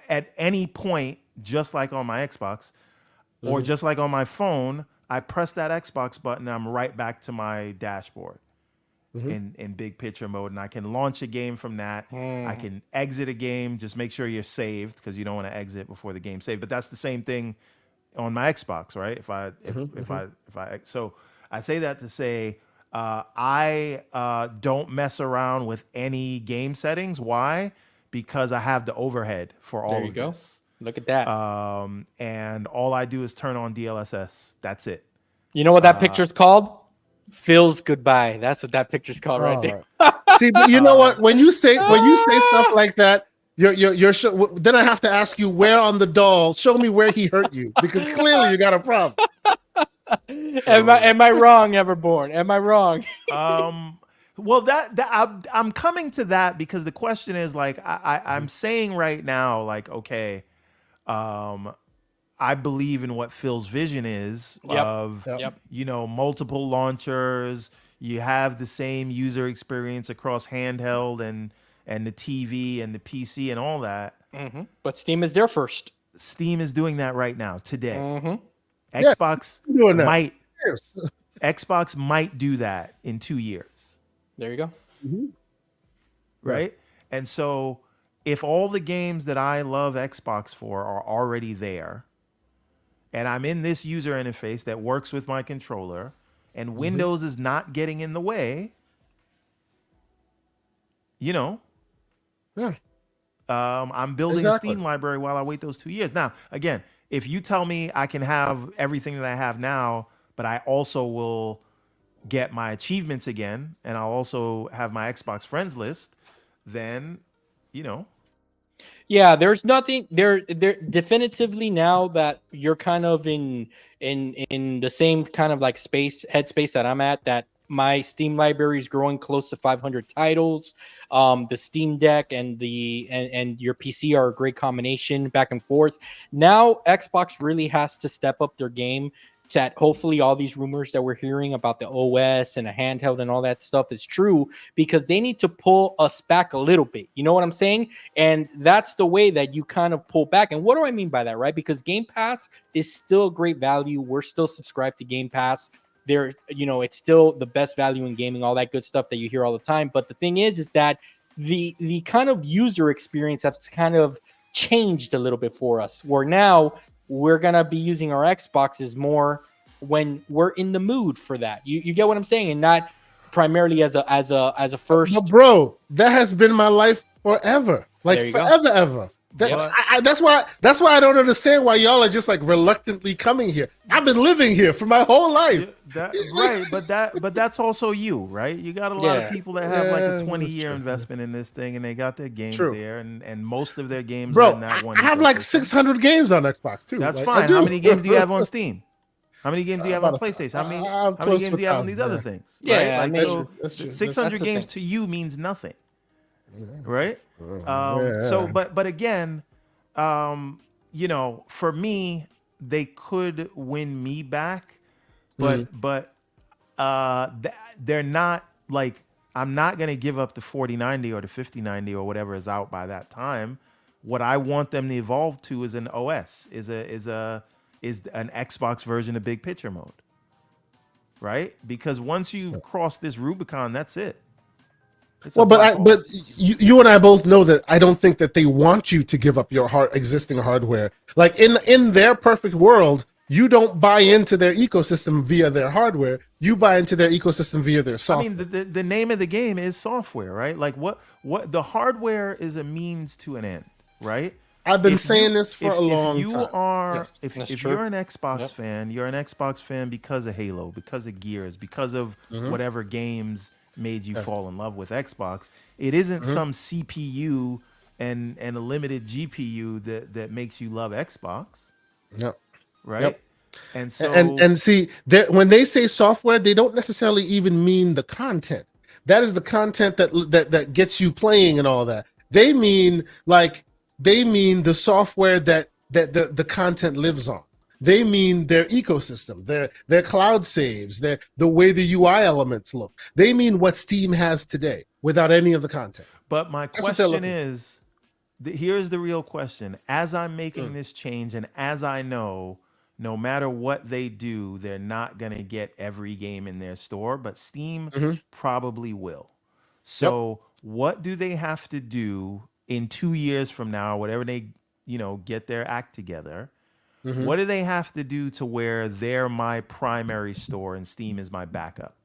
at any point, just like on my Xbox, or just like on my phone, I press that Xbox button, and I'm right back to my dashboard. In big picture mode, and I can launch a game from that. I can exit a game. Just make sure you're saved because you don't want to exit before the game's saved. But that's the same thing on my Xbox, right? So I say that to say I don't mess around with any game settings. Why? Because I have the overhead for all of this. Look at that. And all I do is turn on DLSS. That's it. You know what that picture's called? Phil's goodbye. That's what that picture's called right there. See, but you know what? When you say stuff like that, you're then I have to ask you where on the doll. Show me where he hurt you because clearly you got a problem. Am I wrong, Everborn? Am I wrong? Well, I'm coming to that because the question is like I'm saying right now, like okay, I believe in what Phil's vision is of multiple launchers. You have the same user experience across handheld and the TV and the PC and all that. But Steam is there first. Steam is doing that right now today. Xbox Xbox might do that in 2 years. There you go. Right? And so if all the games that I love Xbox for are already there, and I'm in this user interface that works with my controller, and Windows is not getting in the way, I'm building a Steam library while I wait those 2 years. Now, again, if you tell me I can have everything that I have now, but I also will get my achievements again, and I'll also have my Xbox friends list, then, Yeah, there's nothing there definitively now that you're kind of in the same kind of like headspace that I'm at, that my Steam library is growing close to 500 titles. The Steam Deck and your PC are a great combination back and forth. Now Xbox really has to step up their game. That hopefully all these rumors that we're hearing about the OS and a handheld and all that stuff is true, because they need to pull us back a little bit. You know what I'm saying? And that's the way that you kind of pull back. And what do I mean by that, right? Because Game Pass is still a great value. We're still subscribed to Game Pass. There's, it's still the best value in gaming, all that good stuff that you hear all the time. But the thing is that the kind of user experience has kind of changed a little bit for us, where now we're going to be using our Xboxes more when we're in the mood for that. You get what I'm saying? And not primarily as a first. But bro, that has been my life forever. Like forever, ever. That's why I don't understand why y'all are just like reluctantly coming here. I've been living here for my whole life. Right, but that's also you, right? You got a lot of people that have like a 20-year investment in this thing, and they got their games there, and most of their games are in that one. I have like 600 games on Xbox too. That's fine. How many games do you have on Steam? How many games do you have on PlayStation? How many games do you have on these other things? Yeah, right? Like, so 600 games to you means nothing, right? So, but again, for me, they could win me back, but they're not like I'm not going to give up the 4090 or the 5090 or whatever is out by that time. What I want them to evolve to is an OS, is an Xbox version of big picture mode. Right? Because once you've crossed this Rubicon, that's it. Well, but you and I both know that I don't think that they want you to give up your existing hardware. Like in their perfect world, you don't buy into their ecosystem via their hardware. You buy into their ecosystem via their software. I mean, the name of the game is software, right? Like what the hardware is a means to an end, right? I've been saying this for a long time. If you're an Xbox fan, you're an Xbox fan because of Halo, because of Gears, because of whatever games made you fall in love with Xbox. It isn't some CPU and a limited GPU that makes you love Xbox. Yep. Right. Yep. And so and see when they say software, they don't necessarily even mean the content. That is the content that gets you playing and all that. They mean the software that the content lives on. They mean their ecosystem, their cloud saves, the way the UI elements look. They mean what Steam has today without any of the content. But my question is, here's the real question. As I'm making this change and as I know, no matter what they do, they're not going to get every game in their store, but Steam probably will. So what do they have to do in 2 years from now, whatever they, get their act together? What do they have to do to where they're my primary store and Steam is my backup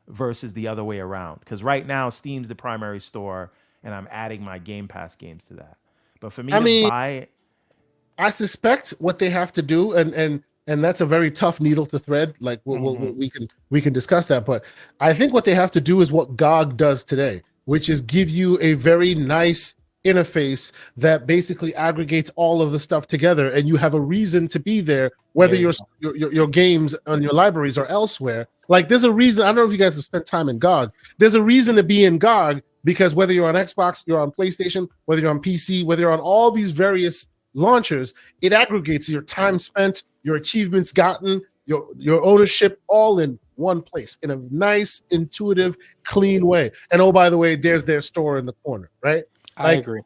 versus the other way around? Because right now Steam's the primary store and I'm adding my Game Pass games to that. But for me to buy, I suspect what they have to do, and that's a very tough needle to thread. Like we can discuss that, but I think what they have to do is what GOG does today, which is give you a very nice interface that basically aggregates all of the stuff together, and you have a reason to be there, whether your games on your libraries or elsewhere. Like there's a reason. I don't know if you guys have spent time in GOG. There's a reason to be in GOG because whether you're on Xbox, you're on PlayStation, whether you're on PC, whether you're on all these various launchers, it aggregates your time spent, your achievements gotten, your ownership all in one place in a nice, intuitive, clean way. And oh, by the way, there's their store in the corner, right? I agree.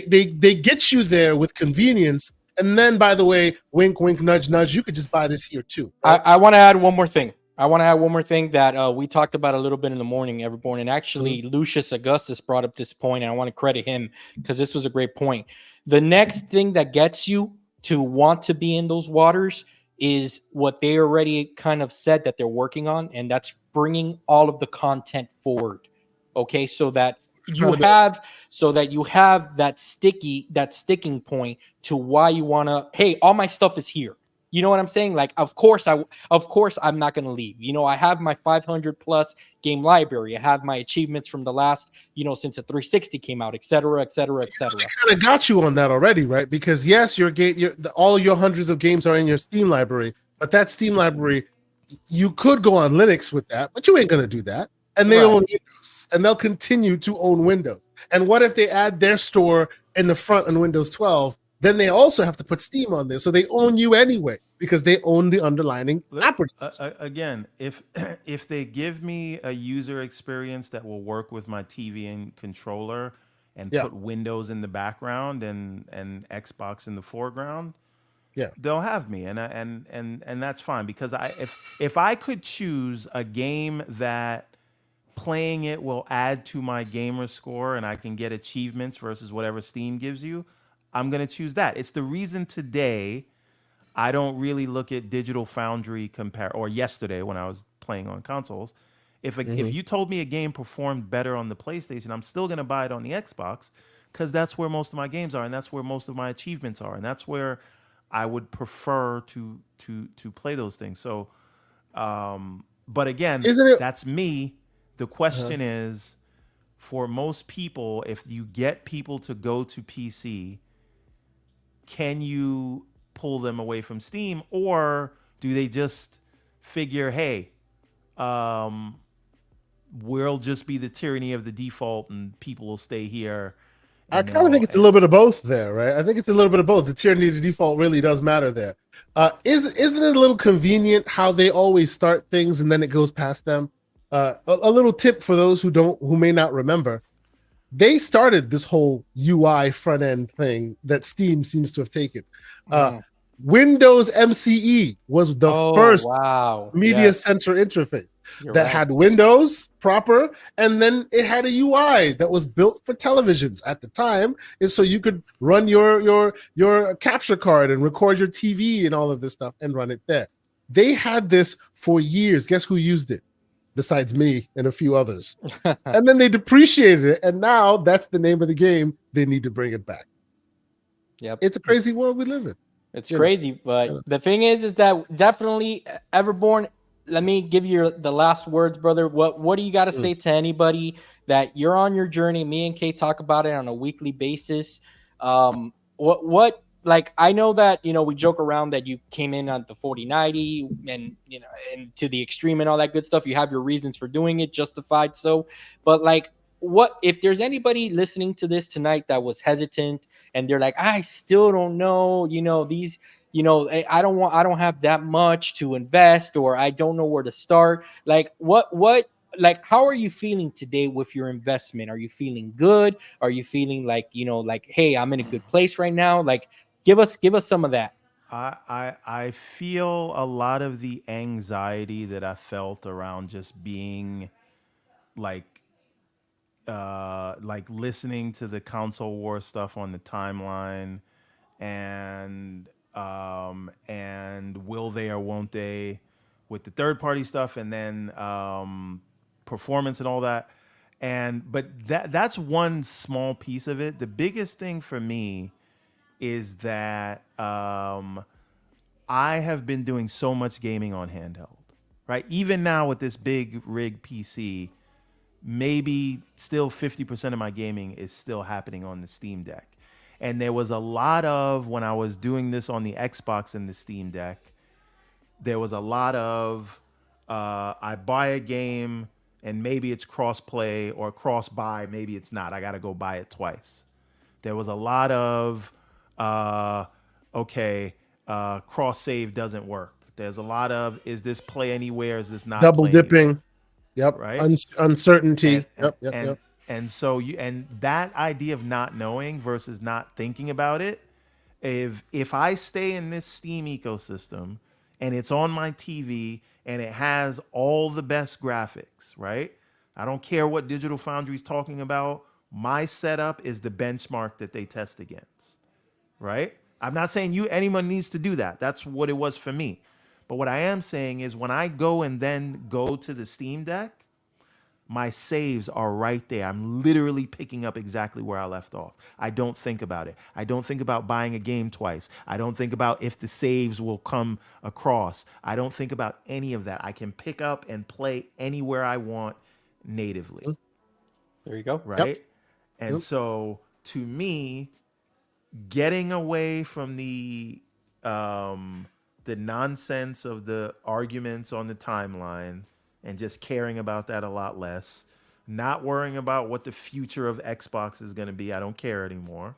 They get you there with convenience, and then by the way, wink, wink, nudge, nudge. You could just buy this here too. Right? I want to add one more thing. That we talked about a little bit in the morning, everyone. And actually, Lucius Augustus brought up this point, and I want to credit him because this was a great point. The next thing that gets you to want to be in those waters is what they already kind of said that they're working on, and that's bringing all of the content forward. Okay, so that you have that sticking point to why you want to, hey, all my stuff is here. You know what I'm saying? Like, of course I'm not going to leave. I have my 500 plus game library. I have my achievements from the last, since the 360 came out, et cetera, et cetera, et cetera. I kind of got you on that already, right? Because yes, all your hundreds of games are in your Steam library, but that Steam library, you could go on Linux with that, but you ain't going to do that. And they own Windows, and they'll continue to own Windows. And what if they add their store in the front on Windows 12? Then they also have to put Steam on there. So they own you anyway because they own the underlying operating system. Again, if they give me a user experience that will work with my TV and controller and put Windows in the background and Xbox in the foreground, they'll have me. And that's fine because if I could choose a game that playing it will add to my gamer score and I can get achievements versus whatever Steam gives you, I'm going to choose that. It's the reason today I don't really look at Digital Foundry or yesterday when I was playing on consoles. If you told me a game performed better on the PlayStation, I'm still going to buy it on the Xbox because that's where most of my games are and that's where most of my achievements are and that's where I would prefer to play those things. So, but again, that's me. The question is, for most people, if you get people to go to PC, can you pull them away from Steam, or do they just figure, hey, we'll just be the tyranny of the default and people will stay here? I kind of think it's a little bit of both there, right? I think it's a little bit of both. The tyranny of the default really does matter there. Isn't it a little convenient how they always start things and then it goes past them? A little tip for those who may not remember. They started this whole UI front end thing that Steam seems to have taken. Windows MCE was the first media center interface that had Windows proper, and then it had a UI that was built for televisions at the time, and so you could run your capture card and record your TV and all of this stuff and run it there. They had this for years. Guess who used it? Besides me and a few others. And then they depreciated it, and now that's the name of the game. They need to bring it back. Yep. It's a crazy world we live in. It's crazy, but the thing is that definitely Everborn, let me give you the last words, brother. What do you got to say to anybody that you're on your journey? Me and Kay talk about it on a weekly basis. What like, I know that, we joke around that you came in on the 4090 and, and to the extreme and all that good stuff. You have your reasons for doing it, justified so. But like, what if there's anybody listening to this tonight that was hesitant and they're like, I still don't know, these, I don't have that much to invest, or I don't know where to start. Like, like, how are you feeling today with your investment? Are you feeling good? Are you feeling like, hey, I'm in a good place right now? Like, give us some of that. I feel a lot of the anxiety that I felt around just being like listening to the console war stuff on the timeline, and will they or won't they with the third party stuff, and then performance and all that. But that's one small piece of it. The biggest thing for me is that I have been doing so much gaming on handheld, right? Even now with this big rig PC, maybe still 50% of my gaming is still happening on the Steam Deck. And there was a lot of, when I was doing this on the Xbox and the Steam Deck, there was a lot of, I buy a game and maybe it's cross-play or cross-buy, maybe it's not. I got to go buy it twice. There was a lot of, cross-save doesn't work. There's a lot of, is this play anywhere? Is this not double dipping? Anywhere? Yep. Right. Uncertainty. Yep. And so that idea of not knowing versus not thinking about it. If I stay in this Steam ecosystem and it's on my TV and it has all the best graphics, right? I don't care what Digital Foundry's talking about. My setup is the benchmark that they test against, right? I'm not saying anyone needs to do that. That's what it was for me. But what I am saying is when I go to the Steam Deck, my saves are right there. I'm literally picking up exactly where I left off. I don't think about it. I don't think about buying a game twice. I don't think about if the saves will come across. I don't think about any of that. I can pick up and play anywhere I want natively. There you go. Right? Yep. And so to me, getting away from the nonsense of the arguments on the timeline and just caring about that a lot less, not worrying about what the future of Xbox is going to be. I don't care anymore.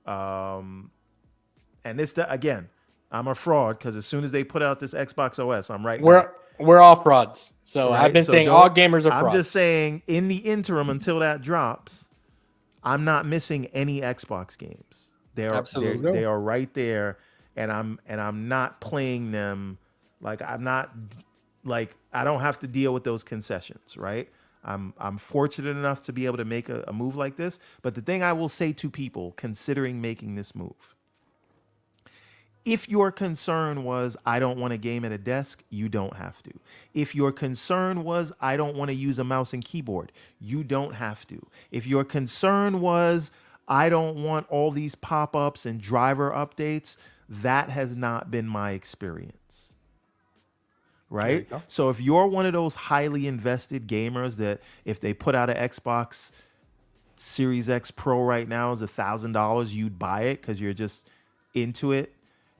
And again, I'm a fraud because as soon as they put out this Xbox OS, I'm right. We're all frauds. So right? I've been saying all gamers are frauds. I'm just saying in the interim until that drops, I'm not missing any Xbox games. They are right there, and I'm not playing them like I don't have to deal with those concessions, right? I'm fortunate enough to be able to make a move like this. But the thing I will say to people considering making this move, if your concern was, I don't want to game at a desk, you don't have to. If your concern was, I don't want to use a mouse and keyboard, you don't have to. If your concern was, I don't want all these pop-ups and driver updates, that has not been my experience. Right? So if you're one of those highly invested gamers that if they put out an Xbox Series X Pro right now is $1,000, you'd buy it because you're just into it,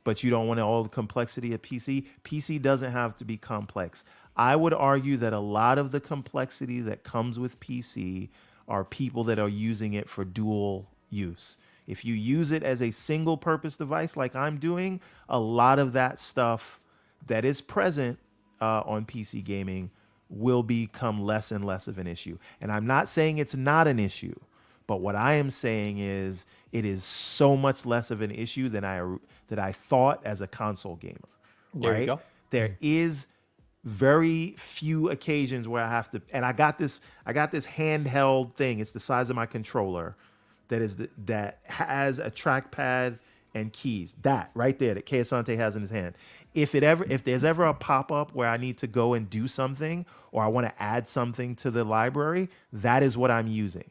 but you don't want all the complexity of PC. PC doesn't have to be complex. I would argue that a lot of the complexity that comes with PC are people that are using it for dual use. If you use it as a single purpose device like I'm doing, a lot of that stuff that is present on PC gaming will become less and less of an issue. And I'm not saying it's not an issue, but what I am saying is it is so much less of an issue than I thought as a console gamer. There you Right? go. There is very few occasions where I have to, and I got this handheld thing. It's the size of my controller that has a trackpad and keys. That right there that Kei Asante has in his hand. If there's ever a pop-up where I need to go and do something or I want to add something to the library, that is what I'm using.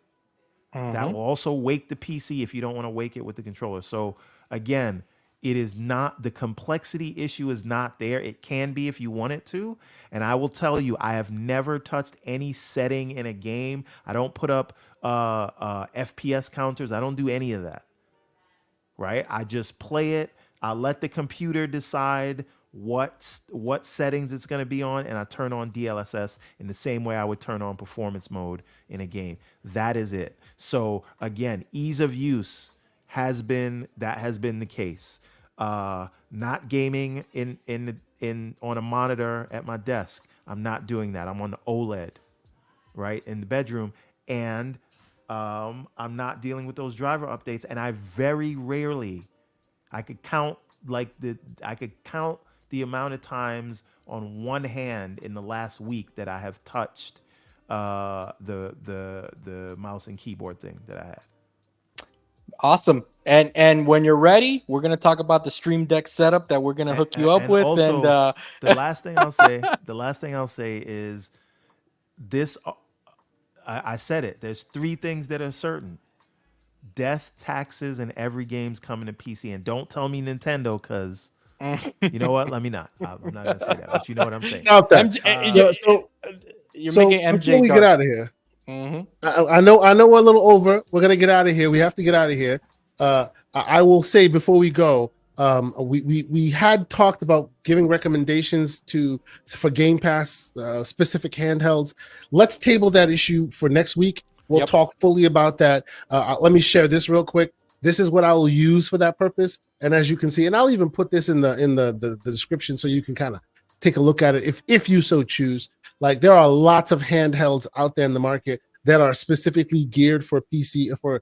That will also wake the PC if you don't want to wake it with the controller. So again, it is not, the complexity issue is not there. It can be if you want it to. And I will tell you, I have never touched any setting in a game. I don't put up FPS counters. I don't do any of that. Right? I just play it. I let the computer decide what settings it's going to be on, and I turn on DLSS in the same way I would turn on performance mode in a game. That is it. So again, ease of use has been the case. Not gaming on a monitor at my desk. I'm not doing that. I'm on the OLED, right, in the bedroom, and I'm not dealing with those driver updates. And I very rarely, I could count the amount of times on one hand in the last week that I have touched the mouse and keyboard thing that I had. Awesome. And when you're ready, we're gonna talk about the Stream Deck setup that we're gonna hook you up with. Also, and the last thing I'll say is this. I said it. There's 3 things that are certain: death, taxes, and every game's coming to PC. And don't tell me Nintendo, because you know what? Let me not. I'm not gonna say that, but you know what I'm saying. Stop that. You're So making MJ before we dark. get out of here, Mm-hmm. I know we're a little over. We're gonna get out of here. We have to get out of here. I will say before we go, we had talked about giving recommendations for Game Pass specific handhelds. Let's table that issue for next week. We'll talk fully about that. Let me share this real quick. This is what I will use for that purpose. And as you can see, and I'll even put this in the description so you can kind of take a look at it if you so choose. Like, there are lots of handhelds out there in the market that are specifically geared for PC, for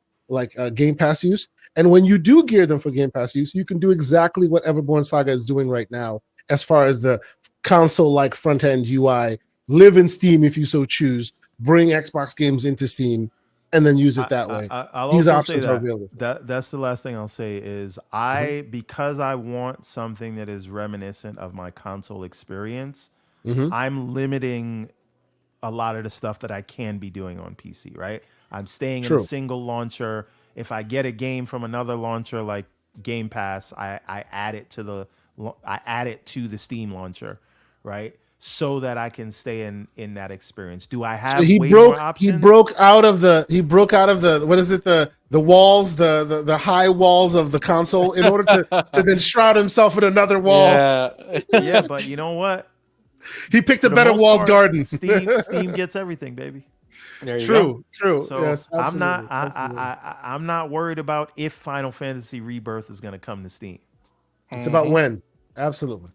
Game Pass use. And when you do gear them for Game Pass use, you can do exactly what Everborn Saga is doing right now, as far as the console-like front-end UI. Live in Steam if you so choose. Bring Xbox games into Steam, and then use it that way. I'll These also options say are available. that's the last thing I'll say is because I want something that is reminiscent of my console experience, I'm limiting a lot of the stuff that I can be doing on PC, right? I'm staying in a single launcher. If I get a game from another launcher like Game Pass, I add it to the Steam launcher, right? So that I can stay in that experience. Do I have more options? He broke out of the what is it, the walls, the high walls of the console in order to then shroud himself in another wall. Yeah, but you know what? He picked a better walled garden. Steam gets everything, baby. True. So yes, I'm not worried about if Final Fantasy Rebirth is going to come to Steam. It's about when. Absolutely.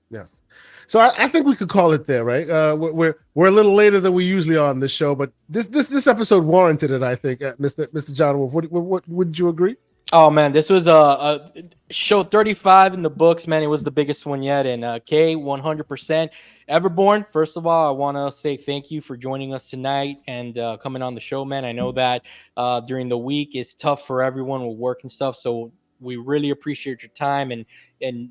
Yes. So I think we could call it there, right? We're a little later than we usually are on this show, but this episode warranted it, I think. Mr. John Wolf, what would you agree? Oh man, this was a show 35 in the books, man. It was the biggest one yet, and K 100%. Everborn, first of all, I want to say thank you for joining us tonight and coming on the show, man. I know that during the week it's tough for everyone with work and stuff, so we really appreciate your time and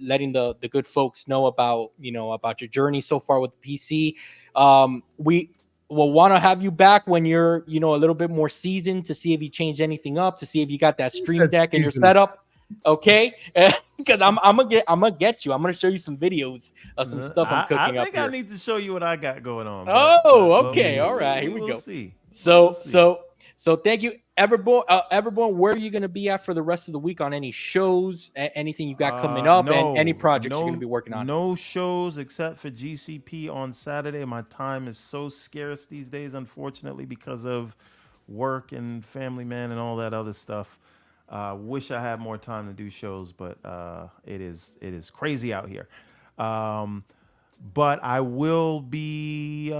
letting the good folks know about your journey so far with the PC. We'll want to have you back when you're a little bit more seasoned, to see if you changed anything up, to see if you got that Stream Deck in your setup. Okay, because I'm gonna get you. I'm gonna show you some videos of some stuff I'm cooking up. I think I need to show you what I got going on. Okay, all right, here we go. See. So thank you, Everborn. Everborn, where are you going to be at for the rest of the week on any shows, anything you got coming up, and any projects you're going to be working on? No shows except for GCP on Saturday. My time is so scarce these days, unfortunately, because of work and family, man, and all that other stuff. Wish I had more time to do shows, but it is crazy out here. but I will be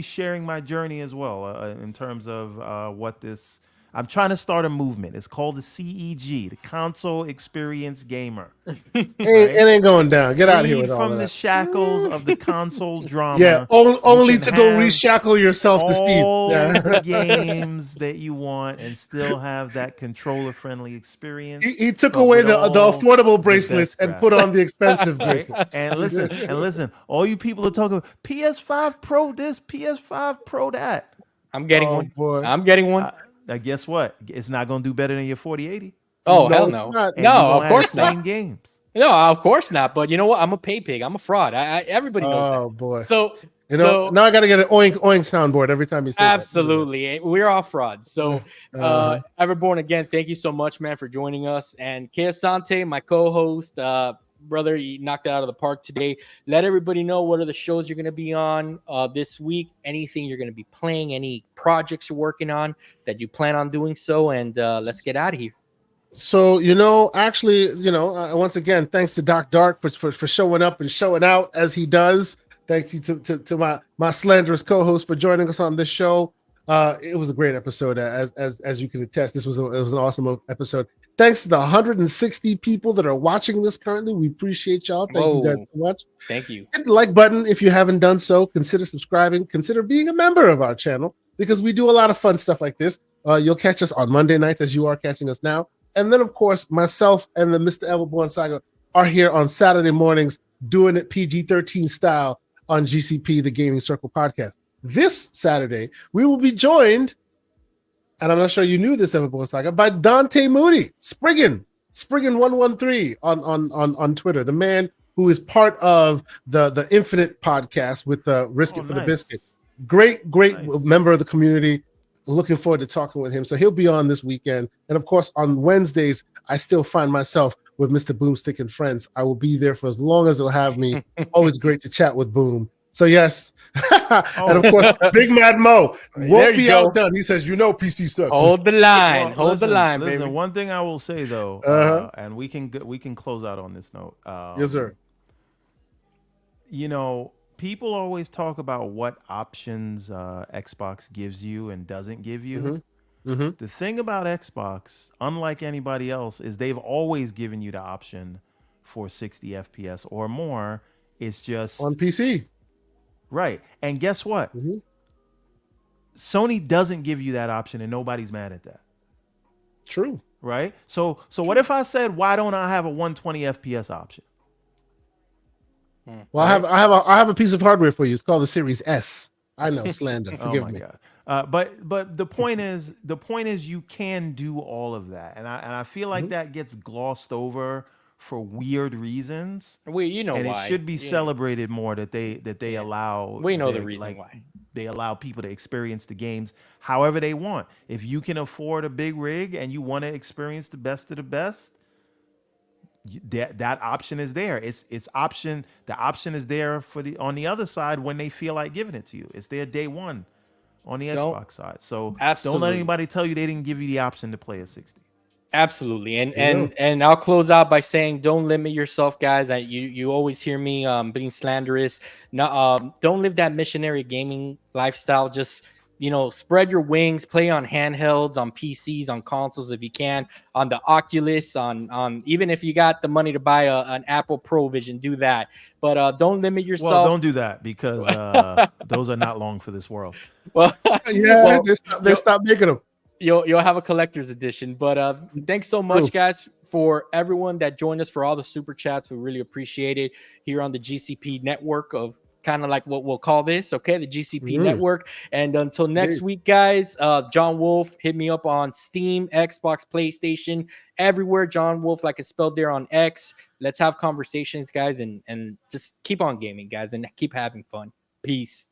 sharing my journey as well in terms of what this. I'm trying to start a movement. It's called the CEG, the Console Experience Gamer. It ain't going down. Get out of here Freed with all from of the that. shackles of the console drama. Yeah, You only can to go have reshackle yourself to Steve. all Yeah. the games that you want and still have that controller-friendly experience. He took but away with the all affordable the bracelets best and put graphics. on the expensive Right? bracelets. And listen, all you people are talking about PS5 Pro this, PS5 Pro that. I'm getting Oh, one. boy. I'm getting one. Guess what? It's not going to do better than your 4080. Oh, No, hell it's no. not. And you're No, going of to have the course not. same games. No, of course not. But you know what? I'm a pay pig. I'm a fraud. Everybody knows that. Oh, boy. So Now I got to get an oink oink soundboard every time you say absolutely, we're all frauds. So, Uh-huh. Everborn, again, thank you so much, man, for joining us. And Kea Sante, my co-host, brother, you knocked it out of the park today. Let everybody know what are the shows you're going to be on this week. Anything you're going to be playing, any projects you're working on that you plan on doing so, and let's get out of here. So, actually, once again, thanks to Doc Dark for showing up and showing out as he does. Thank you to my slanderous co-host for joining us on this show. It was a great episode, as you can attest. It was an awesome episode. Thanks to the 160 people that are watching this currently. We appreciate y'all. Thank you guys so much. Thank you. Hit the like button if you haven't done so. Consider subscribing. Consider being a member of our channel because we do a lot of fun stuff like this. You'll catch us on Monday nights as you are catching us now. And then, of course, myself and the Mr. Everborn Saga are here on Saturday mornings doing it PG-13 style on GCP, the Gaming Circle podcast. This Saturday, we will be joined, and I'm not sure you knew this, Everborn Saga, by Dante Moody, Spriggan113 on Twitter, the man who is part of the Infinite podcast with the Risk It for the Biscuit. Great nice. Member of the community. Looking forward to talking with him. So he'll be on this weekend. And of course, on Wednesdays, I still find myself with Mr. Boomstick and friends. I will be there for as long as they'll have me. Always great to chat with Boom. So yes. And of course, Big Mad Mo won't be outdone. He says, PC sucks. Hold the line. Hold the line, baby. Listen, one thing I will say though, and we can close out on this note. Yes, sir. People always talk about what options Xbox gives you and doesn't give you. Mm-hmm. Mm-hmm. The thing about Xbox, unlike anybody else, is they've always given you the option for 60 FPS or more. It's just on PC. Right. And guess what? Mm-hmm. Sony doesn't give you that option and nobody's mad at that. True. Right? So what if I said, why don't I have a 120 FPS option? Well, right? I have a piece of hardware for you. It's called the Series S. I know, slander. Forgive me. God. But the point is you can do all of that, and I feel like that gets glossed over for weird reasons. And why it should be celebrated more that they allow. We know the reason why they allow people to experience the games however they want. If you can afford a big rig and you want to experience the best of the best. That option is there. The option is there on the other side when they feel like giving it to you. It's there day one on the Xbox side. So don't let anybody tell you they didn't give you the option to play at 60. Absolutely. And I'll close out by saying don't limit yourself, guys. You always hear me being slanderous. No, don't live that missionary gaming lifestyle. Just spread your wings, play on handhelds, on PCs, on consoles if you can, on the Oculus, on even if you got the money to buy an Apple Pro Vision, do that. But don't limit yourself. Well, don't do that because those are not long for this world. Well, they stopped making them. You'll have a collector's edition. But thanks so much, guys, for everyone that joined us for all the super chats. We really appreciate it here on the GCP network of kind of like what we'll call this, okay? The GCP network. And until next week, guys, John Wolf, hit me up on Steam, Xbox, PlayStation, everywhere. John Wolf, like it's spelled there on X. Let's have conversations, guys, and just keep on gaming, guys, and keep having fun. Peace.